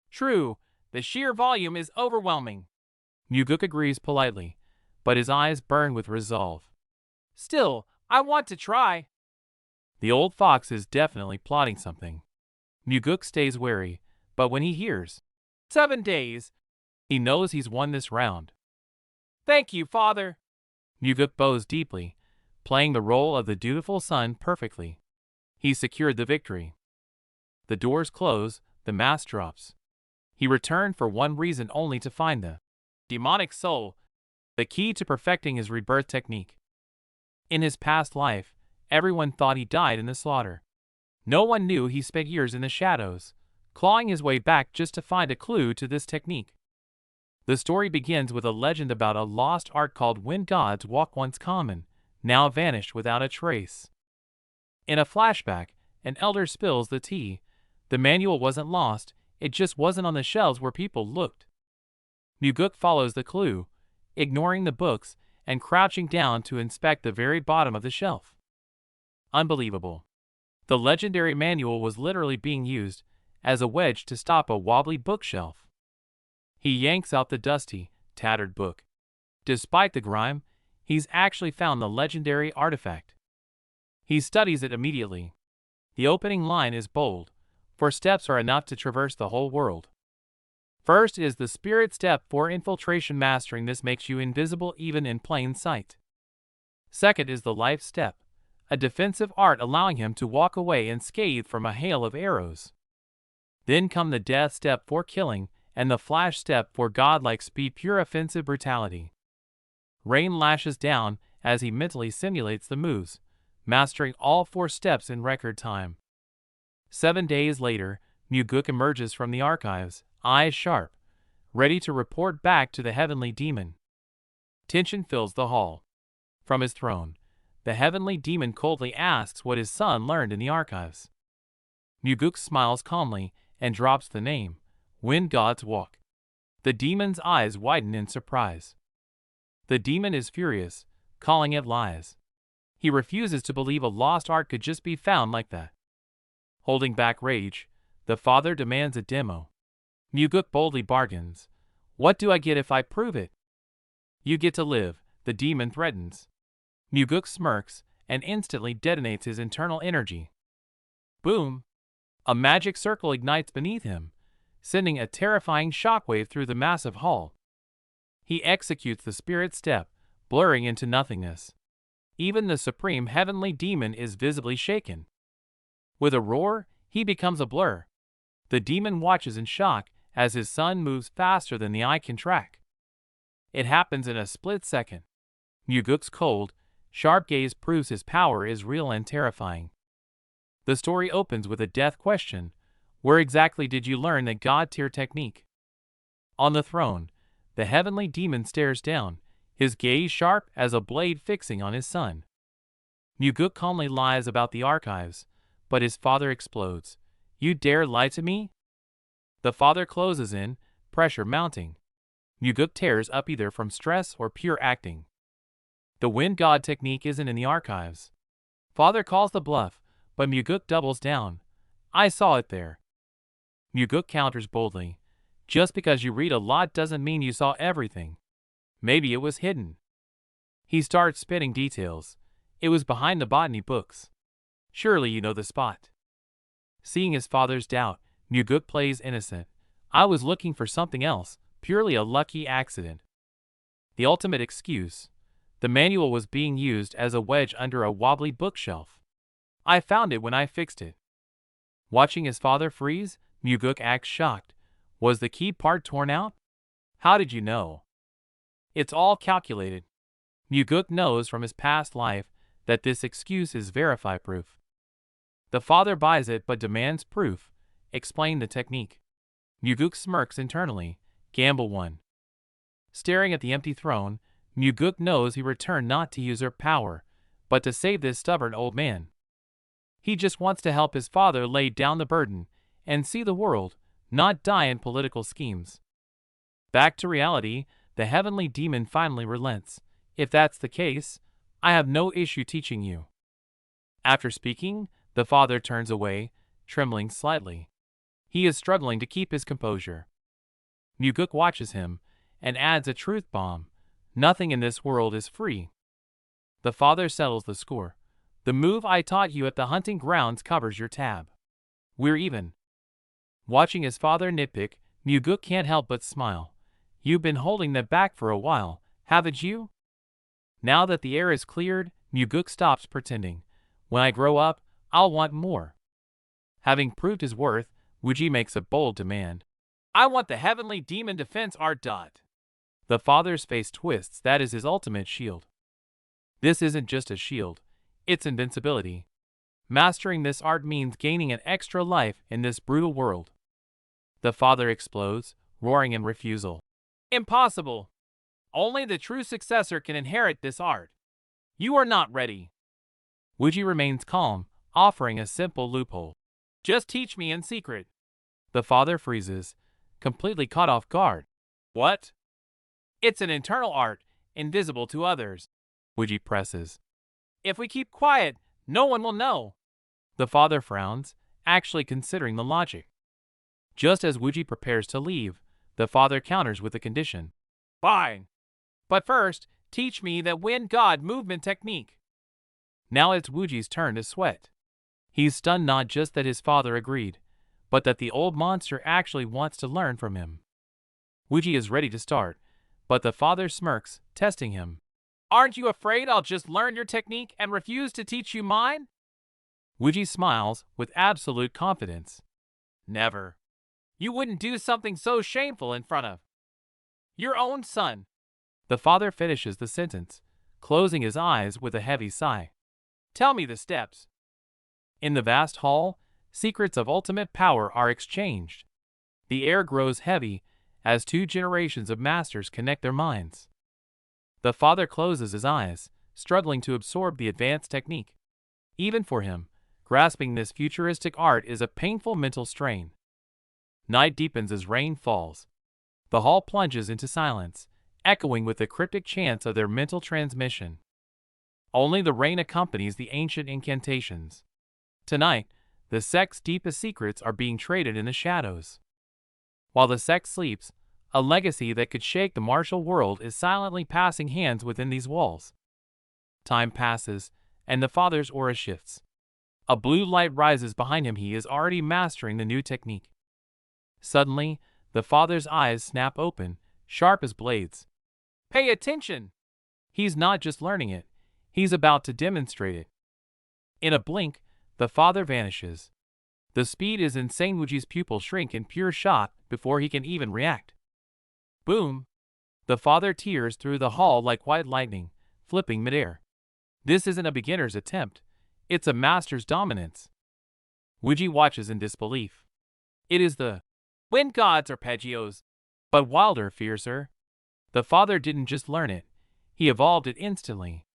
True, the sheer volume is overwhelming. Muguk agrees politely, but his eyes burn with resolve. Still, I want to try. The old fox is definitely plotting something. Muguk stays wary, but when he hears 7 days, he knows he's won this round. Thank you, father. Muguk bows deeply, playing the role of the dutiful son perfectly. He secured the victory. The doors close, the mask drops. He returned for one reason only, to find the demonic soul, the key to perfecting his rebirth technique. In his past life, everyone thought he died in the slaughter. No one knew he spent years in the shadows, clawing his way back just to find a clue to this technique. The story begins with a legend about a lost art called When Gods Walk, once common, now vanished without a trace. In a flashback, an elder spills the tea. The manual wasn't lost, it just wasn't on the shelves where people looked. Muguk follows the clue, ignoring the books and crouching down to inspect the very bottom of the shelf. Unbelievable. The legendary manual was literally being used as a wedge to stop a wobbly bookshelf. He yanks out the dusty, tattered book. Despite the grime, he's actually found the legendary artifact. He studies it immediately. The opening line is bold. 4 steps are enough to traverse the whole world. First is the spirit step for infiltration. Mastering this makes you invisible even in plain sight. Second is the life step, a defensive art allowing him to walk away unscathed from a hail of arrows. Then come the death step for killing, and the flash step for godlike speed, pure offensive brutality. Rain lashes down as he mentally simulates the moves, mastering all 4 steps in record time. 7 days later, Muguk emerges from the archives, eyes sharp, ready to report back to the heavenly demon. Tension fills the hall. From his throne, the heavenly demon coldly asks what his son learned in the archives. Muguk smiles calmly and drops the name, When Gods Walk. The demon's eyes widen in surprise. The demon is furious, calling it lies. He refuses to believe a lost art could just be found like that. Holding back rage, the father demands a demo. Muguk boldly bargains. What do I get if I prove it? You get to live, the demon threatens. Muguk smirks and instantly detonates his internal energy. Boom! A magic circle ignites beneath him, sending a terrifying shockwave through the massive hall. He executes the spirit step, blurring into nothingness. Even the supreme heavenly demon is visibly shaken. With a roar, he becomes a blur. The demon watches in shock as his son moves faster than the eye can track. It happens in a split second. Muguk's cold, sharp gaze proves his power is real and terrifying. The story opens with a death question. Where exactly did you learn the god-tier technique? On the throne, the heavenly demon stares down, his gaze sharp as a blade fixing on his son. Muguk calmly lies about the archives, but his father explodes. You dare lie to me? The father closes in, pressure mounting. Muguk tears up either from stress or pure acting. The wind god technique isn't in the archives. Father calls the bluff, but Muguk doubles down. I saw it there. Muguk counters boldly. Just because you read a lot doesn't mean you saw everything. Maybe it was hidden. He starts spitting details. It was behind the botany books. Surely you know the spot. Seeing his father's doubt, Muguk plays innocent. I was looking for something else, purely a lucky accident. The ultimate excuse. The manual was being used as a wedge under a wobbly bookshelf. I found it when I fixed it. Watching his father freeze, Muguk acts shocked. Was the key part torn out? How did you know? It's all calculated. Muguk knows from his past life that this excuse is verify proof. The father buys it but demands proof. Explain the technique. Muguk smirks internally. Gamble won. Staring at the empty throne, Muguk knows he returned not to usurp power, but to save this stubborn old man. He just wants to help his father lay down the burden and see the world, not die in political schemes. Back to reality, the heavenly demon finally relents. If that's the case, I have no issue teaching you. After speaking, the father turns away, trembling slightly. He is struggling to keep his composure. Muguk watches him and adds a truth bomb. Nothing in this world is free. The father settles the score. The move I taught you at the hunting grounds covers your tab. We're even. Watching his father nitpick, Muguk can't help but smile. You've been holding that back for a while, haven't you? Now that the air is cleared, Muguk stops pretending. When I grow up, I'll want more. Having proved his worth, Wuji makes a bold demand. I want the heavenly demon defense art. The father's face twists. That is his ultimate shield. This isn't just a shield, it's invincibility. Mastering this art means gaining an extra life in this brutal world. The father explodes, roaring in refusal. Impossible! Only the true successor can inherit this art. You are not ready. Wuji remains calm, offering a simple loophole. Just teach me in secret. The father freezes, completely caught off guard. What? It's an internal art, invisible to others. Wuji presses. If we keep quiet, no one will know. The father frowns, actually considering the logic. Just as Wuji prepares to leave, the father counters with a condition. Fine. But first, teach me that wind god movement technique. Now it's Wuji's turn to sweat. He's stunned not just that his father agreed, but that the old monster actually wants to learn from him. Wuji is ready to start, but the father smirks, testing him. Aren't you afraid I'll just learn your technique and refuse to teach you mine? Wuji smiles with absolute confidence. Never. You wouldn't do something so shameful in front of your own son. The father finishes the sentence, closing his eyes with a heavy sigh. Tell me the steps. In the vast hall, secrets of ultimate power are exchanged. The air grows heavy as two generations of masters connect their minds. The father closes his eyes, struggling to absorb the advanced technique. Even for him, grasping this futuristic art is a painful mental strain. Night deepens as rain falls. The hall plunges into silence, echoing with the cryptic chants of their mental transmission. Only the rain accompanies the ancient incantations. Tonight, the sect's deepest secrets are being traded in the shadows. While the sect sleeps, a legacy that could shake the martial world is silently passing hands within these walls. Time passes, and the father's aura shifts. A blue light rises behind him. He is already mastering the new technique. Suddenly, the father's eyes snap open, sharp as blades. Pay attention! He's not just learning it, he's about to demonstrate it. In a blink, the father vanishes. The speed is insane. Wuji's pupils shrink in pure shock before he can even react. Boom! The father tears through the hall like white lightning, flipping midair. This isn't a beginner's attempt, it's a master's dominance. Wuji watches in disbelief. It is the wind god's arpeggios, but wilder, fiercer. The father didn't just learn it, he evolved it instantly.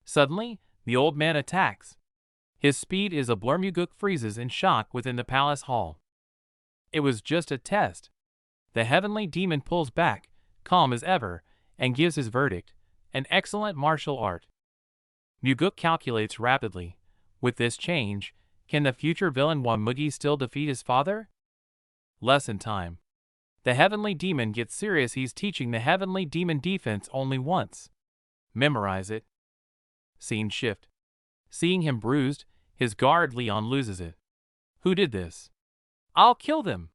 Suddenly, The old man attacks. His speed is a blur. Muguk freezes in shock within the palace hall. It was just a test. The heavenly demon pulls back, calm as ever, and gives his verdict, an excellent martial art. Muguk calculates rapidly. With this change, can the future villain Wamugi still defeat his father? Lesson time. The heavenly demon gets serious. He's teaching the heavenly demon defense only once. Memorize it. Scene shift. Seeing him bruised, his guard Leon loses it. Who did this? I'll kill them.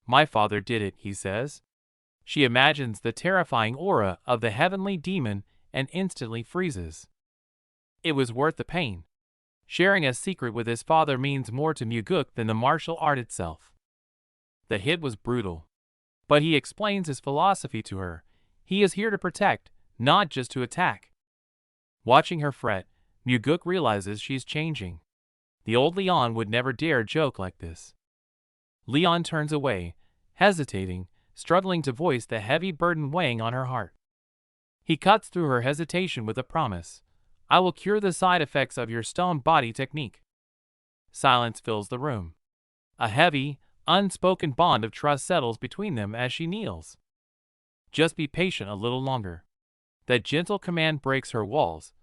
My father did it, he says. She imagines the terrifying aura of the heavenly demon and instantly freezes. It was worth the pain. Sharing a secret with his father means more to Muguk than the martial art itself. The hit was brutal. But he explains his philosophy to her. He is here to protect, not just to attack. Watching her fret, Muguk realizes she's changing. The old Leon would never dare joke like this. Leon turns away, hesitating, struggling to voice the heavy burden weighing on her heart. He cuts through her hesitation with a promise. I will cure the side effects of your stone body technique. Silence fills the room. A heavy, unspoken bond of trust settles between them as she kneels. Just be patient a little longer. That gentle command breaks her walls.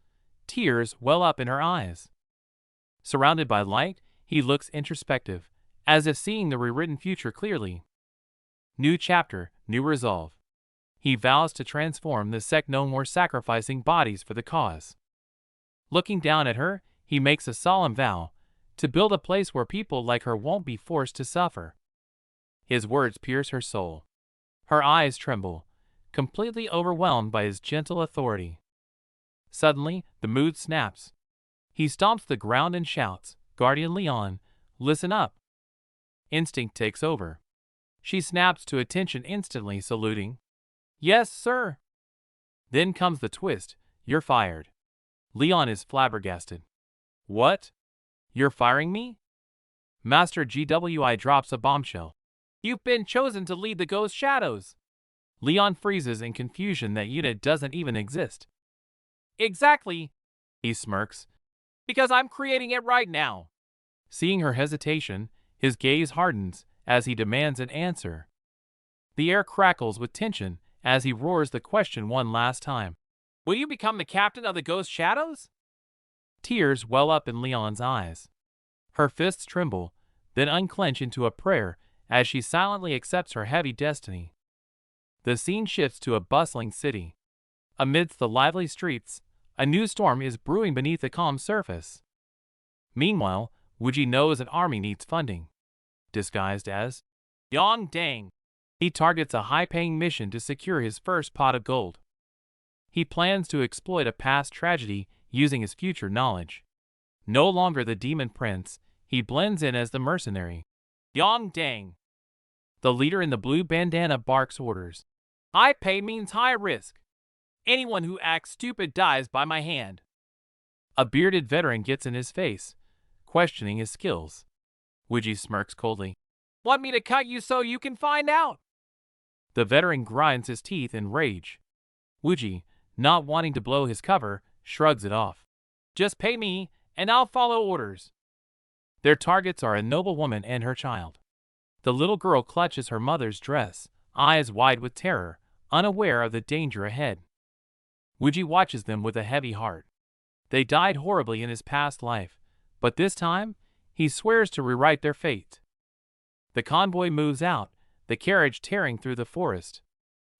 Tears well up in her eyes. Surrounded by light, he looks introspective, as if seeing the rewritten future clearly. New chapter, new resolve. He vows to transform the sect, no more sacrificing bodies for the cause. Looking down at her, he makes a solemn vow to build a place where people like her won't be forced to suffer. His words pierce her soul. Her eyes tremble, completely overwhelmed by his gentle authority. Suddenly, the mood snaps. He stomps the ground and shouts, Guardian Leon, listen up. Instinct takes over. She snaps to attention instantly, saluting. Yes, sir. Then comes the twist. You're fired. Leon is flabbergasted. What? You're firing me? Master GWI drops a bombshell. You've been chosen to lead the Ghost Shadows. Leon freezes in confusion. That unit doesn't even exist. Exactly, he smirks. Because I'm creating it right now. Seeing her hesitation, his gaze hardens as he demands an answer. The air crackles with tension as he roars the question one last time. Will you become the captain of the Ghost Shadows? Tears well up in Leon's eyes. Her fists tremble, then unclench into a prayer as she silently accepts her heavy destiny. The scene shifts to a bustling city. Amidst the lively streets, a new storm is brewing beneath the calm surface. Meanwhile, Wuji knows an army needs funding. Disguised as Yong Dang, he targets a high-paying mission to secure his first pot of gold. He plans to exploit a past tragedy using his future knowledge. No longer the demon prince, he blends in as the mercenary. Yong Dang. The leader in the blue bandana barks orders. High pay means high risk. Anyone who acts stupid dies by my hand. A bearded veteran gets in his face, questioning his skills. Wuji smirks coldly. Want me to cut you so you can find out? The veteran grinds his teeth in rage. Wuji, not wanting to blow his cover, shrugs it off. Just pay me, and I'll follow orders. Their targets are a noble woman and her child. The little girl clutches her mother's dress, eyes wide with terror, unaware of the danger ahead. Wuji watches them with a heavy heart. They died horribly in his past life, but this time, he swears to rewrite their fate. The convoy moves out, the carriage tearing through the forest.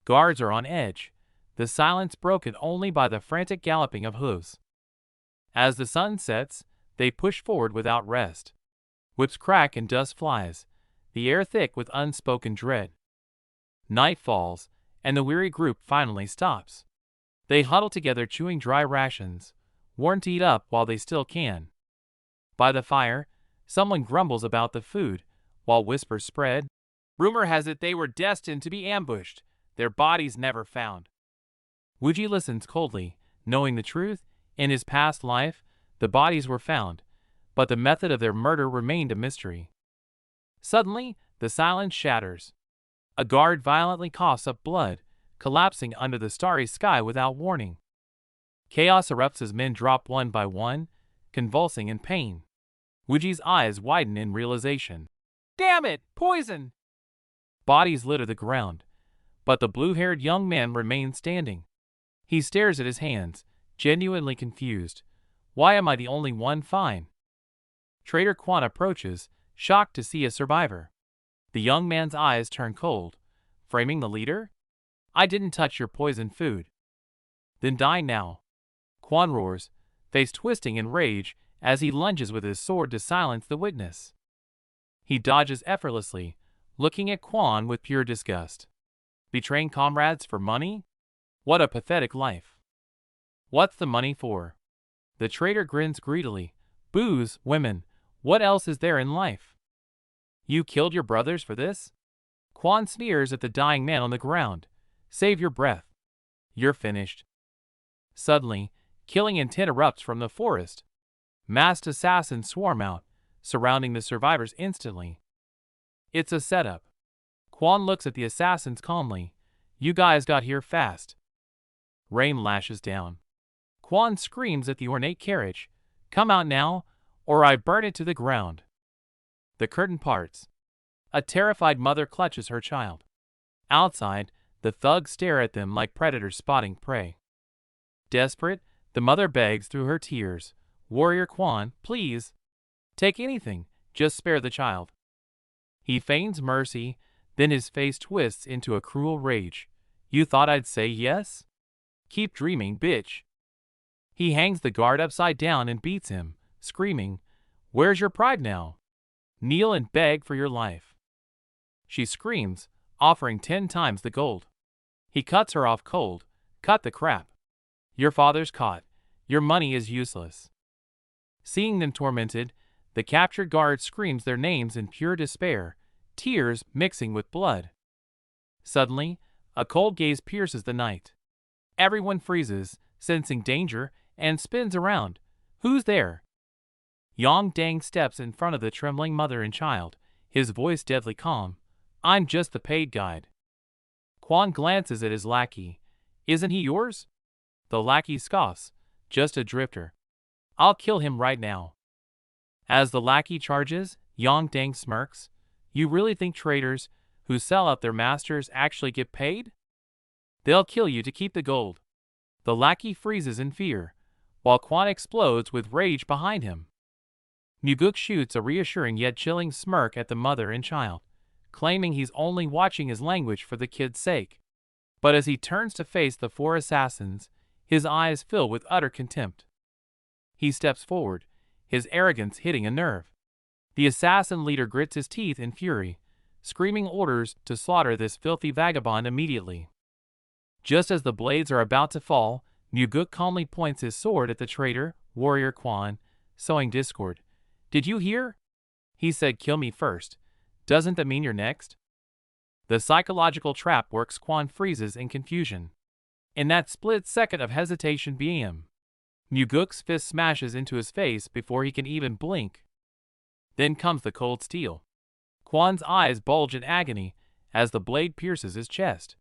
Guards are on edge, the silence broken only by the frantic galloping of hooves. As the sun sets, they push forward without rest. Whips crack and dust flies, the air thick with unspoken dread. Night falls, and the weary group finally stops. They huddle together chewing dry rations, worn to eat up while they still can. By the fire, someone grumbles about the food, while whispers spread. Rumor has it they were destined to be ambushed, their bodies never found. Wuji listens coldly, knowing the truth. In his past life, the bodies were found, but the method of their murder remained a mystery. Suddenly, the silence shatters. A guard violently coughs up blood, collapsing under the starry sky without warning. Chaos erupts as men drop one by one, convulsing in pain. Wuji's eyes widen in realization. Damn it! Poison! Bodies litter the ground, but the blue-haired young man remains standing. He stares at his hands, genuinely confused. Why am I the only one fine? Trader Quan approaches, shocked to see a survivor. The young man's eyes turn cold. Framing the leader? I didn't touch your poisoned food. Then die now. Quan roars, face twisting in rage as he lunges with his sword to silence the witness. He dodges effortlessly, looking at Quan with pure disgust. Betraying comrades for money? What a pathetic life. What's the money for? The trader grins greedily. Booze, women, what else is there in life? You killed your brothers for this? Quan sneers at the dying man on the ground. Save your breath. You're finished. Suddenly, killing intent erupts from the forest. Masked assassins swarm out, surrounding the survivors instantly. It's a setup. Quan looks at the assassins calmly. You guys got here fast. Rain lashes down. Quan screams at the ornate carriage. Come out now, or I burn it to the ground. The curtain parts. A terrified mother clutches her child. Outside, the thugs stare at them like predators spotting prey. Desperate, the mother begs through her tears. Warrior Quan, please. Take anything, just spare the child. He feigns mercy, then his face twists into a cruel rage. You thought I'd say yes? Keep dreaming, bitch. He hangs the guard upside down and beats him, screaming, Where's your pride now? Kneel and beg for your life. She screams, offering 10 times the gold. He cuts her off cold. Cut the crap. Your father's caught. Your money is useless. Seeing them tormented, the captured guard screams their names in pure despair, tears mixing with blood. Suddenly, a cold gaze pierces the night. Everyone freezes, sensing danger, and spins around. Who's there? Yang Dang steps in front of the trembling mother and child, his voice deadly calm. I'm just the paid guide. Quan glances at his lackey. Isn't he yours? The lackey scoffs. Just a drifter. I'll kill him right now. As the lackey charges, Yang Dang smirks. You really think traders who sell out their masters actually get paid? They'll kill you to keep the gold. The lackey freezes in fear, while Quan explodes with rage behind him. Muguk shoots a reassuring yet chilling smirk at the mother and child, claiming he's only watching his language for the kid's sake. But as he turns to face the 4 assassins, his eyes fill with utter contempt. He steps forward, his arrogance hitting a nerve. The assassin leader grits his teeth in fury, screaming orders to slaughter this filthy vagabond immediately. Just as the blades are about to fall, Muguk calmly points his sword at the traitor, Warrior Quan, sowing discord. Did you hear? He said kill me first. Doesn't that mean you're next? The psychological trap works. Quan freezes in confusion. In that split second of hesitation BM, Muguk's fist smashes into his face before he can even blink. Then comes the cold steel. Quan's eyes bulge in agony as the blade pierces his chest.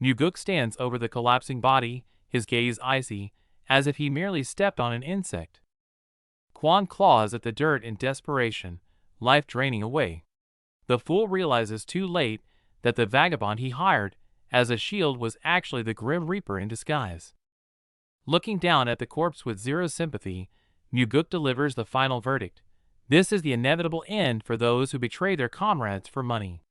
Muguk stands over the collapsing body, his gaze icy, as if he merely stepped on an insect. Quan claws at the dirt in desperation, life draining away. The fool realizes too late that the vagabond he hired as a shield was actually the Grim Reaper in disguise. Looking down at the corpse with zero sympathy, Muguk delivers the final verdict. This is the inevitable end for those who betray their comrades for money.